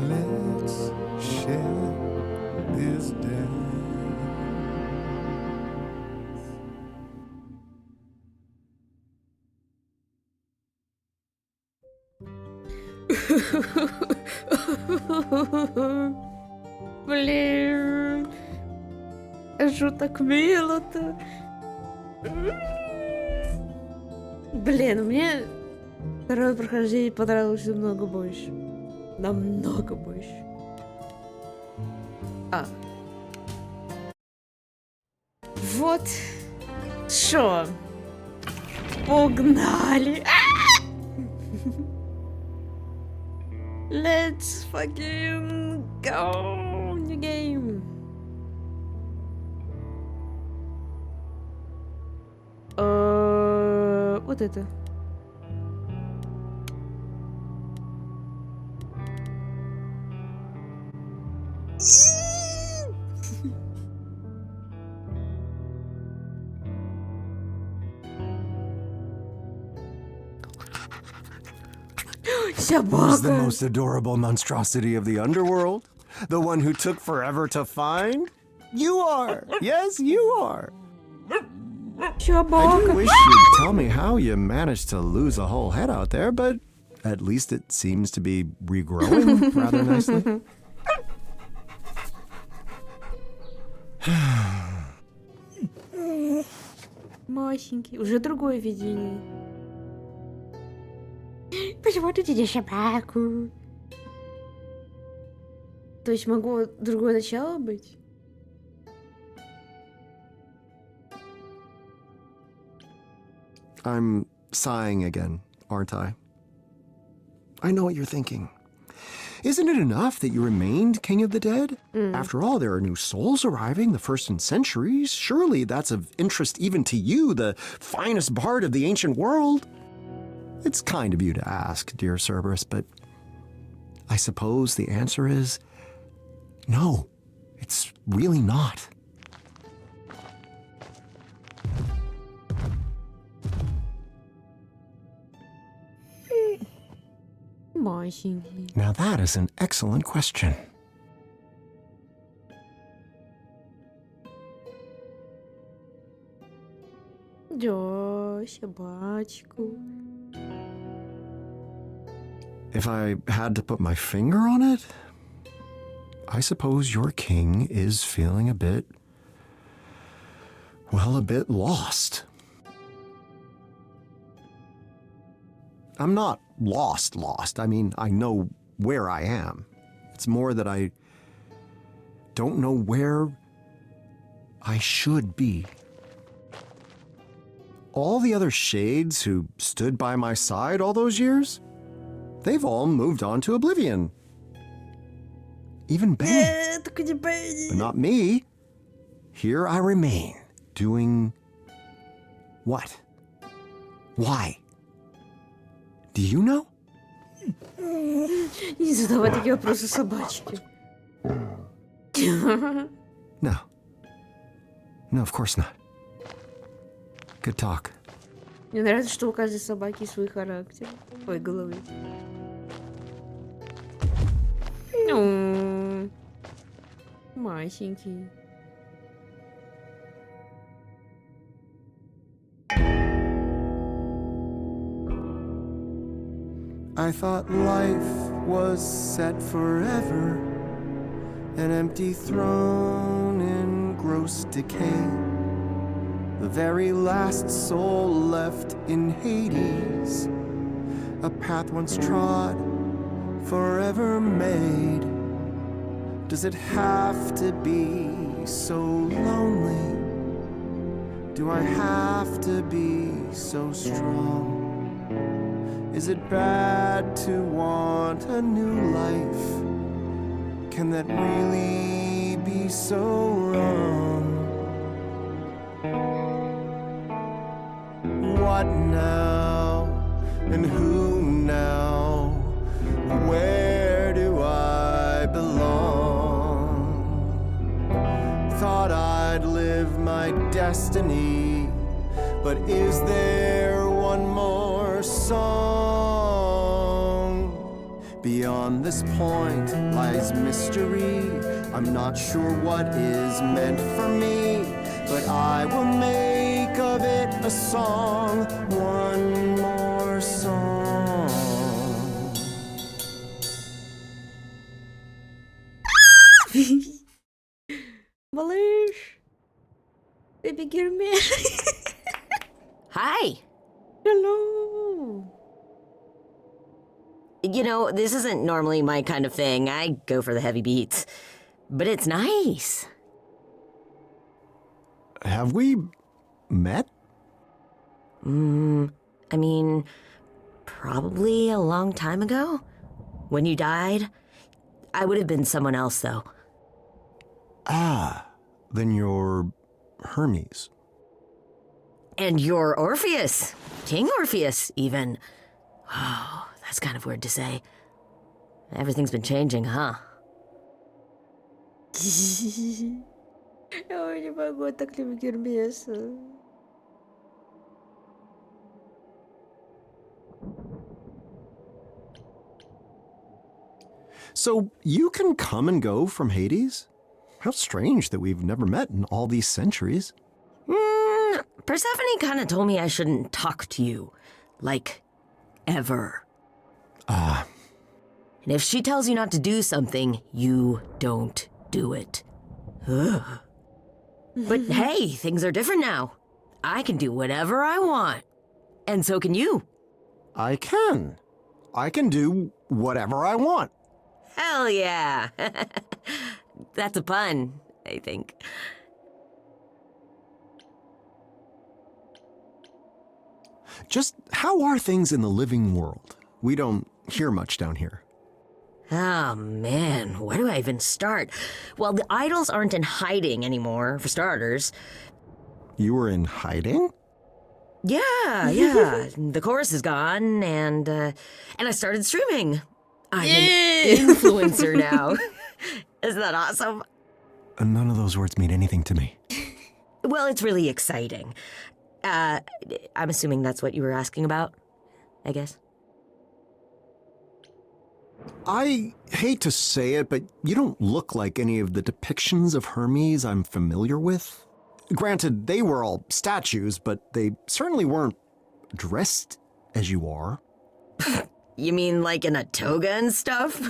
let's share this dance. Блин. Что так мило-то? Блин, мне второе прохождение понравилось намного больше. Намного больше. Вот. Шо? Погнали. Let's fucking go in the game. Вот это. Who's the most adorable monstrosity of the underworld? The one who took forever to find? You are! Yes, you are! I do wish you'd tell me how you managed to lose a whole head out there, but at least it seems to be regrowing rather nicely. Масенький. Уже другое видение. Почему ты тебе собаку? То есть могу другое начало быть? I'm sighing again, aren't I? I know what you're thinking. Isn't it enough that you remained king of the dead? After all, there are new souls arriving, the first in centuries. Surely that's of interest even to you, the finest bard of the ancient world. It's kind of you to ask, dear Cerberus, but I suppose the answer is no, it's really not. Масенький. Now that is an excellent question. Да, собачку. If I had to put my finger on it, I suppose your king is feeling a bit lost. I'm not lost. I mean, I know where I am. It's more that I don't know where I should be. All the other shades who stood by my side all those years, they've all moved on to oblivion. Even Benny. But not me. Here I remain, doing what? Why? Do you know? Не задавай такие вопросы собачке. No. No, of course not. Good talk. Мне нравится, что у каждой собаки свой характер. Ой, головы. Масенький. I thought life was set forever, an empty throne in gross decay. The very last soul left in Hades, a path once trod, forever made. Does it have to be so lonely? Do I have to be so strong? Is it bad to want a new life? Can that really be so wrong? What now? And who now? live my destiny. But is there one more song? Beyond this point lies mystery. I'm not sure what is meant for me, but I will make of it a song. One more song. Малыш, baby girl. Hi. Hello. You know, this isn't normally my kind of thing. I go for the heavy beats. But it's nice. Have we met? I mean, probably a long time ago. When you died. I would have been someone else, though. Ah, then you're Hermes. And you're Orpheus. King Orpheus, even. Oh, that's kind of weird to say. Everything's been changing, huh? Ой, не могу, я так люблю Гермеса. So you can come and go from Hades? How strange that we've never met in all these centuries. Persephone kind of told me I shouldn't talk to you. Like, ever. Ah. And if she tells you not to do something, you don't do it. Ugh. But hey, things are different now. I can do whatever I want. And so can you. I can. I can do whatever I want. Hell yeah. That's a pun, I think. Just how are things in the living world? We don't hear much down here. Oh man, where do I even start? Well, the idols aren't in hiding anymore, for starters. You were in hiding? Yeah. The chorus is gone, and I started streaming. I'm an influencer now. Isn't that awesome? None of those words mean anything to me. Well, it's really exciting. I'm assuming that's what you were asking about, I guess. I hate to say it, but you don't look like any of the depictions of Hermes I'm familiar with. Granted, they were all statues, but they certainly weren't dressed as you are. You mean like in a toga and stuff?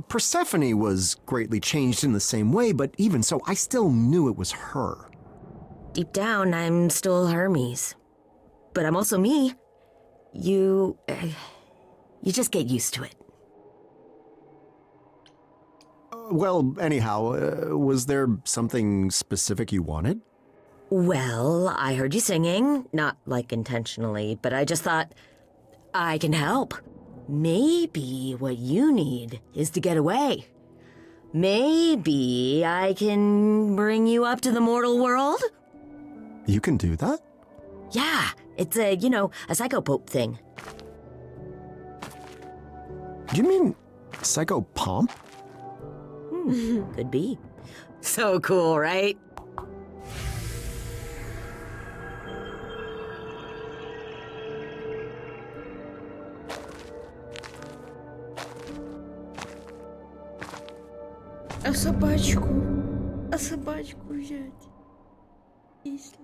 Persephone was greatly changed in the same way, but even so, I still knew it was her. Deep down, I'm still Hermes. But I'm also me. You just get used to it. Well, anyhow, was there something specific you wanted? Well, I heard you singing, not like intentionally, but I just thought, I can help. Maybe what you need is to get away. Maybe I can bring you up to the mortal world? You can do that? Yeah, it's a psychopope thing. You mean psychopomp? Could be. So cool, right? А собачку взять. Если...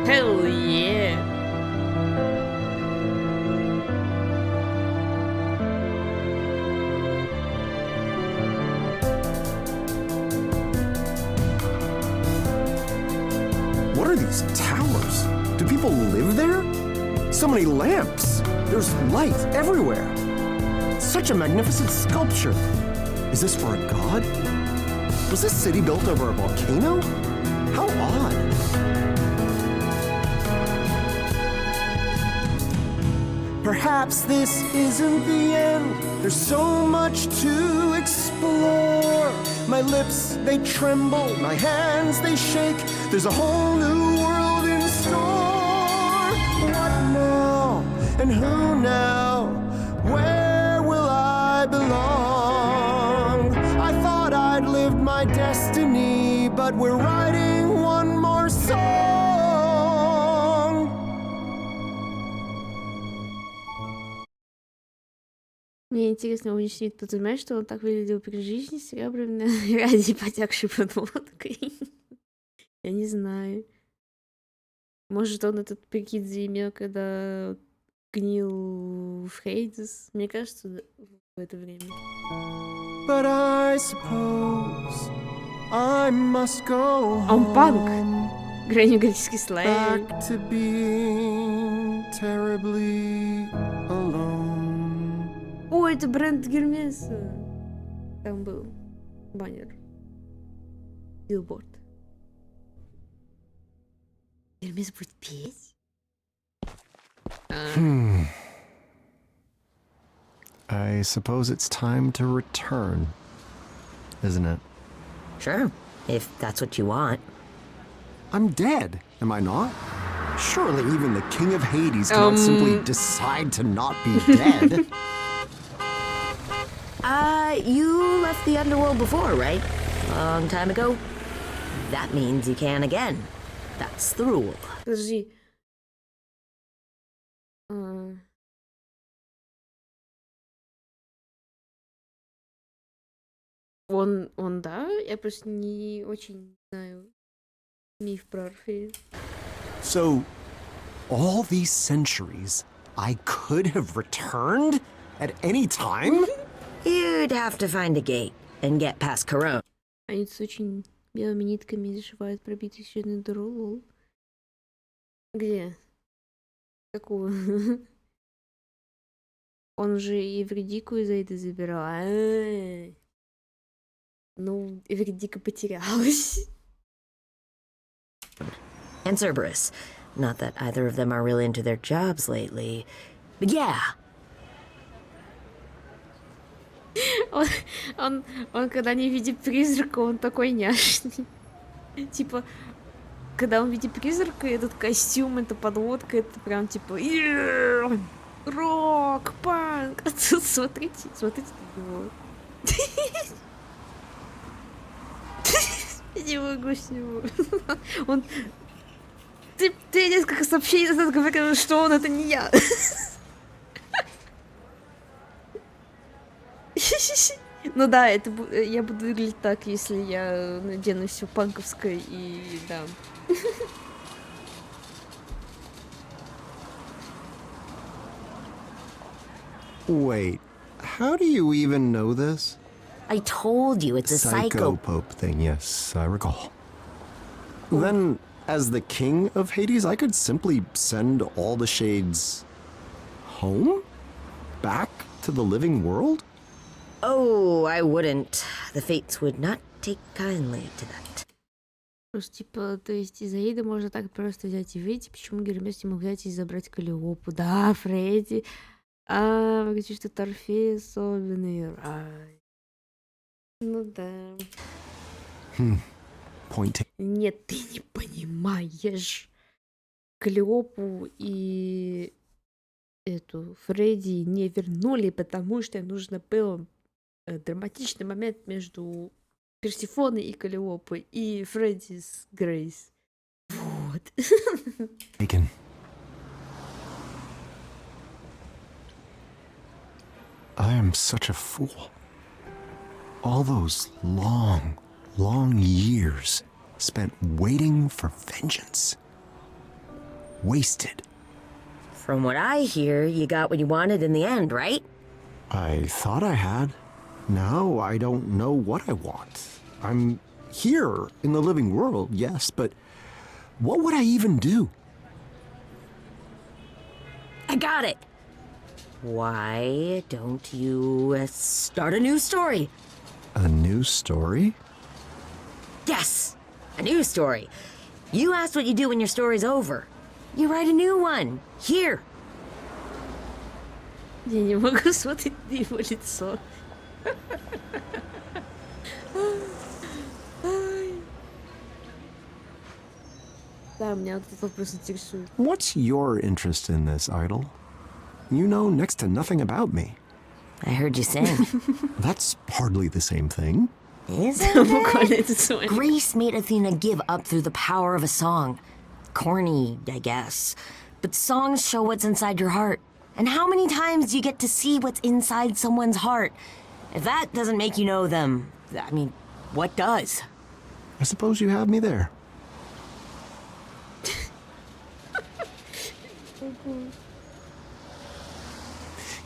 Hell yeah! What are these towers? Do people live there? So many lamps. There's light everywhere. Such a magnificent sculpture. Is this for a god? Was this city built over a volcano? How odd. Perhaps this isn't the end. There's so much to explore. My lips, they tremble. My hands, they shake. There's a whole new world in store. What now? And who now? Where will I belong? but we're writing one more song. Мне интересно, он не подразумевает, что он так выглядел при жизни серебряной ради потекшей подводкой. Я не знаю. Может, он этот прикид заимел, когда гнил в Хейдес? Мне кажется, в это время. But I suppose I must go А он панк. home, Гранюгальский слайд. back to being terribly alone. О, это бренд Гермеса. Там был баннер. Билборд. Гермес будет петь? I suppose it's time to return, isn't it? Sure, if that's what you want. I'm dead, am I not? Surely even the King of Hades cannot simply decide to not be dead. You left the underworld before, right? Long time ago. That means you can again. That's the rule. Подожди. Он, да? Я просто не очень знаю миф про Орфея. So, all these centuries, I could have returned at any time? You'd have to find a gate and get past Corona. Они с очень белыми нитками зашивают пробитый черный дыру, лол. Где? Какого? Он же Евредику из Эйды забирал. Ну, Евредика потерялась. And Cerberus. Not that either of them are really into their jobs lately. But yeah. Он когда не видит призрака, он такой няшный. Типа, когда он видит призрака, этот костюм, эта подводка, это прям типа рок, панк. А тут смотрите на него. Я не могу с него. Он... Ты несколько сообщений назад говорил, что он это не я. Ну да, это я буду выглядеть так, если я надену все панковское и да. Wait, how do you even know this? I told you it's a Psycho-Pope thing, yes, I recall. Then, as the king of Hades, I could simply send all the shades home? Back to the living world? Oh, I wouldn't. The fates would not take kindly to that. Просто типа, то есть из Аида можно так просто взять и выйти, почему Гермес не мог взять и забрать Калиопу? Да, Фредди. Вы говорите, что Орфей особенный рай. Ну да. Point. Нет, ты не понимаешь. Калиопу и эту Фредди не вернули, потому что нужно был драматичный момент между Персифоной и Калиопой и Фредди с Грейс. Вот. Taken. I am such a fool. All those long, long years spent waiting for vengeance. Wasted. From what I hear, you got what you wanted in the end, right? I thought I had. Now I don't know what I want. I'm here in the living world, yes, but what would I even do? I got it. Why don't you start a new story? A new story? Yes, a new story. You asked what you do when your story's over. You write a new one. Here. Я не могу смотреть на его лицо. Да, меня вот этот вопрос интересует. What's your interest in this, Idol? You know next to nothing about me. I heard you sing. That's hardly the same thing. Isn't Буквально it? это Соник. Grace made Athena give up through the power of a song. Corny, I guess. But songs show what's inside your heart. And how many times do you get to see what's inside someone's heart? If that doesn't make you know them, I mean, what does? I suppose you have me there.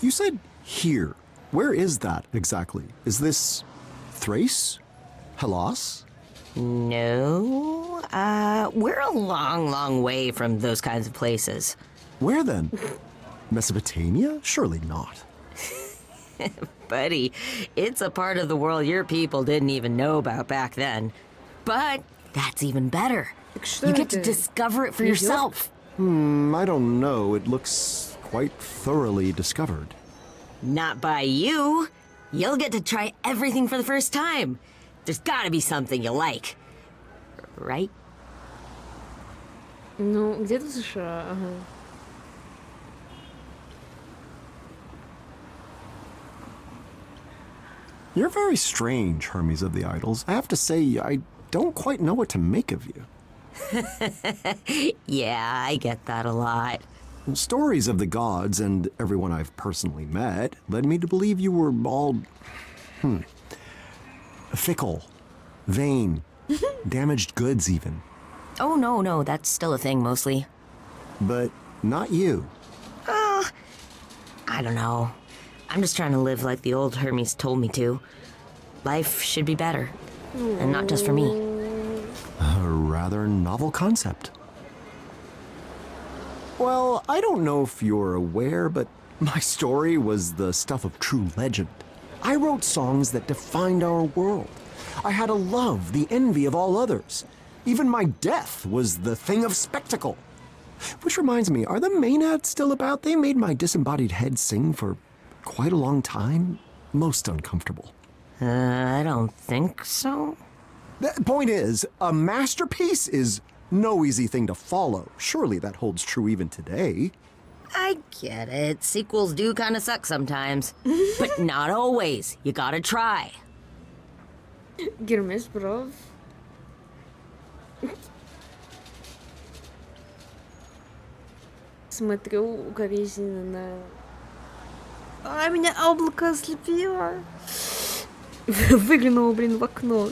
You said here. Where is that exactly? Is this Thrace? Hellas? No, we're a long, long way from those kinds of places. Where then? Mesopotamia? Surely not. Buddy, it's a part of the world your people didn't even know about back then. But that's even better. You get to discover it for yourself. I don't know. It looks quite thoroughly discovered. Not by you. You'll get to try everything for the first time. There's gotta be something you like. Right? Ну, где-то в США, ага. You're very strange, Hermes of the Idols. I have to say, I don't quite know what to make of you. Yeah, I get that a lot. Stories of the gods and everyone I've personally met led me to believe you were all, fickle, vain, damaged goods even. Oh, no, that's still a thing mostly. But not you. I don't know. I'm just trying to live like the old Hermes told me to. Life should be better. And not just for me. A rather novel concept. Well, I don't know if you're aware, but my story was the stuff of true legend. I wrote songs that defined our world. I had a love, the envy of all others. Even my death was the thing of spectacle. Which reminds me, are the Maenads still about? They made my disembodied head sing for quite a long time. Most uncomfortable. I don't think so. The point is, a masterpiece is no easy thing to follow. Surely that holds true even today. I get it. Sequels do kind of suck sometimes. But not always. You gotta try. Гермес прав. Смотрю укоризненно на... меня облако ослепило. Выглянула, блин, в окно.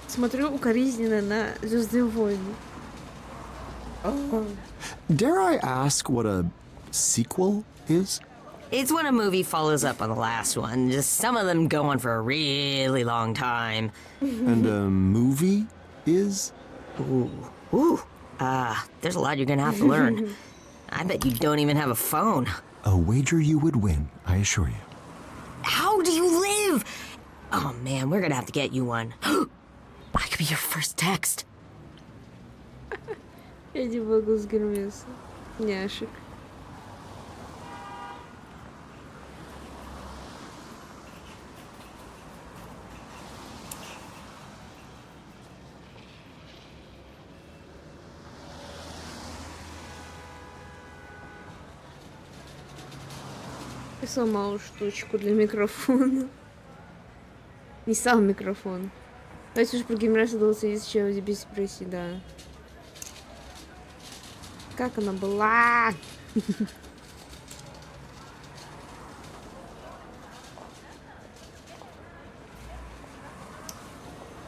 Смотрю укоризненно на «Звездные войны». Dare I ask what a sequel is? It's when a movie follows up on the last one. Just some of them go on for a really long time. And a movie is? There's a lot you're gonna have to learn. I bet you don't even have a phone. A wager you would win, I assure you. How do you live? Oh man, we're gonna have to get you one. I could be your first text. Я не могу с Гермесом. Няшек. Я сломала штучку для микрофона. Не сам микрофон. Давайте уж про геймерса удалось есть еще без депрессии, да. Как она была?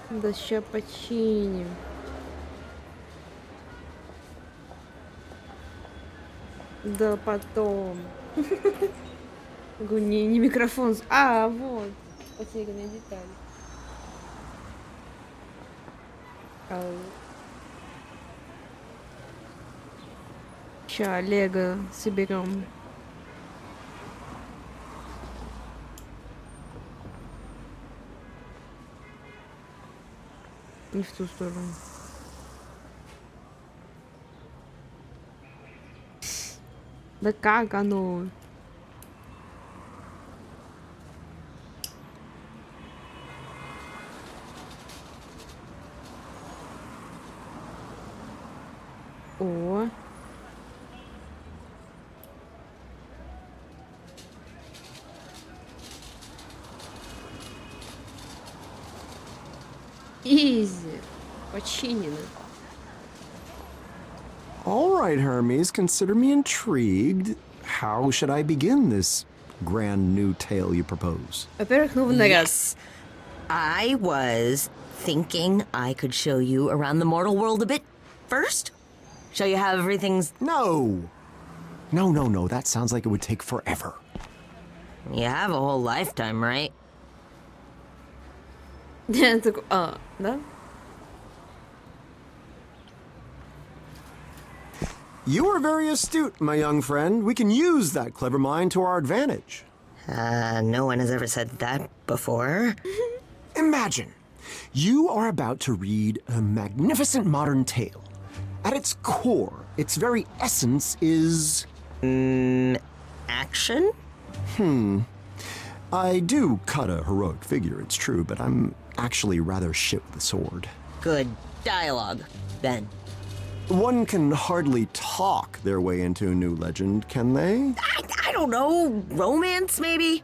Да ща починим. Да потом. Не микрофон. А, вот. Потерянная деталь. Ау. Ща Лего соберем. Не в ту сторону. Да как оно? О. Изи. Починено. All right, Hermes, consider me intrigued. How should I begin this grand new tale you propose? Во-первых, новый наряд. Yes. I was thinking I could show you around the mortal world a bit first. Show you how everything's... No! No, that sounds like it would take forever. You have a whole lifetime, right? Я такой, да? You are very astute, my young friend. We can use that clever mind to our advantage. No one has ever said that before. Imagine, you are about to read a magnificent modern tale. At its core, its very essence is... Action? I do cut a heroic figure, it's true, but I'm actually rather shit with a sword. Good dialogue, then. One can hardly talk their way into a new legend, can they? I don't know. Romance, maybe?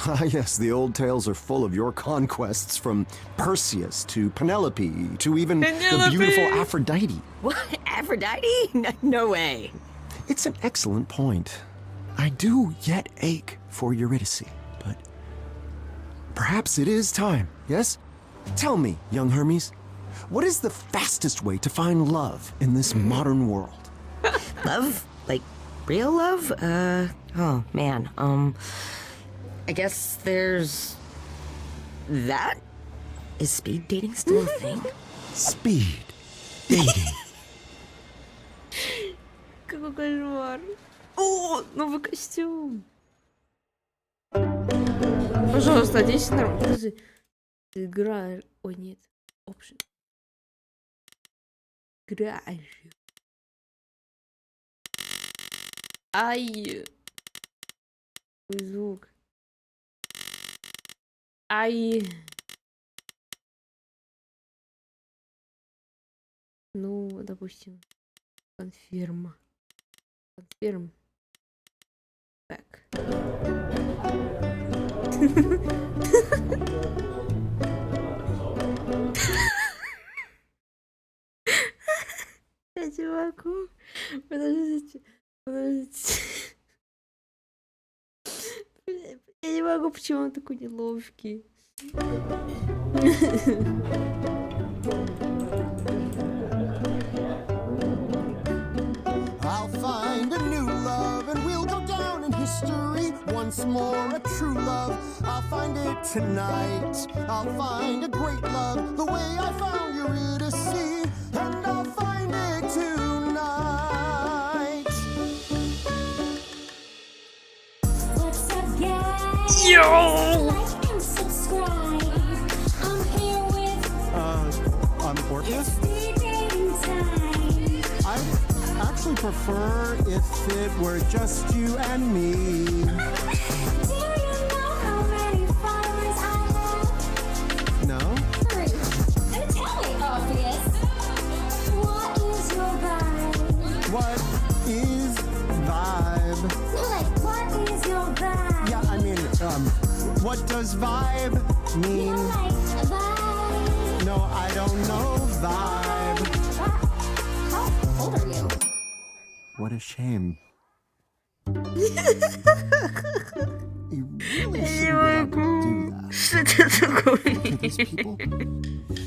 Ah, yes, the old tales are full of your conquests, from Perseus to Penelope to even the beautiful Aphrodite. What? Aphrodite? No way. It's an excellent point. I do yet ache for Eurydice, but perhaps it is time, yes? Tell me, young Hermes, what is the fastest way to find love in this modern world? Love? Like, real love? Oh, man. I guess there's... that? Is speed dating still a thing? Speed dating. Какой кошмар. О, новый костюм. Пожалуйста, оденься нормально. Подожди. Ты играешь... Ой, нет. Option. Играешь. Ай. Какой звук. Ай. Ну, допустим, конфирма. Конфирм. Так. Я не могу. Подождите. Я не могу, почему он такой неловкий. I'll find a new love and we'll go down in history once more, a true love. I'll find it tonight. I'll find a great love the way I found Eurydice, and I'll find it tonight. What's up, guys? Yo! Like and subscribe. I'm here with I'm Orpheus. Speed Dating Time. I actually prefer if it were just you and me. Do you know how many followers I have? No? 3. And tell me, Orpheus, what is your vibe? What is vibe? Like, what is your vibe? Yeah, I mean, what does vibe mean? You like vibe? No, I don't know vibe. How old are you? What a shame. You really shouldn't be able to do that. These people.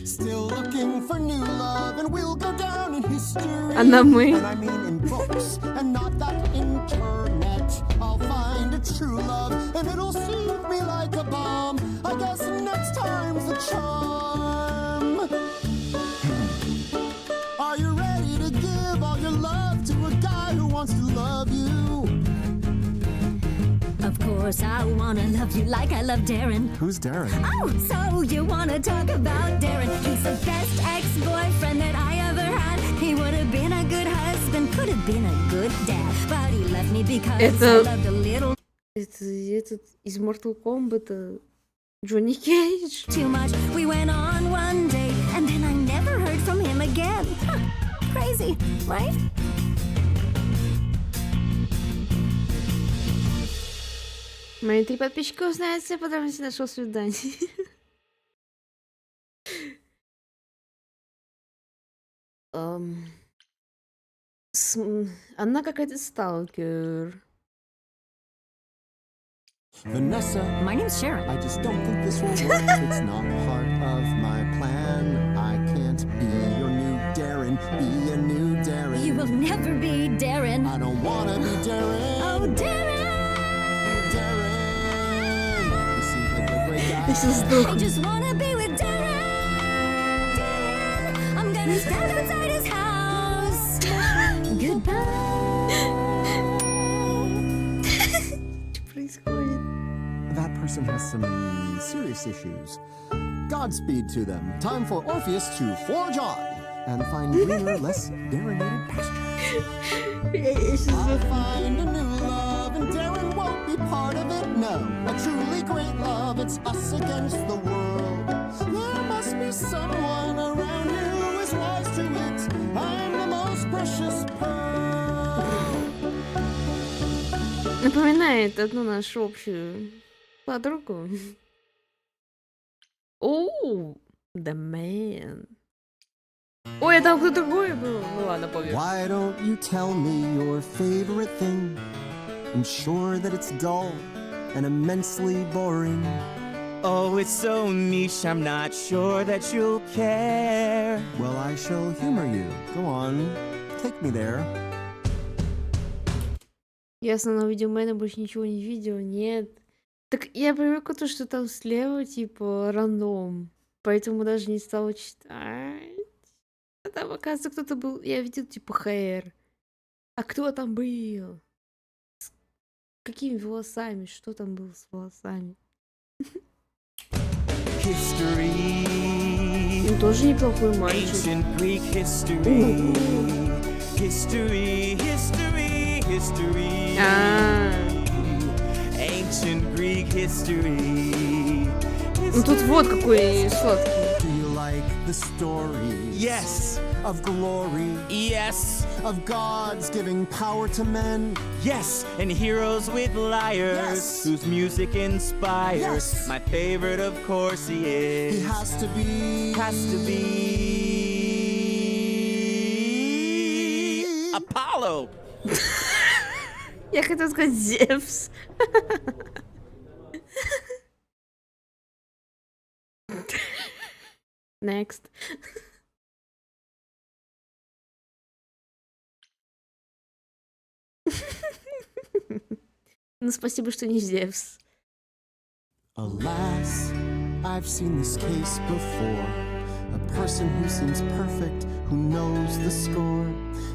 Still looking for new love, and we'll go down in history. And I mean in books, and not that internet. I'll find a true love, and it'll soothe me like a balm. I guess next time's the charm. Are you ready to give all your love to a guy who wants to love you? Of course, I wanna love you like I love Darren. Who's Darren? Oh, so you wanna talk about Darren? He's the best ex-boyfriend that I ever had. He would have been a good husband, could have been a good dad, but he left me because I loved a little Этот из Mortal Kombat Джонни Кейдж. too much. We went on one date, and then I never heard from him again. Huh, crazy, right? Мои 3 подписчика узнают все подробности нашего свидания. Ам, Она какая-то сталкер. Vanessa. My name's Sharon. I just don't think this will work. It's not part of my plan. I can't be your new Darren. Be a new Darren. You will never be Darren. I don't wanna be Darren. Oh, Darren! Darren. You seem like a great guy. This is I just wanna be with Darren. Darren, I'm gonna stand outside his house. Goodbye. Что происходит? That person has some serious issues. Godspeed to them. Time for Orpheus to forge on and find greener, less darrenated pastures. I'll find a new love, and Darren won't be part of it. No, a truly great love, it's us against the world. There must be someone around here who is wise to it. I'm the most precious pearl. Напоминает одну нашу общую подругу. Оу, the man. Ой, там кто-то другой был. Ну ладно, поверь. Why don't you tell me your favorite thing? I'm sure that it's dull and immensely boring. Oh, it's so niche, I'm not sure that you'll care. Well, I shall humor you. Go on, take me there. Я основного видеомена больше ничего не видел, нет. Так я привыкла то, что там слева, типа, рандом. Поэтому даже не стала читать. А там, оказывается, кто-то был... Я видел, типа, HR. А кто там был? С какими волосами? Что там было с волосами? History. Он тоже неплохой мальчик. Ancient Greek history. History, history, history. Ancient Greek history. Ну тут вот какой сладкий. Do you like the story? Yes. Of glory. Yes. Of gods giving power to men. Yes, and heroes with lyres, Yes. whose music inspires. Yes. My favorite, of course, he is. He has to be. Apollo. Я хотела сказать Зевс. Next. Ну, спасибо, что не Зевс. Alas, I've seen this case before. A person who seems perfect, who knows the score.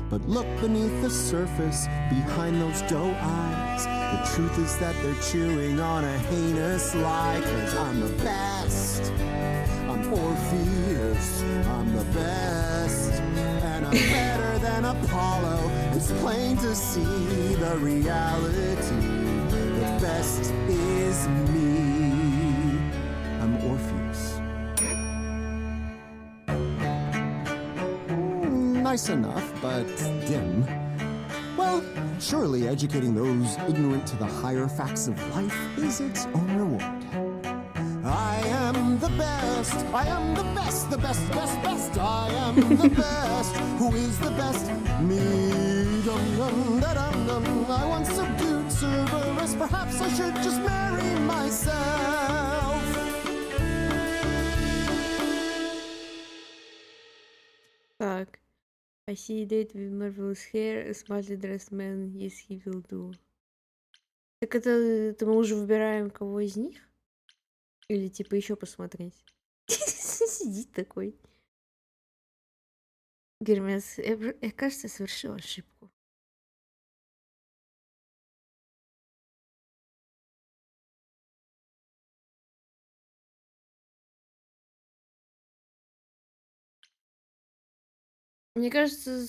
But look beneath the surface, behind those doe eyes. The truth is that they're chewing on a heinous lie. 'Cause I'm the best. I'm Orpheus. I'm the best. And I'm better than Apollo. It's plain to see the reality. The best is me. I'm Orpheus. Nice enough, but dim. Well, surely educating those ignorant to the higher facts of life is its own reward. I am the best. I am the best. The best, best, best. I am the best. Who is the best? Me. Dum dum da dum dum. I once subdued Cerberus. Perhaps I should just marry myself. Так. I see date with marvelous hair, a smartly dressed man, yes, he will do. Так это мы уже выбираем, кого из них? Или типа еще посмотреть? Сидит такой. Гермес, я, кажется, совершил ошибку. Мне кажется,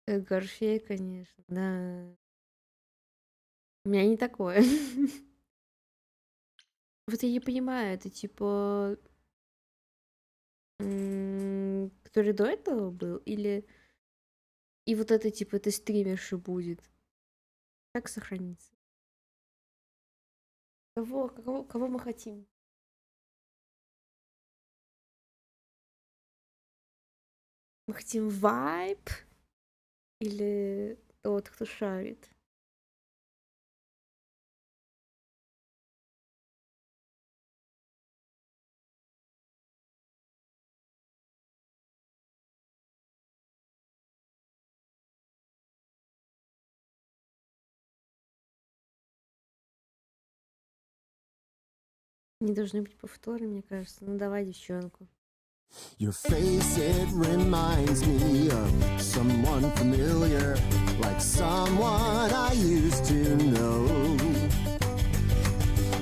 Орфея, конечно, да. У меня не такое. Вот я не понимаю, это типа... который до этого был? Или... И вот это типа, это стримерша будет? Так сохранится. Кого мы хотим? Мы хотим вайб или тот, кто шарит? Не должны быть повторы, мне кажется. Ну давай девчонку. Your face, it reminds me of someone familiar, like someone I used to know.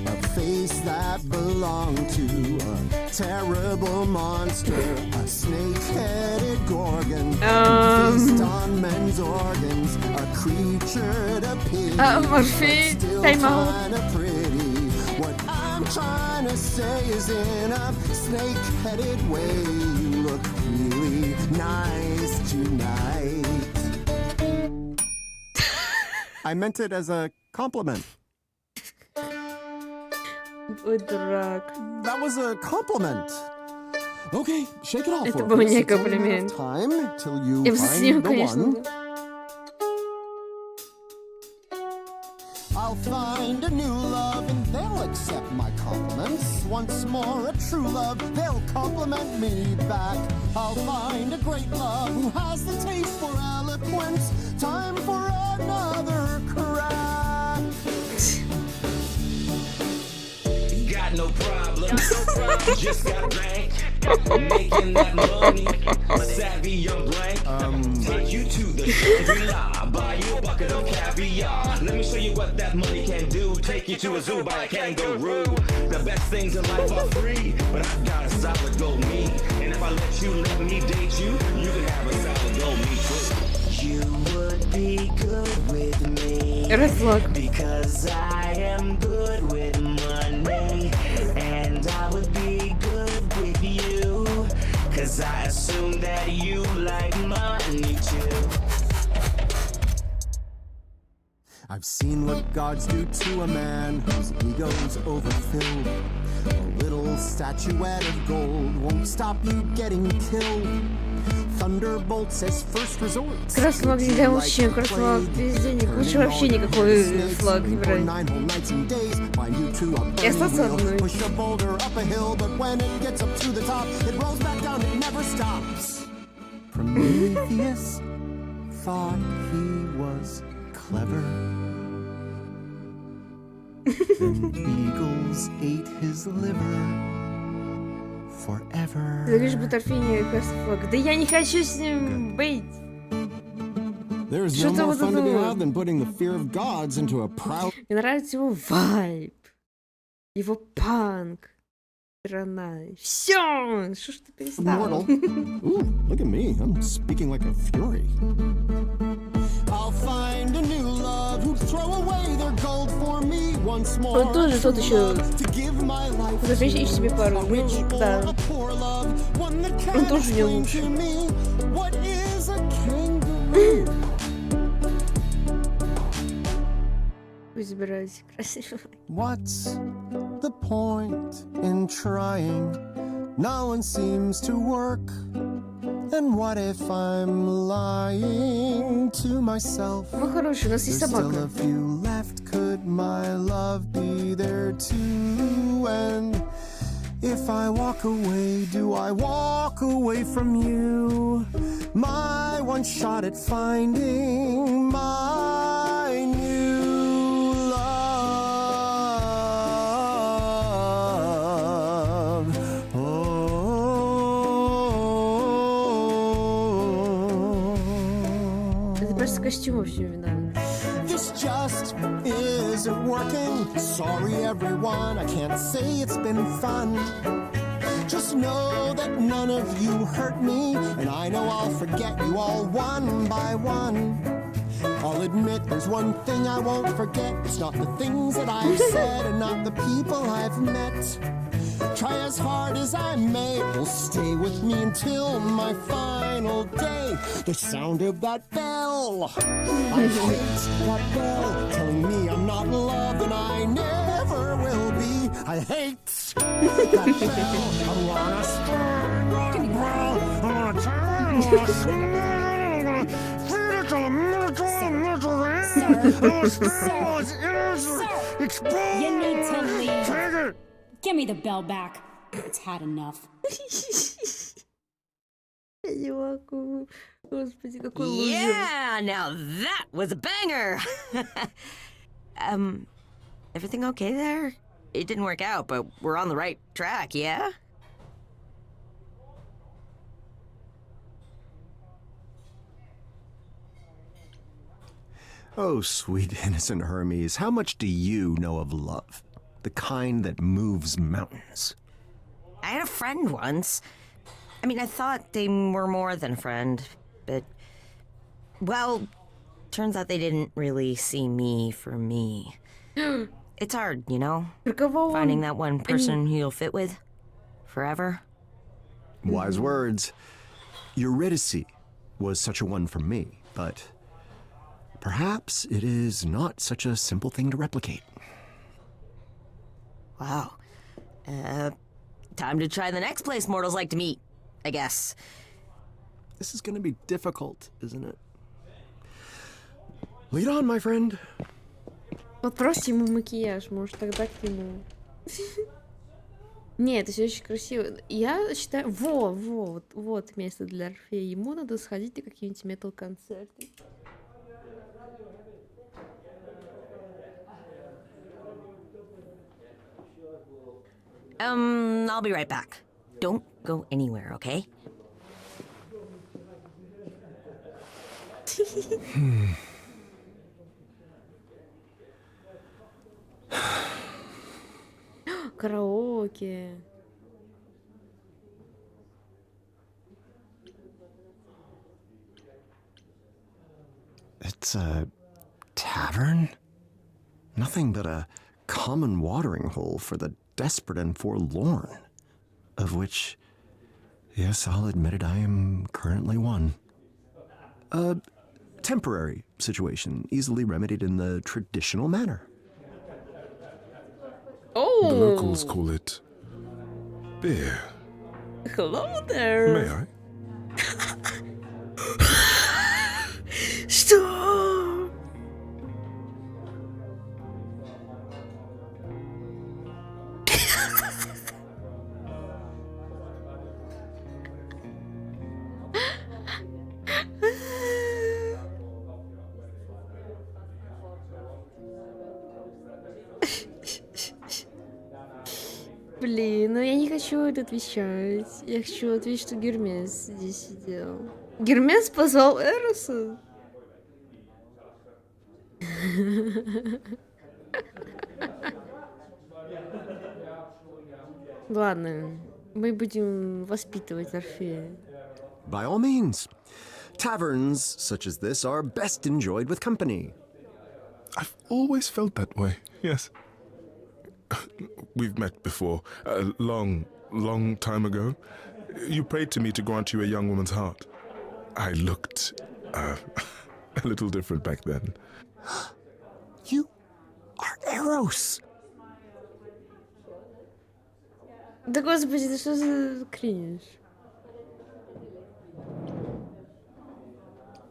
A face that belonged to a terrible monster, a snake-headed gorgon, feast on men's organs, a creature to pity, Орфея, still тайм-аут. kinda pretty. What I'm trying to say is in a snake-headed way, you look really nice tonight. I meant it as a compliment. Ой, дурак. That was a compliment. Okay, shake it off. Это Orpheus. был не It's only комплимент. enough time till you Я бы с ним, find the конечно, one. да. I'll find a new love and they'll accept my compliments. Once more a true love, they'll compliment me back. I'll find a great love who has the taste for eloquence. Time for another crack. Got no problem, just got rank. Making that money, savvy young blank. Take you to the Shangri-La, buy you a bucket of caviar. Let me show you what that money can do. Take you to a zoo, buy a kangaroo. The best things in life are free, but I've got a solid gold me. And if I let me date you, you can have a solid gold me too. You would be good with me, because I am good with money, and I would be good with you, cause I assume that you like money too. I've seen what gods do to a man whose ego's overfilled. A little statuette of gold won't stop you getting killed. Thunderbolts as first resort. Красный флаг не для мужчин, красный флаг везде. Лучше вообще никакой флаг не брать. И остаться одной. Push a boulder up a hill, but when it gets up to the top, it rolls back down, it never stops. Prometheus thought he was clever. Then eagles ate his liver forever. Лишь бы Орфея красный флаг. Да я не хочу с ним быть. There's no more fun to be had than putting the fear of gods into a proud... Мне нравится его вайб. Его панк. Страна. Все! Что ж ты перестал? Mortal. Ooh, look at me. I'm speaking like a fury. I'll find a new love who'd throw away their gold for me once more. Он тоже тот еще. Запиши ищи себе пару. Ну, да. Он тоже не лучше. Вы забираете красиво. What's the point in trying? No one seems to work. And what if I'm lying to myself? Ну, хороший, у нас есть There's собака. still a few left. Could my love be there too? And if I walk away, do I walk away from you? My one shot at finding my new love. Это просто костюмов все виноваты. This just isn't working. Sorry, everyone, I can't say it's been fun. Just know that none of you hurt me, and I know I'll forget you all one by one. I'll admit there's one thing I won't forget. It's not the things that I've said and not the people I've met. Try as hard as I may, will stay with me until my final day. The sound of that bell, I hate that bell, telling me I'm not in love and I never will be. I hate that bell. I wanna spin that bell. I wanna turn You need to leave. Give me the bell back. It's had enough. Я не могу. Господи, какой лузер. Yeah, now that was a banger. Everything okay there? It didn't work out, but we're on the right track, yeah? Oh, sweet innocent Hermes, how much do you know of love? The kind that moves mountains. I had a friend once. I mean, I thought they were more than a friend, but... Well, turns out they didn't really see me for me. It's hard, you know? Finding that one person who you'll fit with forever. Wise words. Eurydice was such a one for me, but perhaps it is not such a simple thing to replicate. Wow. Time to try the next place mortals like to meet, I guess. This is gonna be difficult, isn't it? Lead on, my friend. Подбросьте ему макияж, может тогда к нему. Нет, это все очень красиво. Я считаю, вот место для Орфея. Ему надо сходить на какие-нибудь метал-концерты. I'll be right back. Don't go anywhere, okay? Караоке. It's a tavern? Nothing but a common watering hole for the desperate and forlorn, of which, yes, I'll admit it, I am currently one. A temporary situation, easily remedied in the traditional manner. Oh! The locals call it beer. Hello there. May I? Что? Блин, ну я не хочу это отвечать. Я хочу ответить, что Гермес здесь сидел. Гермес позвал Эроса? Ладно, мы будем воспитывать Орфея. By all means. Taverns such as this are best enjoyed with company. I've always felt that way, yes. We've met before, a long, long time ago. You prayed to me to grant you a young woman's heart. I looked a little different back then. You are Eros. Да господи, да что за кринж?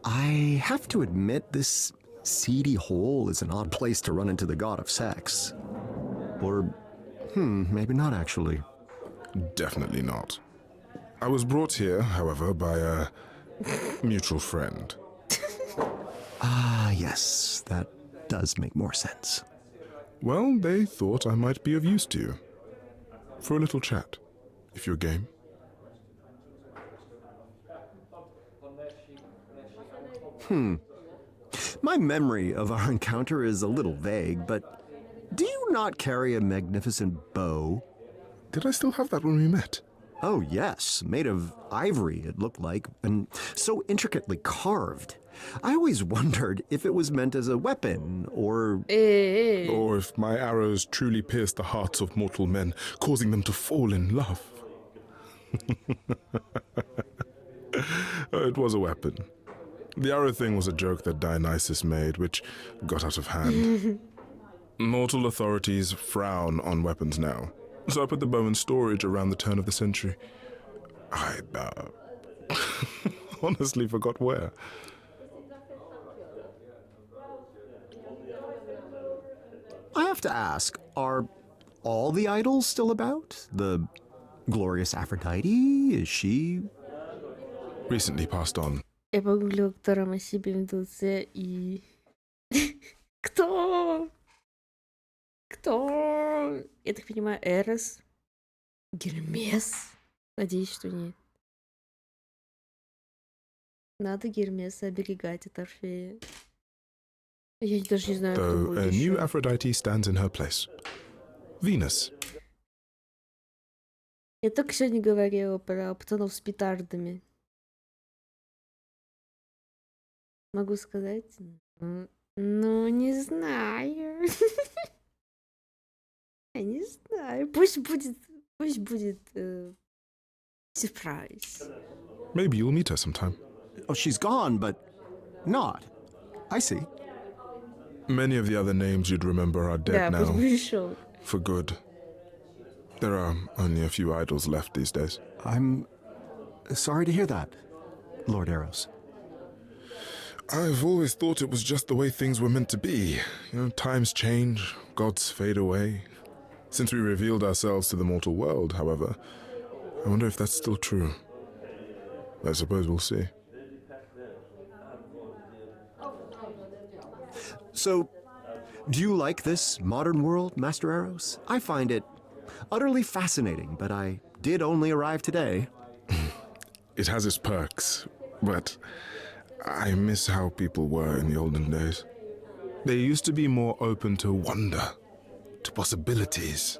I have to admit, this seedy hole is an odd place to run into the god of sex. Or, maybe not actually. Definitely not. I was brought here, however, by a mutual friend. Ah, yes, that does make more sense. Well, they thought I might be of use to you. For a little chat, if you're game. My memory of our encounter is a little vague, but do you not carry a magnificent bow? Did I still have that when we met? Oh, yes, made of ivory, it looked like, and so intricately carved. I always wondered if it was meant as a weapon, or... Or if my arrows truly pierced the hearts of mortal men, causing them to fall in love. It was a weapon. The arrow thing was a joke that Dionysus made, which got out of hand. Mortal authorities frown on weapons now, so I put the bow in storage around the turn of the century. I honestly forgot where. I have to ask, are all the idols still about? The glorious Aphrodite? Is she... Recently passed on. Я погуглила, кто Рамасиби Медуция и... Кто? Кто? Я так понимаю, Эрос? Гермес? Надеюсь, что нет. Надо Гермеса оберегать от Орфея. Я даже не знаю, кто Though будет a еще. new Aphrodite stands in her place. Venus. Я только сегодня говорила про пацанов с петардами. Могу сказать? Ну, не знаю. Я не знаю. Пусть будет сюрприз. Maybe you'll meet her sometime. Oh, she's gone, but not. I see. Many of the other names you'd remember are dead Да, now. пусть пришел. For good. There are only a few idols left these days. I'm sorry to hear that, Lord Eros. I've always thought it was just the way things were meant to be. You know, times change, gods fade away. Since we revealed ourselves to the mortal world, however, I wonder if that's still true. I suppose we'll see. So, do you like this modern world, Master Eros? I find it utterly fascinating, but I did only arrive today. It has its perks, but I miss how people were in the olden days. They used to be more open to wonder, to possibilities.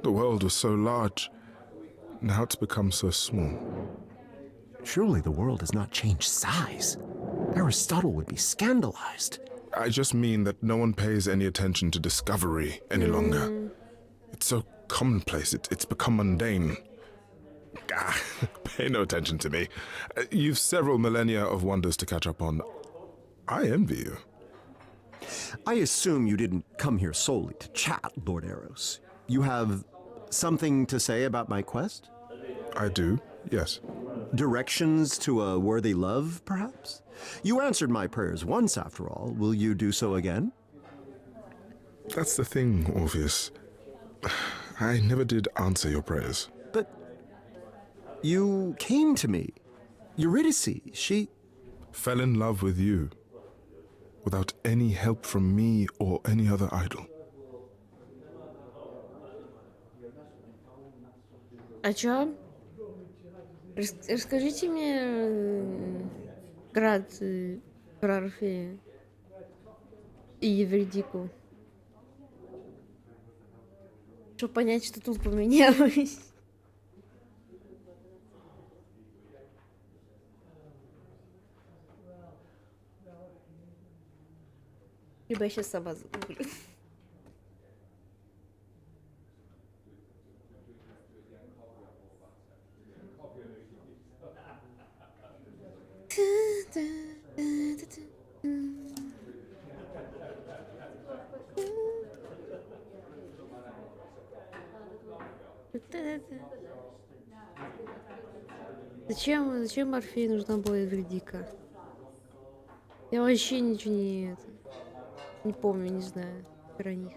The world was so large. Now it's become so small. Surely the world has not changed size. Aristotle would be scandalized. I just mean that no one pays any attention to discovery any longer. It's so commonplace, it's become mundane. Pay no attention to me. You've several millennia of wonders to catch up on. I envy you. I assume you didn't come here solely to chat, Lord Eros. You have something to say about my quest? I do, yes. Directions to a worthy love, perhaps? You answered my prayers once, after all. Will you do so again? That's the thing, Orpheus. I never did answer your prayers. But you came to me. Eurydice, she... Fell in love with you. Without any help from me or any other idol. А чё? Расскажите мне вкратце про Орфея и Евридику. Чтобы понять, что тут поменялось. Либо я сейчас сама загуглю. Зачем Орфею нужна была Евридика? Я вообще ничего не помню, не знаю про них.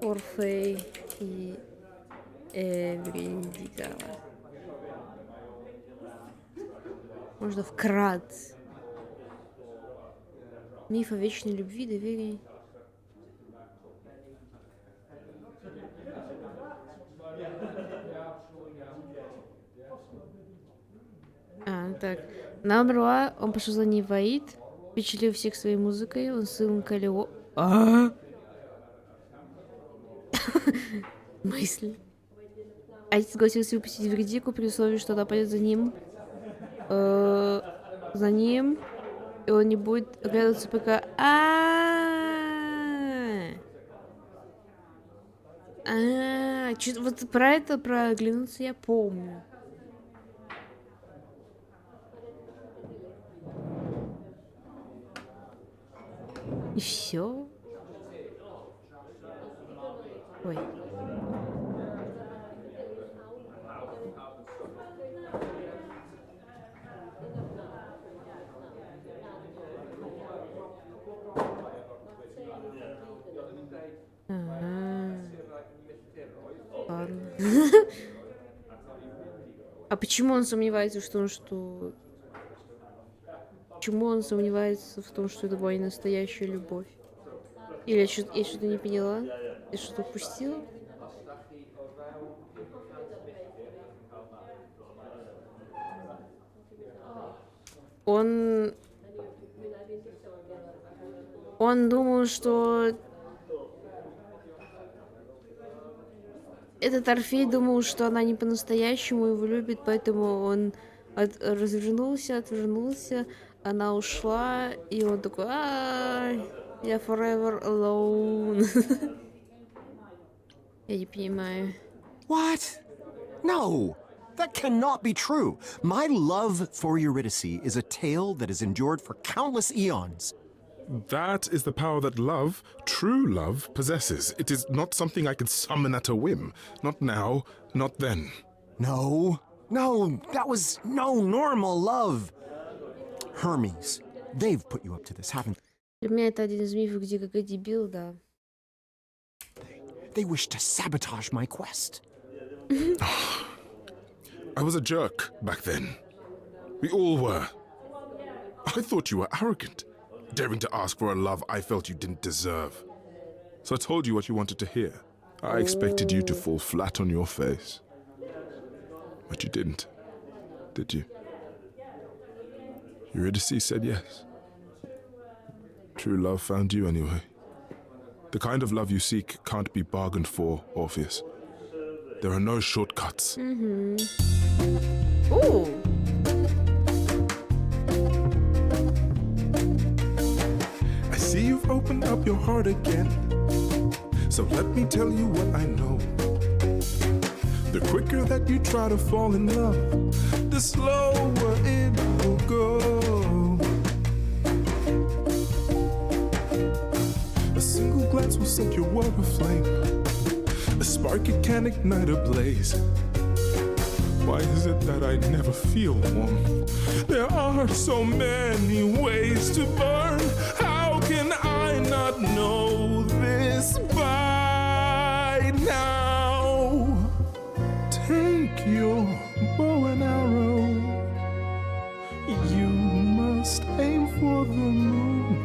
Орфей и Евридика. Можно вкратце. Миф о вечной любви, доверии. Так. Она умерла, он пошел за ней в Аид, впечатлил всех своей музыкой, он сын Калио... Мысль. Аид согласился выпустить Вердику при условии, что она пойдет за ним. За ним. И он не будет оглядываться пока... Вот про это, про оглянуться я помню. И все. Ой. Ладно. А почему он сомневается в том, что... Почему он сомневается в том, что это была не настоящая любовь? Или я что-то не поняла? Я что-то упустила? Он думал, что... Этот Орфей думал, что она не по-настоящему его любит, поэтому он развернулся, отвернулся, она ушла, и он такой, я forever alone. Я не понимаю. What? No, that cannot be true. My love for Eurydice is a tale that has endured for countless eons. That is the power that love, true love, possesses. It is not something I can summon at a whim. Not now, not then. No, that was no normal love. Hermes, they've put you up to this, haven't Для меня это один из мифов, где какой дебил, да. they? Wish to sabotage my quest. I was a jerk back then. We all were. I thought you were arrogant, daring to ask for a love I felt you didn't deserve. So I told you what you wanted to hear. I expected you to fall flat on your face. But you didn't, did you? Eurydice said yes. True love found you anyway. The kind of love you seek can't be bargained for, Orpheus. There are no shortcuts. Ooh. I see you've opened up your heart again. So let me tell you what I know. The quicker that you try to fall in love, the slower it will go. A single glance will set your world aflame. A spark, it can ignite a blaze. Why is it that I never feel warm? There are so many ways to burn. How can I not know this by now? Take your bow and arrow. You must aim for the moon.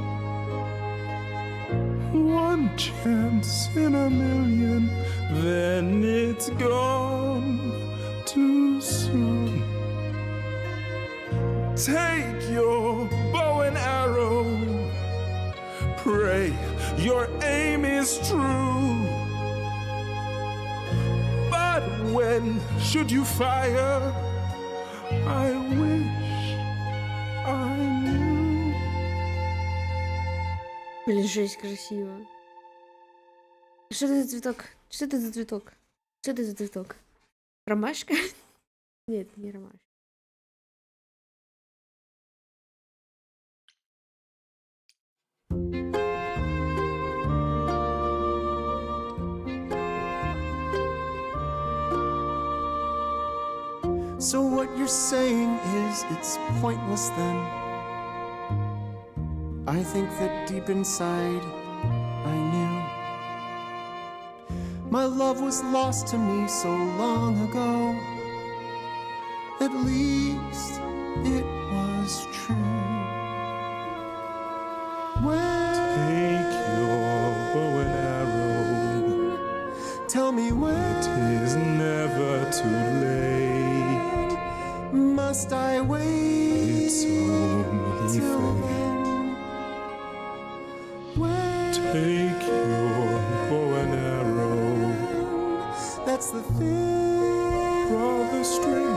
One chance in a million, then it's gone too soon. Take your bow and arrow. Pray your aim is true. But when should you fire? I wish I knew. Блин, жесть красиво. Что это за цветок? Что это за цветок? Что это за цветок? Ромашка? Нет, не ромашка. So what you're saying is it's pointless then? I think that deep inside I knew my love was lost to me so long ago. At least it was true. Take your bow and arrow. Tell me when it is never too late. Must I wait? It's Take your bow and arrow. That's the thing. Draw the string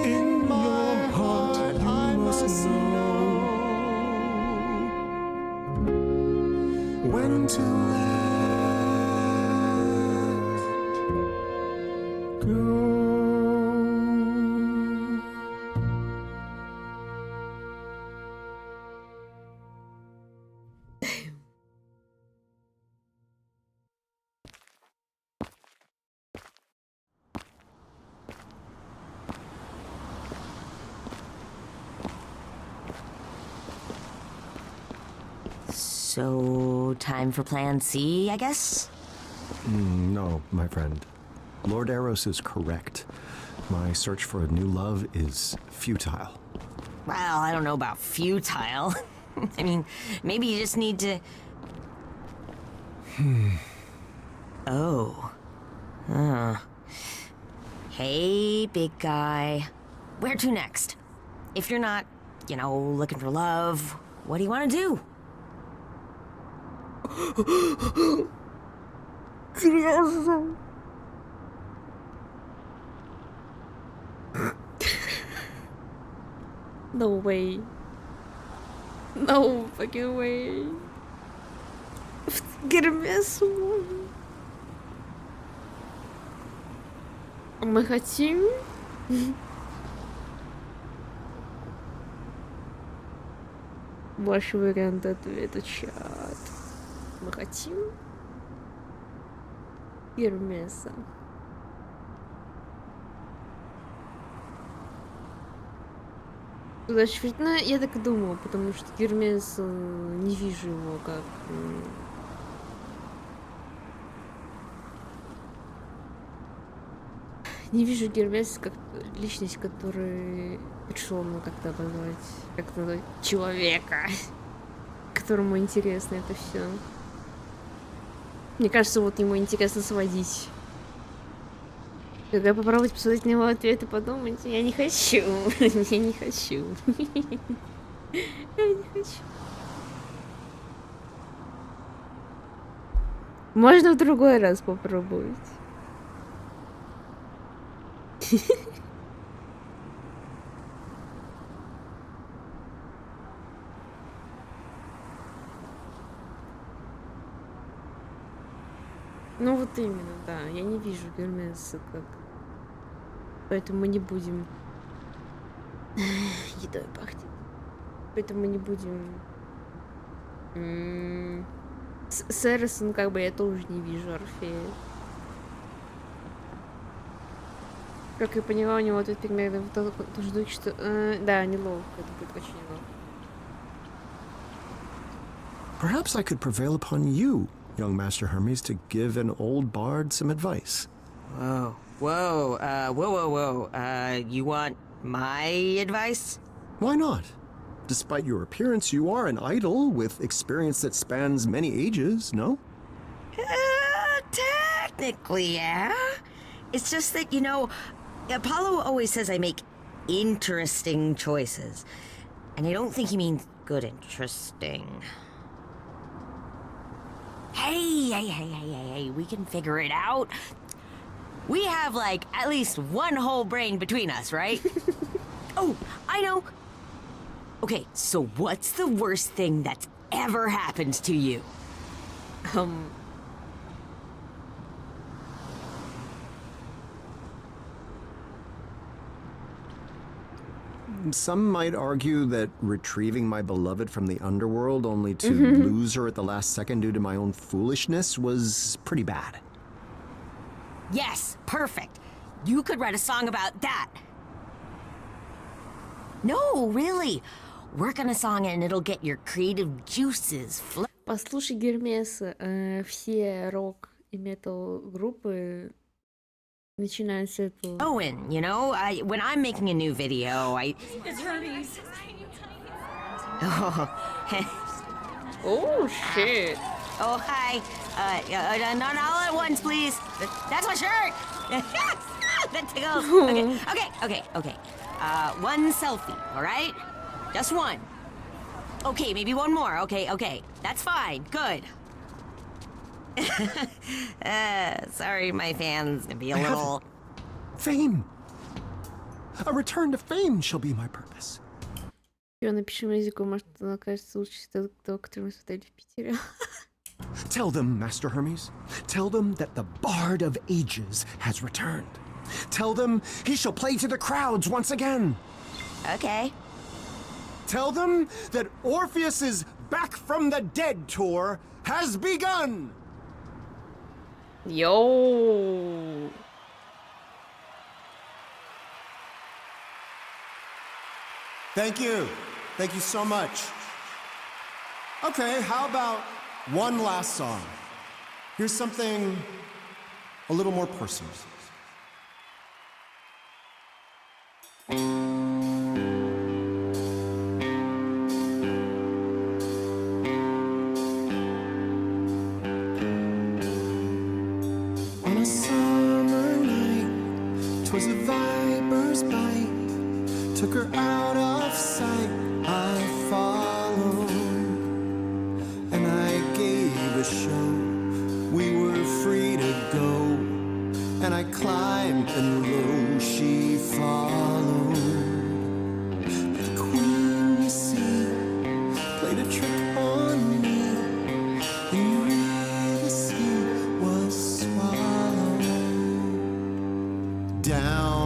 in your heart. You must know when to let go. So, time for plan C, I guess? No, my friend. Lord Eros is correct. My search for a new love is futile. Well, I don't know about futile. I mean, maybe you just need to... Oh. Hey, big guy. Where to next? If you're not, looking for love, what do you want to do? No way. No fucking way. Гермесу. Мы хотим... Ваш вариант ответа, чат. Мы хотим Гермеса. Очевидно, я так и думала, потому что Гермес, не вижу его как... Не вижу Гермеса как личность, которая пришел, как-то обозвать, как-то назвать человека, которому интересно это все. Мне кажется, вот ему интересно сводить. Когда попробовать посмотреть на его ответ и подумать, я не хочу, я не хочу. Я не хочу. Можно в другой раз попробовать. Ну вот именно, да. Я не вижу Гермеса как... Поэтому мы не будем... Едой пахнет. Поэтому мы не будем... С Эросом как бы я тоже не вижу Орфея. Как я поняла, у него ответ примерно в том же духе, что... да, неловко. Это будет очень неловко. Perhaps I could prevail upon you, young Master Hermes, to give an old bard some advice. Whoa. You want my advice? Why not? Despite your appearance, you are an idol with experience that spans many ages, no? Technically, yeah. It's just that, Apollo always says I make interesting choices. And I don't think he means good interesting. Hey, we can figure it out. We have, at least one whole brain between us, right? Oh, I know. Okay, so what's the worst thing that's ever happened to you? Some might argue that retrieving my beloved from the underworld only to lose her at the last second due to my own foolishness was pretty bad. Yes, perfect. You could write a song about that. No, really. Work on a song and it'll get your creative juices flowing. Послушай, Гермес, все рок и метал группы начинают с этого. Owen, when I'm making a new video, It's Hermes. Oh, shit. Oh, hi. Not all at once, please. That's my shirt. That tickles. Okay. One selfie, all right? Just one. Okay, maybe one more. Okay. That's fine. Good. Sorry, my fans, to be a little... Fame! A return to fame shall be my purpose. Напишем языком, может, он окажется лучше того, который мы смотрели в Питере. Tell them, Master Hermes. Tell them that the Bard of Ages has returned. Tell them he shall play to the crowds once again. Okay. Tell them that Orpheus's Back from the Dead tour has begun. Yo. Thank you. Thank you so much. Okay, how about one last song? Here's something a little more personal. On a summer night, 'twas a viper's bite, took her out of sight. I followed, and I gave a show. We were free to go, and I climbed, and lo, she followed. The queen, you see, played a trick on me, and you really see was swallowed down.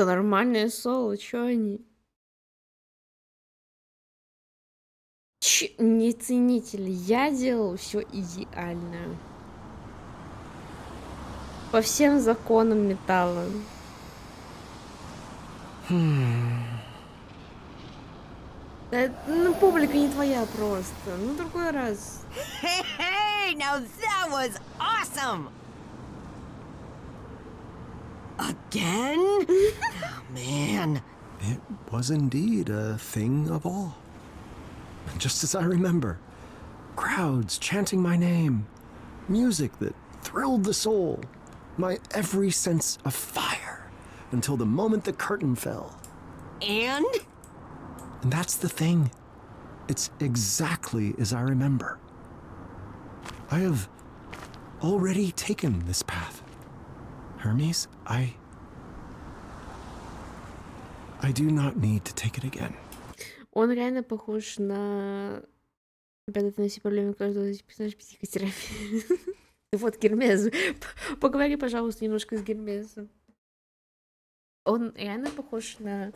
Это нормальное соло, чё они? Не ценители, я делал все идеально. По всем законам металла. Ну, публика не твоя просто. Ну, другой раз. Hey, now that was awesome! Again? Oh, man. It was indeed a thing of awe. Just as I remember. Crowds chanting my name. Music that thrilled the soul. My every sense afire. Until the moment the curtain fell. And? And that's the thing. It's exactly as I remember. I have already taken this path. Hermes, I do not need to take it again. Он реально похож на... Ребята, это на все проблемы каждого из персонажей психотерапии. Вот Гермес. Поговори, пожалуйста, немножко с Гермесом. Он реально похож на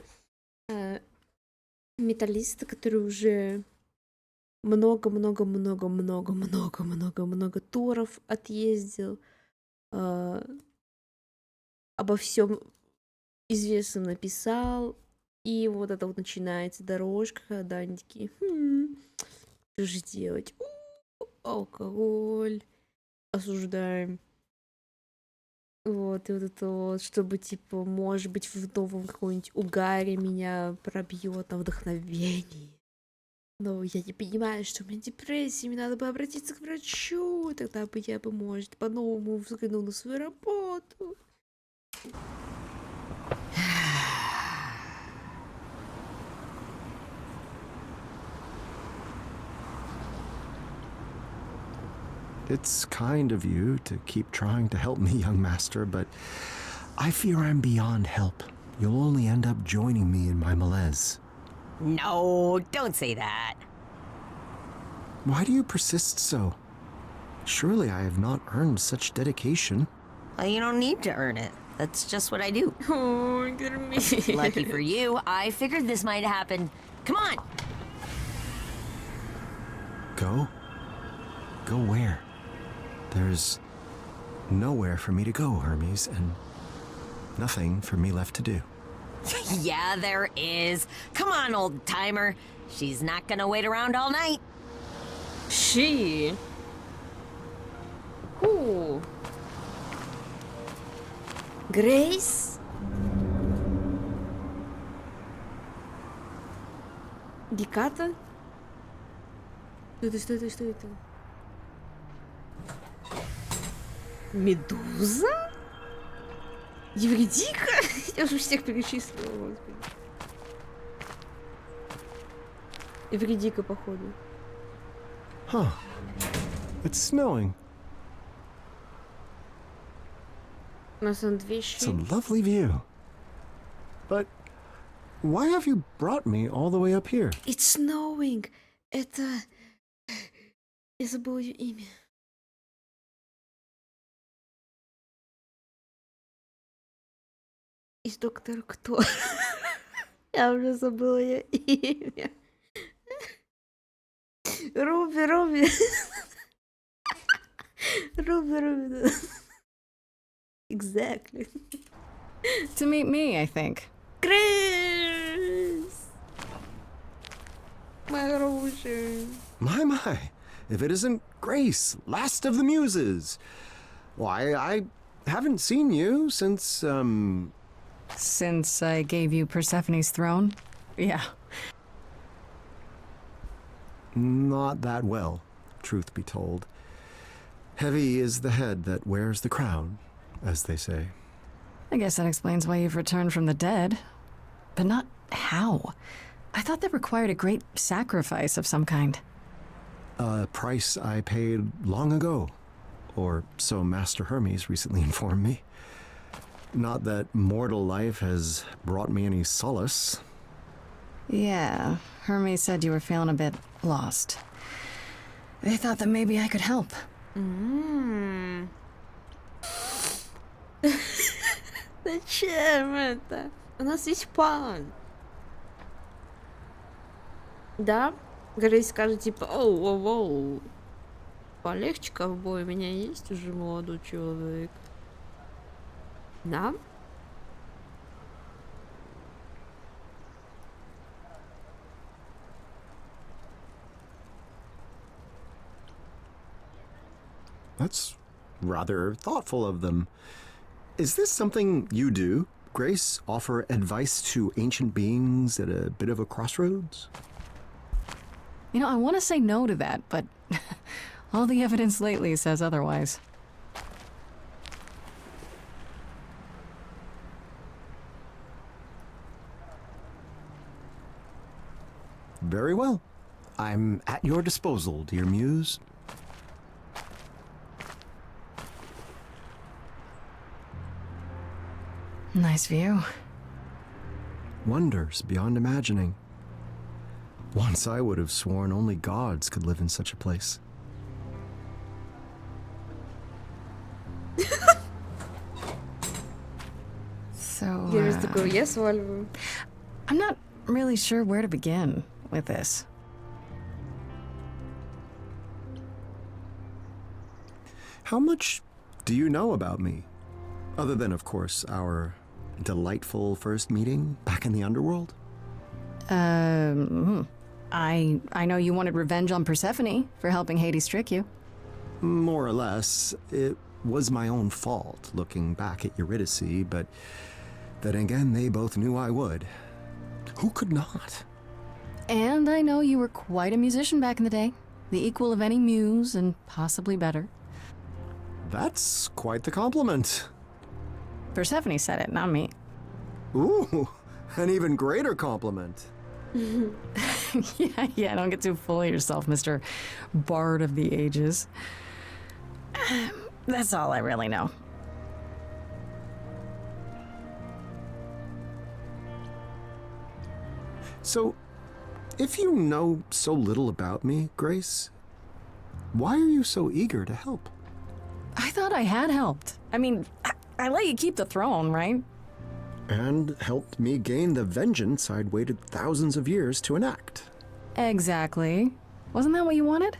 металлиста, который уже много-много-много-много-много-много туров отъездил. Обо всем известном написал. И вот это вот начинается дорожка, когда они такие, что же делать? Алкоголь. Осуждаем. Вот, и вот это вот, чтобы, типа, может быть, в новом каком-нибудь угаре меня пробьет на вдохновение. Но я не понимаю, что у меня депрессия, мне надо бы обратиться к врачу, тогда бы я бы, может, по-новому взглянул на свою работу. It's kind of you to keep trying to help me, young master, but I fear I'm beyond help. You'll only end up joining me in my malaise. No, don't say that. Why do you persist so? Surely I have not earned such dedication. Well, you don't need to earn it. That's just what I do. Oh, get me. Lucky for you, I figured this might happen. Come on! Go? Go where? There's nowhere for me to go, Hermes, and nothing for me left to do. Yeah, there is. Come on, old timer. She's not gonna wait around all night. She? Who? Grace? Диката? Что это? Медуза? Евредика? Я уже всех перечислила, господи. Евредика, походу. Huh. It's snowing. У нас он две щи. It's a lovely view. But why have you brought me all the way up here? It's snowing. Это... Я забыла ее имя. Из Доктора Кто. Я уже забыла ее имя. Руби. Руби. Exactly. To meet me, I think. Grace! My хорошая. My. If it isn't Grace, last of the muses. Why, I haven't seen you since, Since I gave you Persephone's throne? Yeah. Not that well, truth be told. Heavy is the head that wears the crown, as they say. I guess that explains why you've returned from the dead. But not how. I thought that required a great sacrifice of some kind. A price I paid long ago, or so Master Hermes recently informed me. Not that mortal life has brought me any solace. Yeah, Hermes said you were feeling a bit lost. They thought that maybe I could help. Зачем это? У нас есть план. Да? Грейс скажет, типа, оу. Полегче, ковбой, у меня есть уже молодой человек. Да? That's rather thoughtful of them. Is this something you do, Grace? Offer advice to ancient beings at a bit of a crossroads? You know, I want to say no to that, but all the evidence lately says otherwise. Very well. I'm at your disposal, dear Muse. Nice view. Wonders beyond imagining. Once I would have sworn only gods could live in such a place. So, Герес такой, я сваливаю. I'm not really sure where to begin with this. How much do you know about me? Other than, of course, our delightful first meeting back in the underworld? I know you wanted revenge on Persephone for helping Hades trick you. More or less. It was my own fault looking back at Eurydice, but then again, they both knew I would. Who could not? And I know you were quite a musician back in the day. The equal of any muse, and possibly better. That's quite the compliment. Persephone said it, not me. Ooh, an even greater compliment. Yeah, don't get too full of yourself, Mr. Bard of the Ages. That's all I really know. So, if you know so little about me, Grace, why are you so eager to help? I thought I had helped. I mean, I let you keep the throne, right? And helped me gain the vengeance I'd waited thousands of years to enact. Exactly. Wasn't that what you wanted?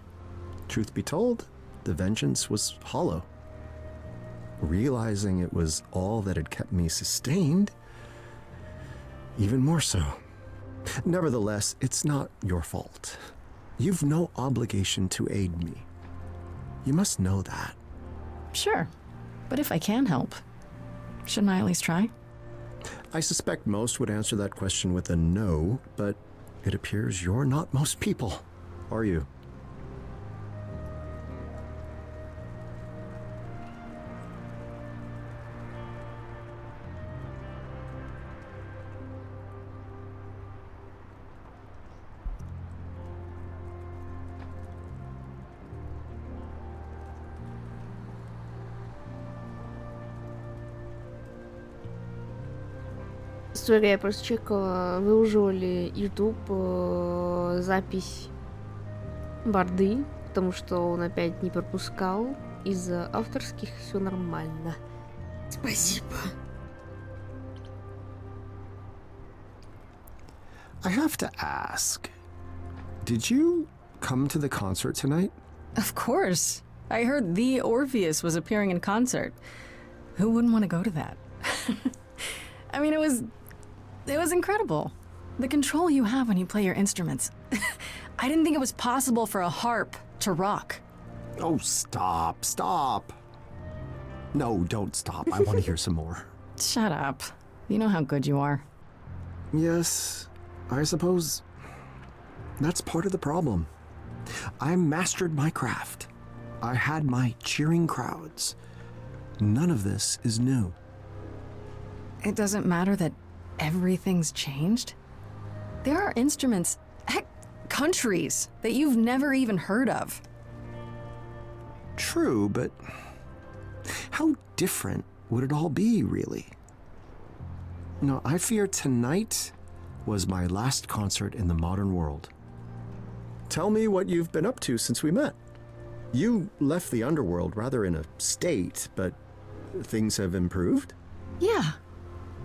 Truth be told, the vengeance was hollow. Realizing it was all that had kept me sustained, even more so. Nevertheless, it's not your fault. You've no obligation to aid me. You must know that. Sure. But if I can help, shouldn't I at least try? I suspect most would answer that question with a no, but it appears you're not most people, are you? История, я просто чекала, выуживали YouTube запись Барды, потому что он опять не пропускал. Из-за авторских все нормально. Спасибо. I have to ask, did you come to the concert tonight? Of course. I heard the Orpheus was appearing in concert. Who wouldn't want to go to that? I mean, it was incredible. The control you have when you play your instruments. I didn't think it was possible for a harp to rock. Oh, stop. No, don't stop. I want to hear some more. Shut up. You know how good you are. Yes, I suppose that's part of the problem. I mastered my craft. I had my cheering crowds. None of this is new. It doesn't matter that everything's changed. There are instruments, heck, countries that you've never even heard of. True, but how different would it all be, really? No, I fear tonight was my last concert in the modern world. Tell me what you've been up to since we met. You left the underworld rather in a state, but things have improved? Yeah.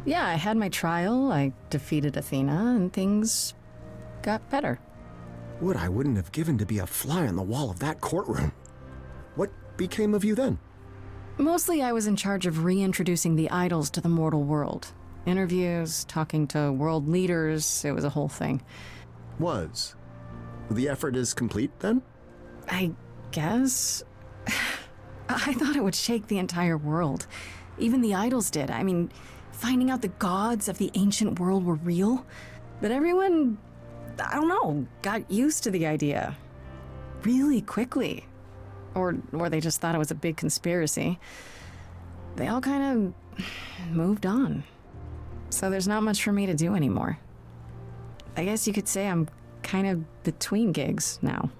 Yeah, I had my trial, I defeated Athena, and things got better. What I wouldn't have given to be a fly on the wall of that courtroom. What became of you then? Mostly I was in charge of reintroducing the idols to the mortal world. Interviews, talking to world leaders, it was a whole thing. Was. The effort is complete then? I guess. I thought it would shake the entire world. Even the idols did. I mean, finding out the gods of the ancient world were real. But everyone, I don't know, got used to the idea. Really quickly. Or they just thought it was a big conspiracy. They all kind of moved on. So there's not much for me to do anymore. I guess you could say I'm kind of between gigs now.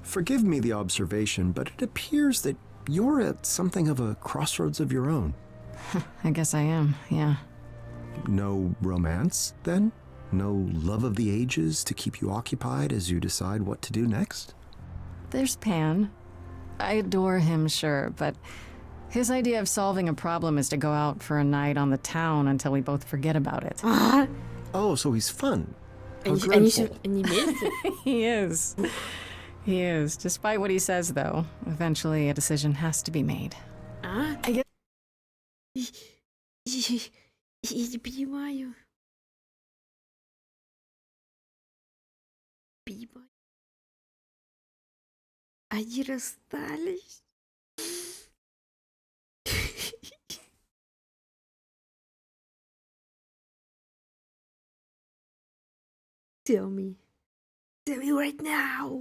Forgive me the observation, but it appears that you're at something of a crossroads of your own. I guess I am, yeah. No romance, then? No love of the ages to keep you occupied as you decide what to do next? There's Pan. I adore him, sure, but his idea of solving a problem is to go out for a night on the town until we both forget about it. Oh, so he's fun. And he means it. He is. He is. Despite what he says, though, eventually a decision has to be made. I guess... Я не понимаю. Понимаю. Они расстались. Tell me. Tell me right now.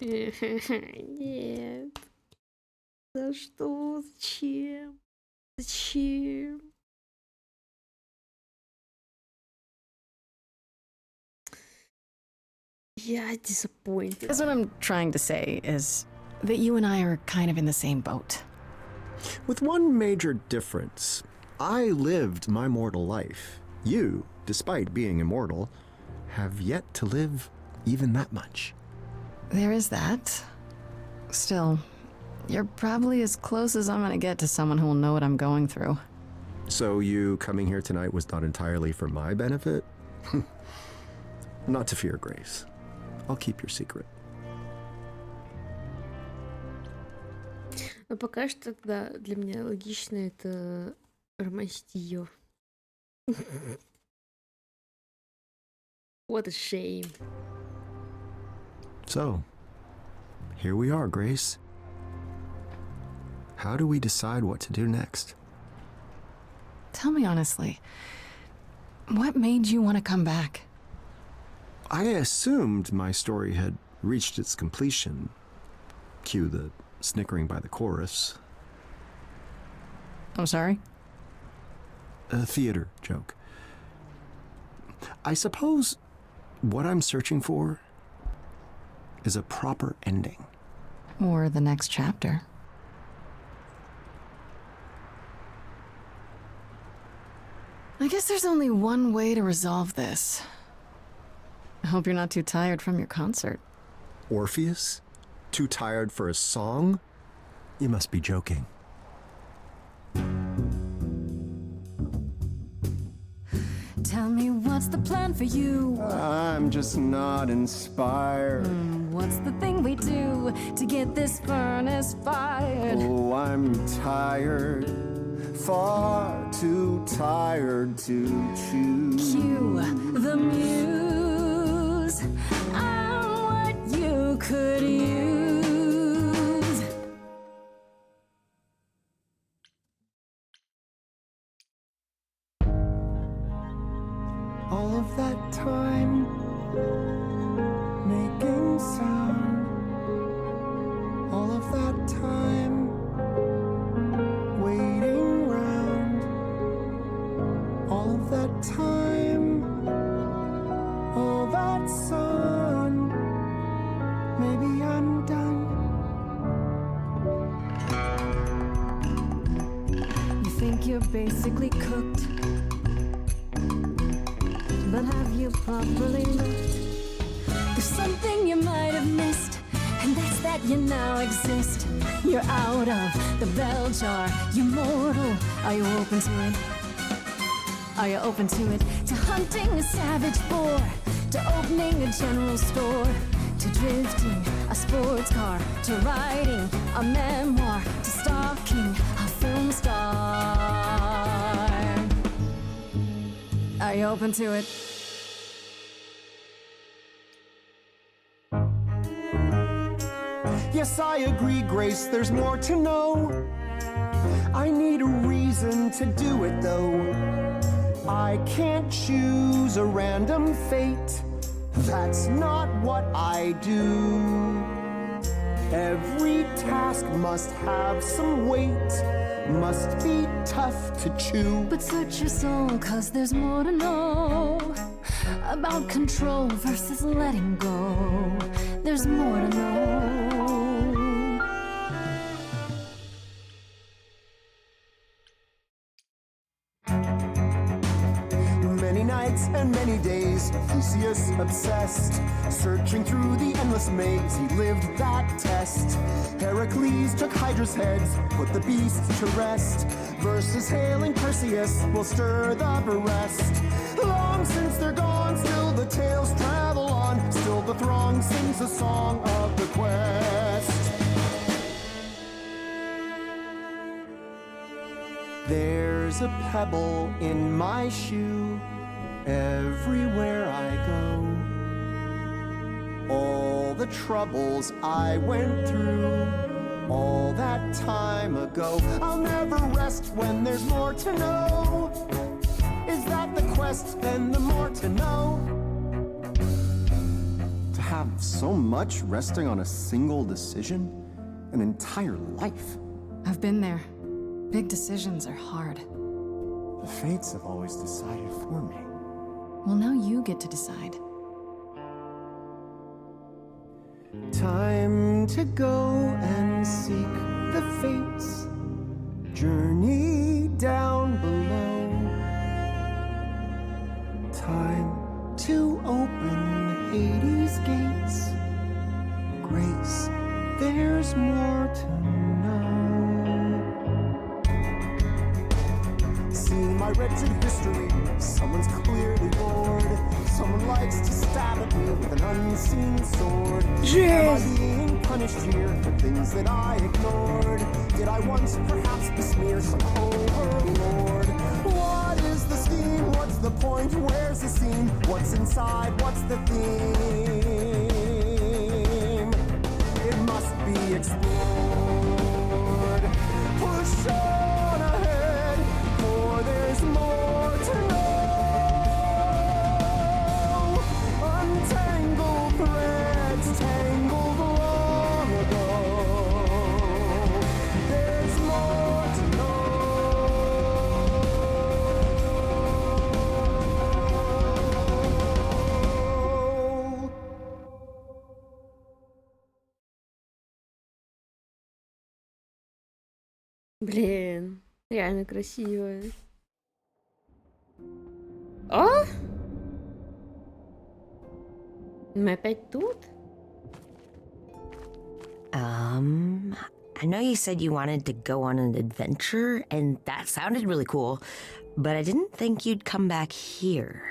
Нет. За что? Зачем? Зачем? Yeah, disappointed. That's what I'm trying to say is that you and I are kind of in the same boat. With one major difference. I lived my mortal life. You, despite being immortal, have yet to live even that much. There is that. Still, you're probably as close as I'm gonna get to someone who will know what I'm going through. So you coming here tonight was not entirely for my benefit? Not to fear, Grace. I'll keep your secret. Но пока что, да, для меня логично это ромастиё. What a shame. So, here we are, Grace. How do we decide what to do next? Tell me honestly, what made you want to come back? I assumed my story had reached its completion. Cue the snickering by the chorus. I'm sorry? A theater joke. I suppose what I'm searching for is a proper ending. Or the next chapter. I guess there's only one way to resolve this. I hope you're not too tired from your concert. Orpheus? Too tired for a song? You must be joking. Tell me what's the plan for you? I'm just not inspired. What's the thing we do to get this furnace fired? Oh, I'm tired. Far too tired to choose. Cue the muse. I'm what you could use. All of that time making sound. All of that time waiting round. All of that time, all that sun. Maybe I'm done. You think you're basically cooked, but but have you properly looked? There's something you might have missed, and that's that you now exist. You're out of the bell jar, you're mortal. Are you open to it? Are you open to it? To hunting a savage boar, to opening a general store, to drifting a sports car, to writing a memoir, to stalking a film star. Are you open to it? Yes, I agree, Grace, there's more to know. I need a reason to do it, though. I can't choose a random fate. That's not what I do. Every task must have some weight, must be tough to chew. But search your soul, 'cause there's more to know about control versus letting go. There's more to know. Many nights and many days, Theseus obsessed, searching through the endless maze, he lived that test. Heracles took Hydra's heads, put the beast to rest. Verses hailing Perseus will stir the breast. Long since they're gone, still the tales travel on, still the throng sings a song of the quest. There's a pebble in my shoe everywhere I go. All the troubles I went through all that time ago. I'll never rest when there's more to know. Is that the quest, then the more to know? To have so much resting on a single decision, an entire life. I've been there. Big decisions are hard. The fates have always decided for me. Well, now you get to decide. Time to go and seek the fates. Journey down below. Time to open Hades' gates. Grace, there's more to know. See my wretched history, someone's clearly bored. Someone likes to stab at me with an unseen sword. Am I being punished here for things that I ignored? Did I once perhaps besmear some overlord? What is the scheme? What's the point? Where's the scene? What's inside? What's the theme? It must be explored. Push on ahead, for there's more to know. Untangled threads tangled long ago. There's more to know. Блин, реально красиво. О! Мы опять тут? I know you said you wanted to go on an adventure, and that sounded really cool, but I didn't think you'd come back here.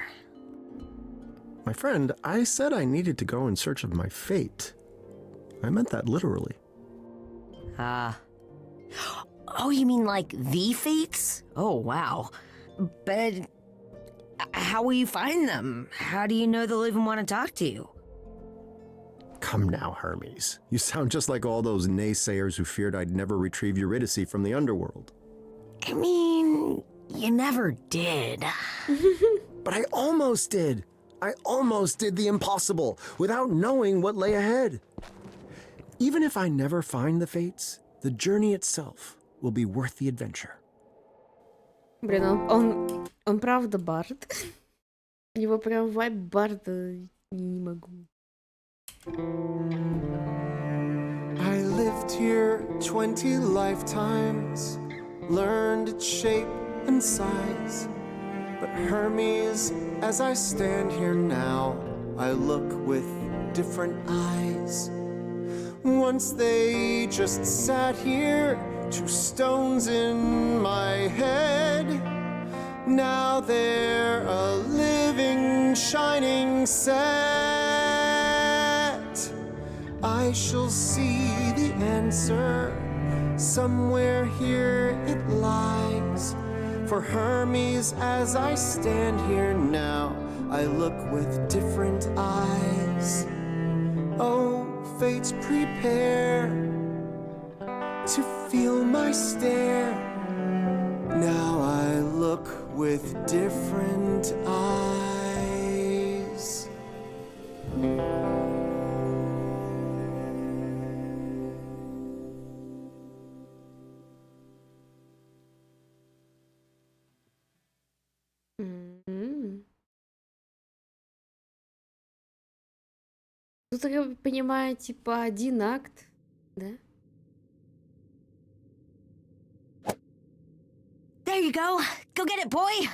My friend, I said I needed to go in search of my fate. I meant that literally. Oh, you mean like the fates? Oh, wow. But how will you find them? How do you know they'll even want to talk to you? Come now, Hermes. You sound just like all those naysayers who feared I'd never retrieve Eurydice from the underworld. I mean, you never did. But I almost did. I almost did the impossible without knowing what lay ahead. Even if I never find the fates, the journey itself will be worth the adventure. Блин, он правда бард. Его прям вайб барда не могу. I lived here 20 lifetimes, learned its shape and size. But Hermes, as I stand here now, I look with different eyes. Once they just sat here, 2 stones in my head. Now they're a living, shining set. I shall see the answer. Somewhere here it lies. For Hermes, as I stand here now, I look with different eyes. Oh, fates, prepare to feel my stare. Now I look with different eyes. Тут, я понимаю, типа 1 акт, да? There you go. Go get it, boy.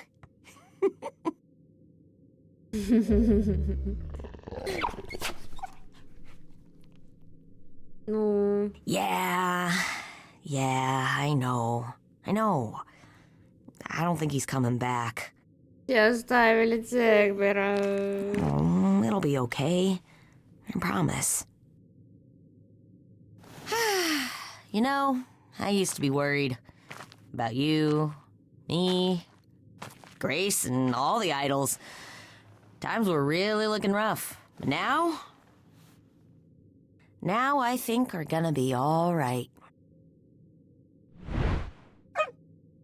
Ну, Yeah, I know. I don't think he's coming back. все оставили Тегбера. It'll be okay. I promise. You know, I used to be worried about you, me, Grace, and all the idols. Times were really looking rough. But now I think are gonna be all right.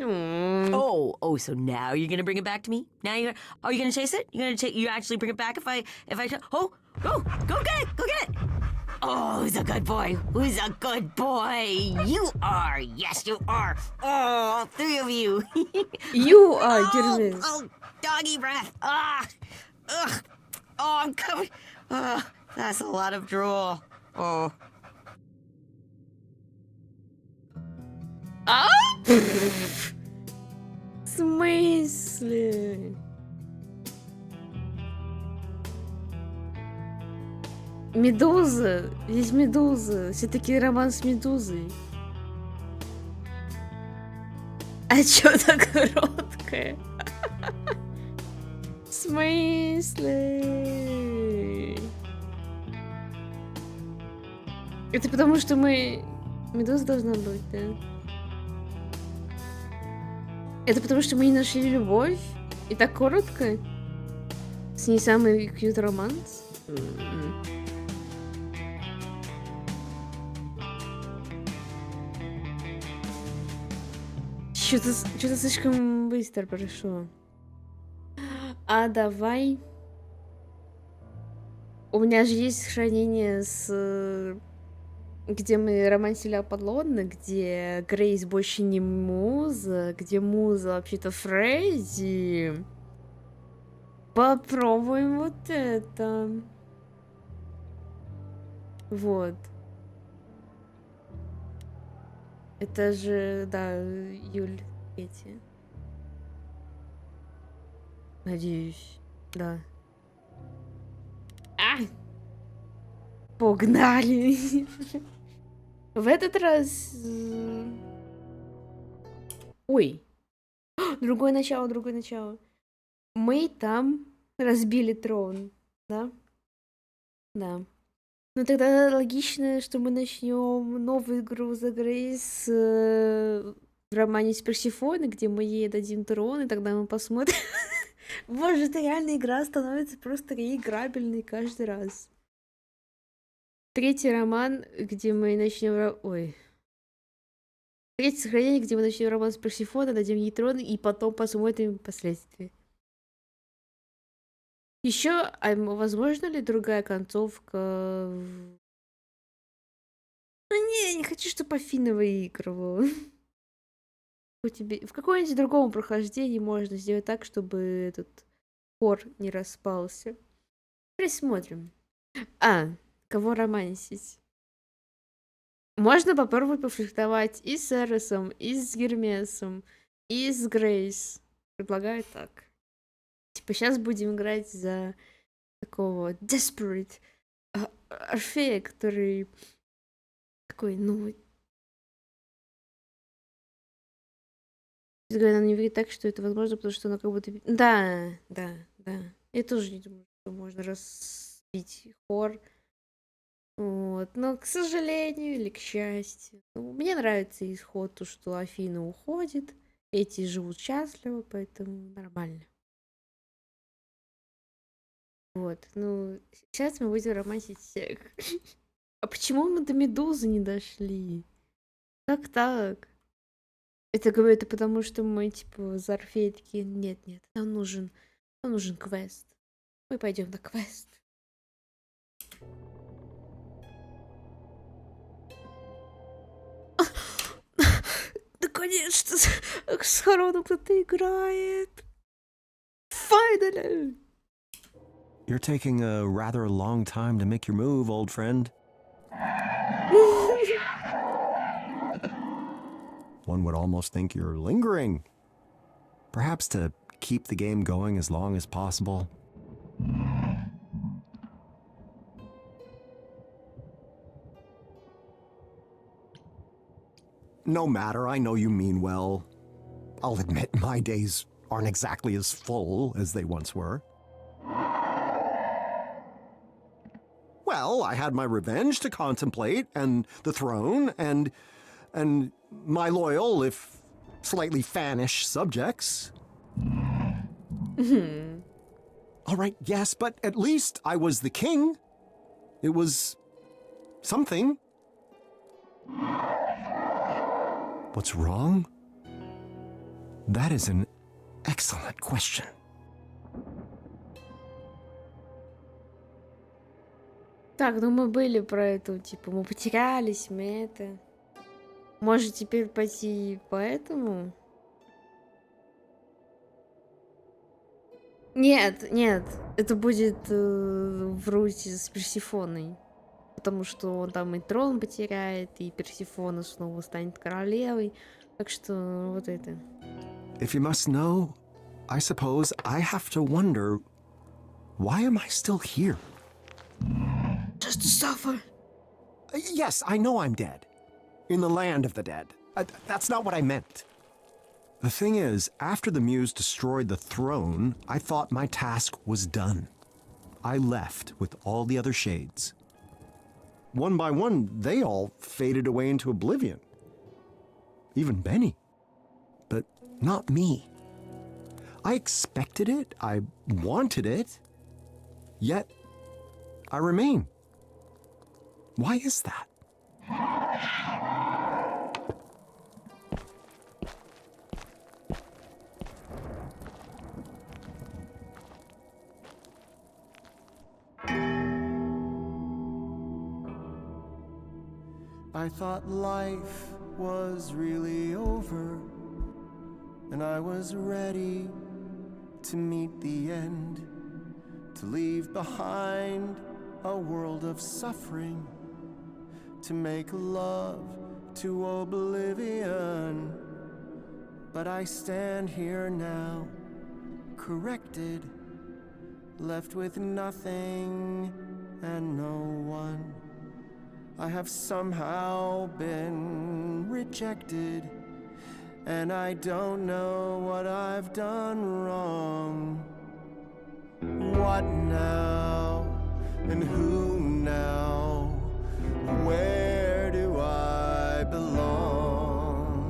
Oh, so now you're gonna bring it back to me? Now you're are you gonna chase it? You actually bring it back if I go get it! Oh, who's a good boy? You are, yes you are. Oh, 3 of you. You are, Jervis. Oh, doggy breath. Ugh. Oh, I'm coming. That's a lot of drool. Oh. В смысле? Медуза. Есть медуза. Все-таки роман с медузой. А чё так короткое? В смысле? Это потому, что мы... Медуза должна быть, да? Это потому, что мы не нашли любовь? И так коротко? С ней самый кьют романс? Что-то слишком быстро прошло. А давай... У меня же есть сохранение с... Где мы романсили подлодно, где Грейс больше не муза, где муза вообще-то Фредди. Попробуем вот это. Вот. Это же, да, Юль, эти. Надеюсь, да. Погнали! В этот раз... Ой. Другое начало. Мы там разбили трон, да? Да. Ну тогда логично, что мы начнем новую игру за Грейс в романе с Персифоной, где мы ей дадим трон, и тогда мы посмотрим. Боже, это реально игра становится просто реиграбельной каждый раз. 3-й роман, где мы начнем... Ой. 3-е сохранение, где мы начнем роман с Персифоной, дадим ей трон, и потом посмотрим последствия. Еще, а возможно ли другая концовка? Ну не, не хочу, чтобы Афина выигрывала. В каком-нибудь другом прохождении можно сделать так, чтобы этот хор не распался. Присмотрим. Кого романсить? Можно попробовать пофлиртовать и с Эросом, и с Гермесом, и с Грейс. Предлагаю так. Типа, сейчас будем играть за такого desperate Орфея, который такой, ну... Она не видит так, что это возможно, потому что она как будто... Да. Я тоже не думаю, что можно разбить хор. Вот. Но, к сожалению или к счастью, мне нравится исход, то, что Афина уходит, эти живут счастливо, поэтому нормально. Вот, ну, сейчас мы будем романтить всех. А почему мы до Медузы не дошли? Как так? Это говорю, это потому что мы, типа, за Орфеей такие, нет, нам нужен квест. Мы пойдем на квест. Наконец-то с Хароном кто-то играет. Finally! You're taking a rather long time to make your move, old friend. One would almost think you're lingering. Perhaps to keep the game going as long as possible. No matter, I know you mean well. I'll admit my days aren't exactly as full as they once were. Well, I had my revenge to contemplate, and the throne, and my loyal, if slightly fannish, subjects. All right, yes, but at least I was the king. It was something. What's wrong? That is an excellent question. Так, ну мы были про это, типа, мы потерялись, мы это... Может, теперь пойти по этому? Нет, это будет в руте с Персефоной. Потому что он там и трон потеряет, и Персефона снова станет королевой. Так что вот это. If you must know, I suppose I have to wonder, why am I still here? Just to suffer. Yes, I know I'm dead. In the land of the dead. That's not what I meant. The thing is, after the Muse destroyed the throne, I thought my task was done. I left with all the other shades. One by one, they all faded away into oblivion. Even Benny. But not me. I expected it, I wanted it, yet I remain. Why is that? I thought life was really over, and I was ready to meet the end, to leave behind a world of suffering, to make love to oblivion. But I stand here now, corrected, left with nothing and no one. I have somehow been rejected, and I don't know what I've done wrong. What now? And who now? Where do I belong?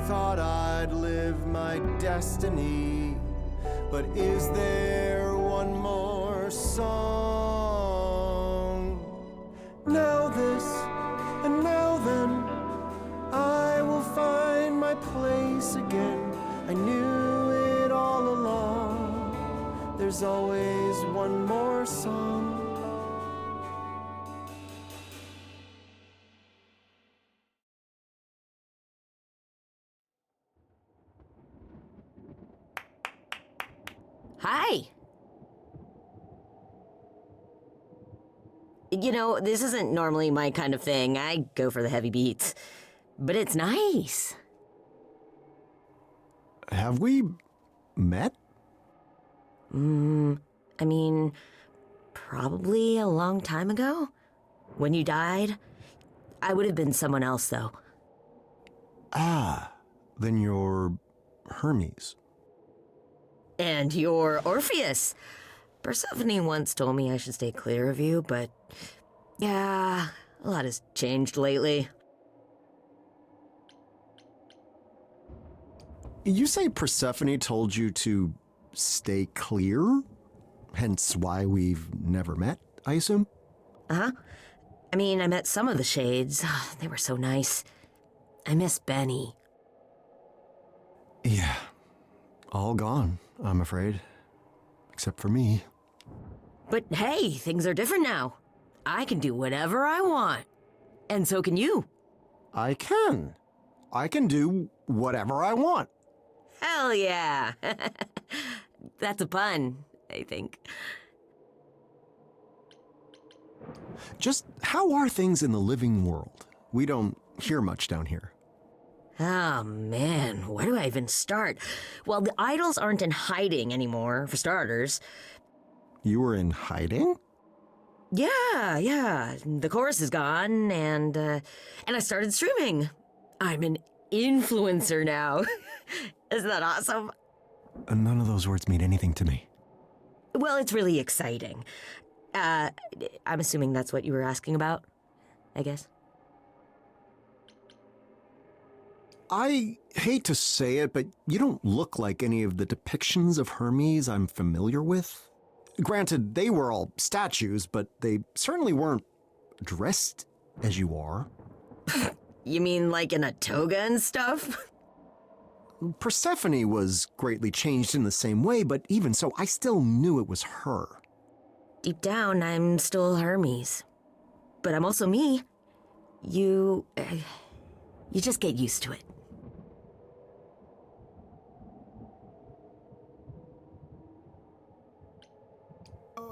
Thought I'd live my destiny, but is there one more song? Now this, and now then, I will find my place again. I knew it all along. There's always one more song. Hi. You know, this isn't normally my kind of thing. I go for the heavy beats. But it's nice. Have we met I mean, probably a long time ago. When you died, I would have been someone else, though. Ah, then you're Hermes. And you're Orpheus. Persephone once told me I should stay clear of you, but yeah, a lot has changed lately. You say Persephone told you to stay clear? Hence why we've never met, I assume? Uh-huh. I mean, I met some of the shades. They were so nice. I miss Benny. Yeah. All gone, I'm afraid. Except for me. But hey, things are different now. I can do whatever I want. And so can you. I can. I can do whatever I want. Hell yeah. That's a pun, I think. Just how are things in the living world? We don't hear much down here. Oh man, where do I even start? Well, the idols aren't in hiding anymore, for starters. You were in hiding? Yeah. The chorus is gone, and I started streaming. I'm an influencer now. Isn't that awesome? None of those words mean anything to me. Well, it's really exciting. I'm assuming that's what you were asking about, I guess. I hate to say it, but you don't look like any of the depictions of Hermes I'm familiar with. Granted, they were all statues, but they certainly weren't dressed as you are. You mean like in a toga and stuff? Persephone was greatly changed in the same way, but even so, I still knew it was her. Deep down, I'm still Hermes. But I'm also me. You just get used to it.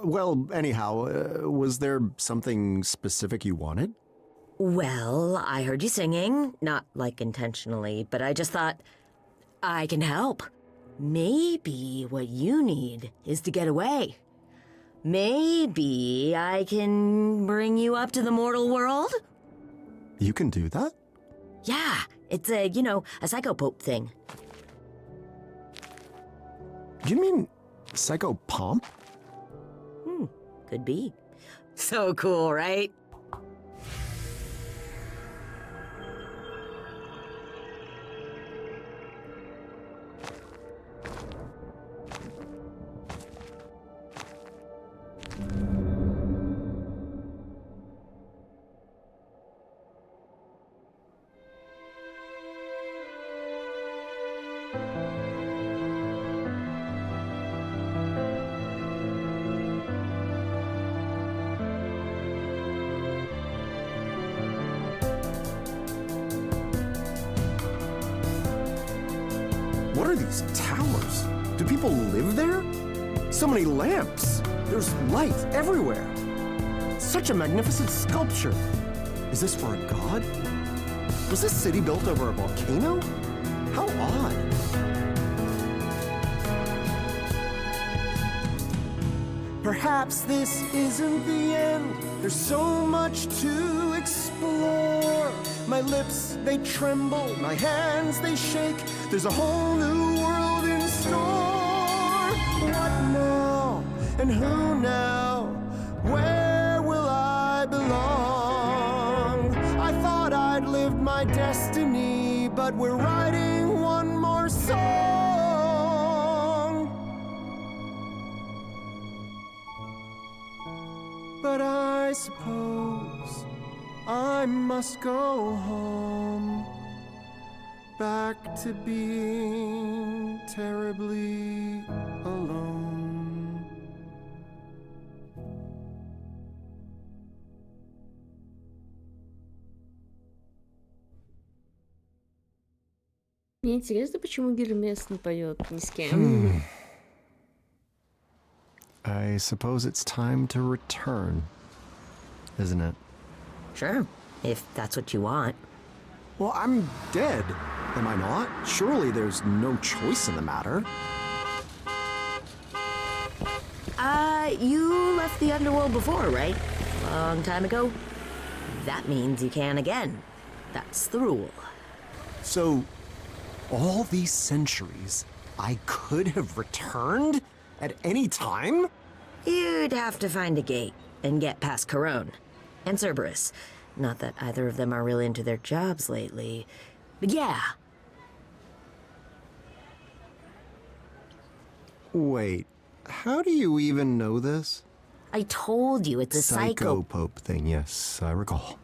Well, anyhow, was there something specific you wanted? Well, I heard you singing, not like intentionally, but I just thought, I can help. Maybe what you need is to get away. Maybe I can bring you up to the mortal world? You can do that? Yeah, it's a psychopope thing. You mean psychopomp? Could be. So cool, right? What are these towers? Do people live there? So many lamps. There's light everywhere. Such a magnificent sculpture. Is this for a god? Was this city built over a volcano? How odd. Perhaps this isn't the end. There's so much to explore. My lips, they tremble. My hands, they shake. There's a whole new world in store. What now? And who now? Where will I belong? I thought I'd lived my destiny, but we're writing one more song. But I suppose I must go home, back to being terribly alone. Мне интересно, почему Гермес не поет ни с кем. I suppose it's time to return, isn't it? Sure, if that's what you want. Well, I'm dead, am I not? Surely there's no choice in the matter. You left the underworld before, right? Long time ago. That means you can again. That's the rule. So, all these centuries, I could have returned at any time? You'd have to find a gate and get past Corone and Cerberus. Not that either of them are really into their jobs lately. But yeah. Wait, how do you even know this? I told you it's a Psychopope thing, yes, I recall.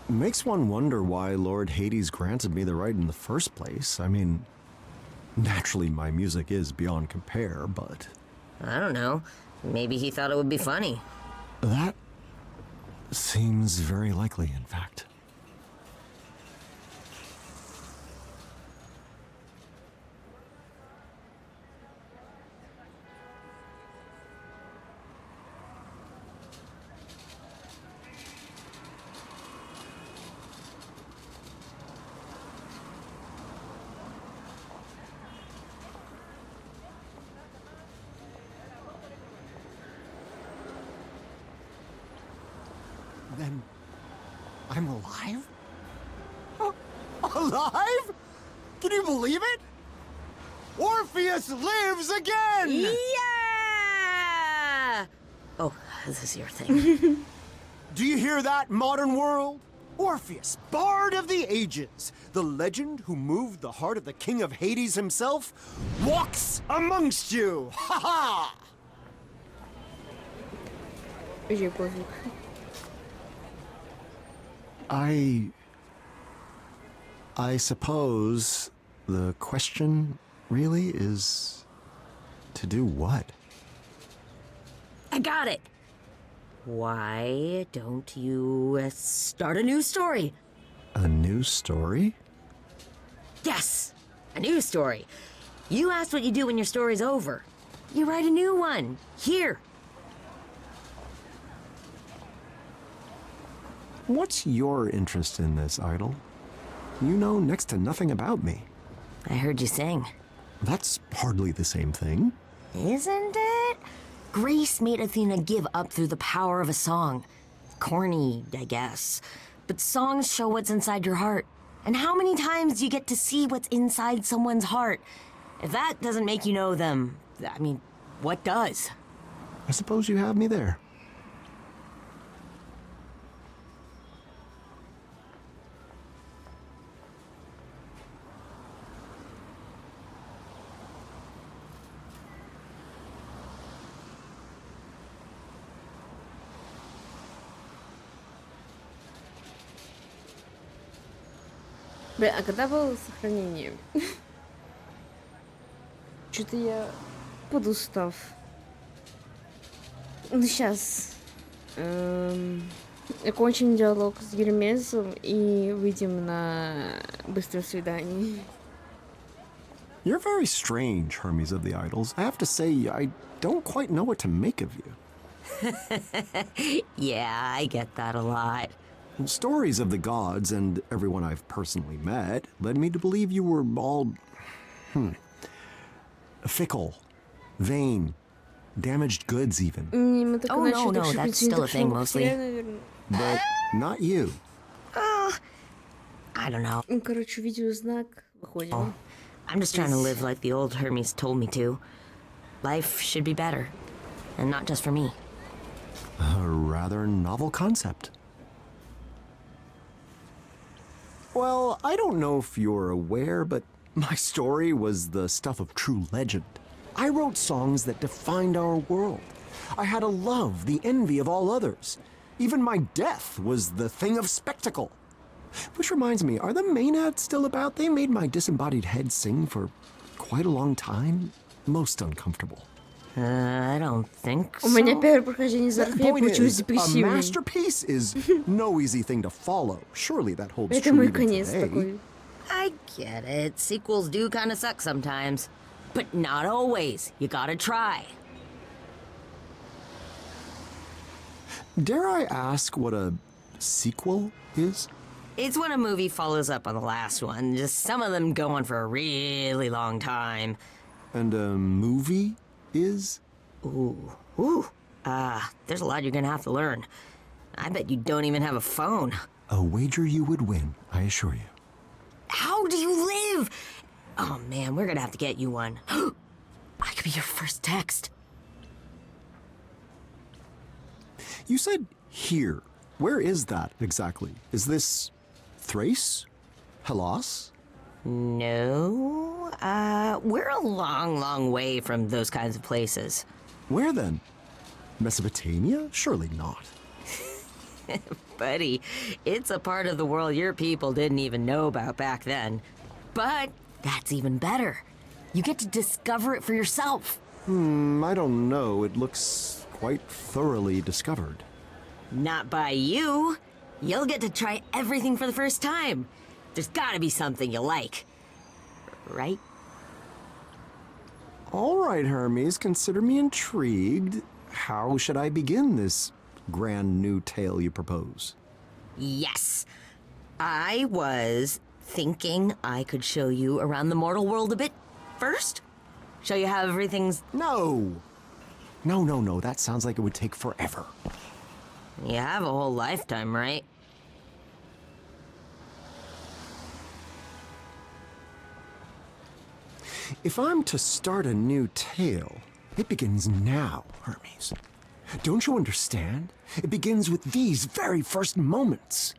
Makes one wonder why Lord Hades granted me the right in the first place. I mean, naturally my music is beyond compare, but... I don't know. Maybe he thought it would be funny. That seems very likely, in fact. Then I'm alive? Alive? Can you believe it? Orpheus lives again! Yeah! Oh, this is your thing. Do you hear that, modern world? Orpheus, bard of the ages, the legend who moved the heart of the king of Hades himself, walks amongst you! Ha ha! I suppose the question really is to do what? I got it. Why don't you start a new story? A new story? Yes, a new story. You asked what you do when your story's over. You write a new one. Here. What's your interest in this, Idol? You know next to nothing about me. I heard you sing. That's hardly the same thing. Isn't it? Grace made Athena give up through the power of a song. Corny, I guess. But songs show what's inside your heart. And how many times do you get to see what's inside someone's heart? If that doesn't make you know them, I mean, what does? I suppose you have me there. Бля, а когда было сохранение? Что-то я подустав. Ну, сейчас. Окончим диалог с Гермесом и выйдем на быстрое свидание. You're very strange, Hermes of the Idols. I have to say, I don't quite know what to make of you. Yeah, I get that a lot. Stories of the gods and everyone I've personally met led me to believe you were all... fickle, vain, damaged goods even. Oh, no, that's still a thing mostly. But not you. I don't know. Короче, видеознак выходит. Oh, I'm just trying to live like the old Hermes told me to. Life should be better. And not just for me. A rather novel concept. Well, I don't know if you're aware, but my story was the stuff of true legend. I wrote songs that defined our world. I had a love, the envy of all others. Even my death was the thing of spectacle. Which reminds me, are the Maenads still about? They made my disembodied head sing for quite a long time. Most uncomfortable. I don't think so. У меня первое прохождение за Орфея получилось A депрессивным. masterpiece is no easy thing to follow. Surely that holds Это true мой even конец today. такой. I get it. Sequels do kind of suck sometimes. But not always. You gotta try. Dare I ask what a sequel is? It's when a movie follows up on the last one. Just some of them go on for a really long time. And a movie is? Ooh. There's a lot you're gonna have to learn. I bet you don't even have a phone. A wager you would win, I assure you. How do you live? Oh man, we're gonna have to get you one. I could be your first text. You said here. Where is that exactly? Is this Thrace? Hellas? No, we're a long, long way from those kinds of places. Where then? Mesopotamia? Surely not. Buddy, it's a part of the world your people didn't even know about back then. But that's even better. You get to discover it for yourself. I don't know. It looks quite thoroughly discovered. Not by you. You'll get to try everything for the first time. There's gotta be something you like. Right? All right, Hermes, consider me intrigued. How should I begin this grand new tale you propose? Yes. I was thinking I could show you around the mortal world a bit first. Show you how everything's... No! No. That sounds like it would take forever. You have a whole lifetime, right? If I'm to start a new tale, it begins now, Hermes. Don't you understand? It begins with these very first moments.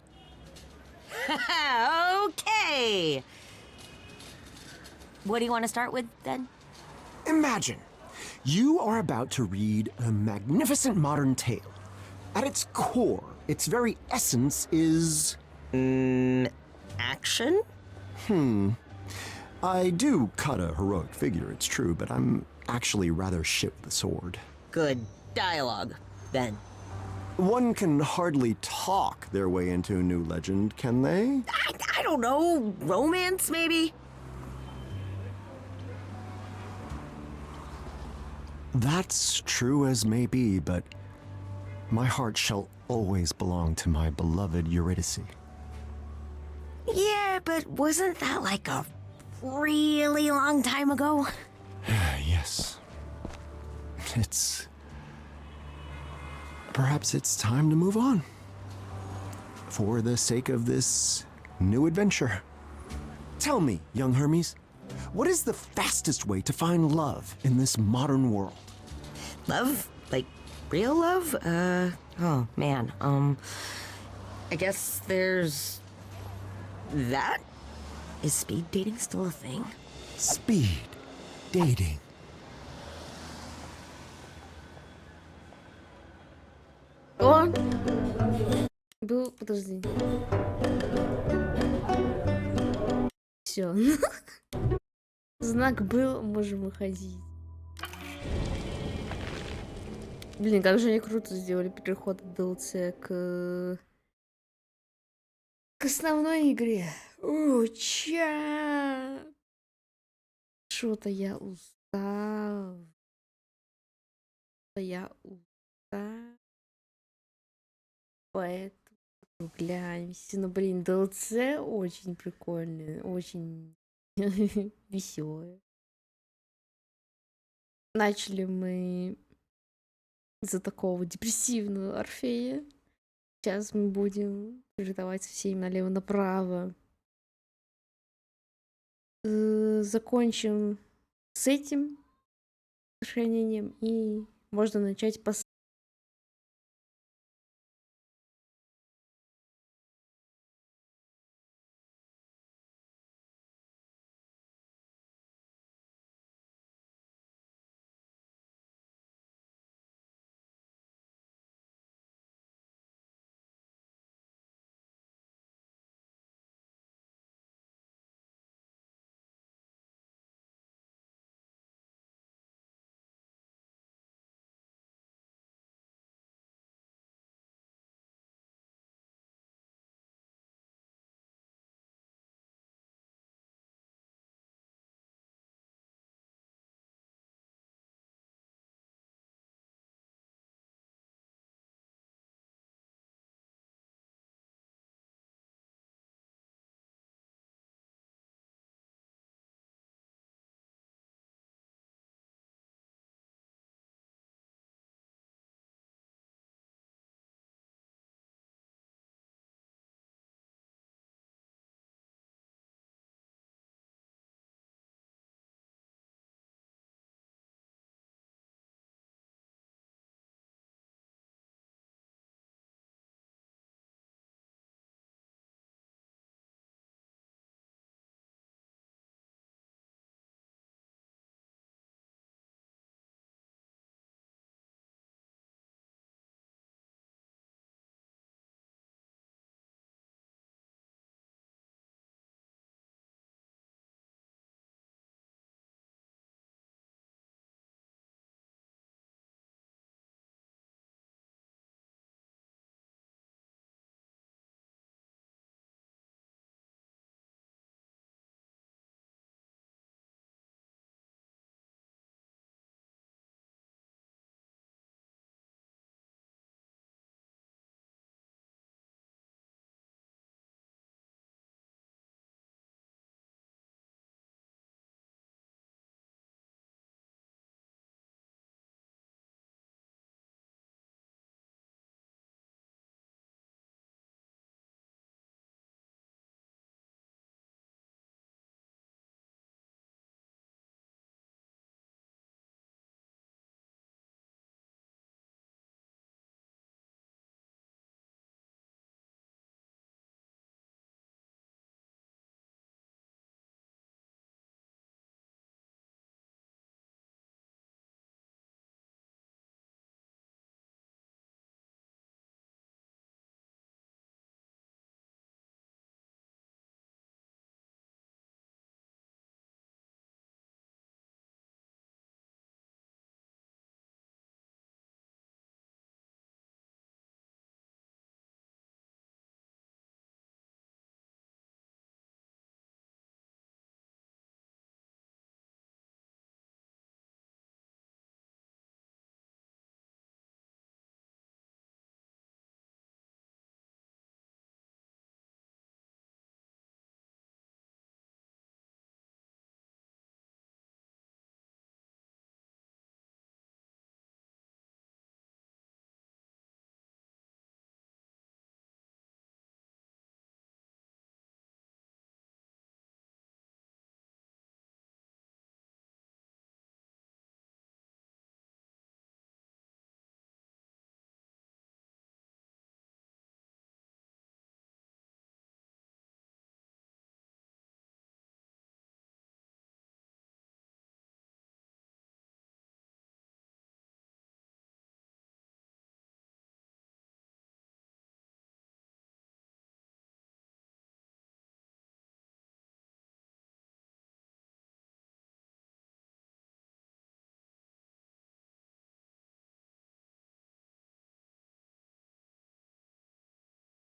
Okay. What do you want to start with, then? Imagine, you are about to read a magnificent modern tale. At its core, its very essence is... action? I do cut a heroic figure, it's true, but I'm actually rather shit with a sword. Good dialogue, then. One can hardly talk their way into a new legend, can they? I don't know. Romance, maybe? That's true as may be, but my heart shall always belong to my beloved Eurydice. Yeah, but wasn't that like a really long time ago? Yes. Perhaps it's time to move on. For the sake of this new adventure. Tell me, young Hermes, what is the fastest way to find love in this modern world? Love? Like, real love? Oh, man. I guess there's... that? Is speed dating still a thing? Speed dating. Он был... Подожди. Все. Знак был, можем выходить. Блин, как же они круто сделали переход от DLC к основной игре. Что-то я устал. Поэтому глянемся. Ну, блин, DLC очень прикольный, очень веселый. Начали мы за такого депрессивного Орфея. Сейчас мы будем передавать всем налево-направо. Закончим с этим сохранением и можно начать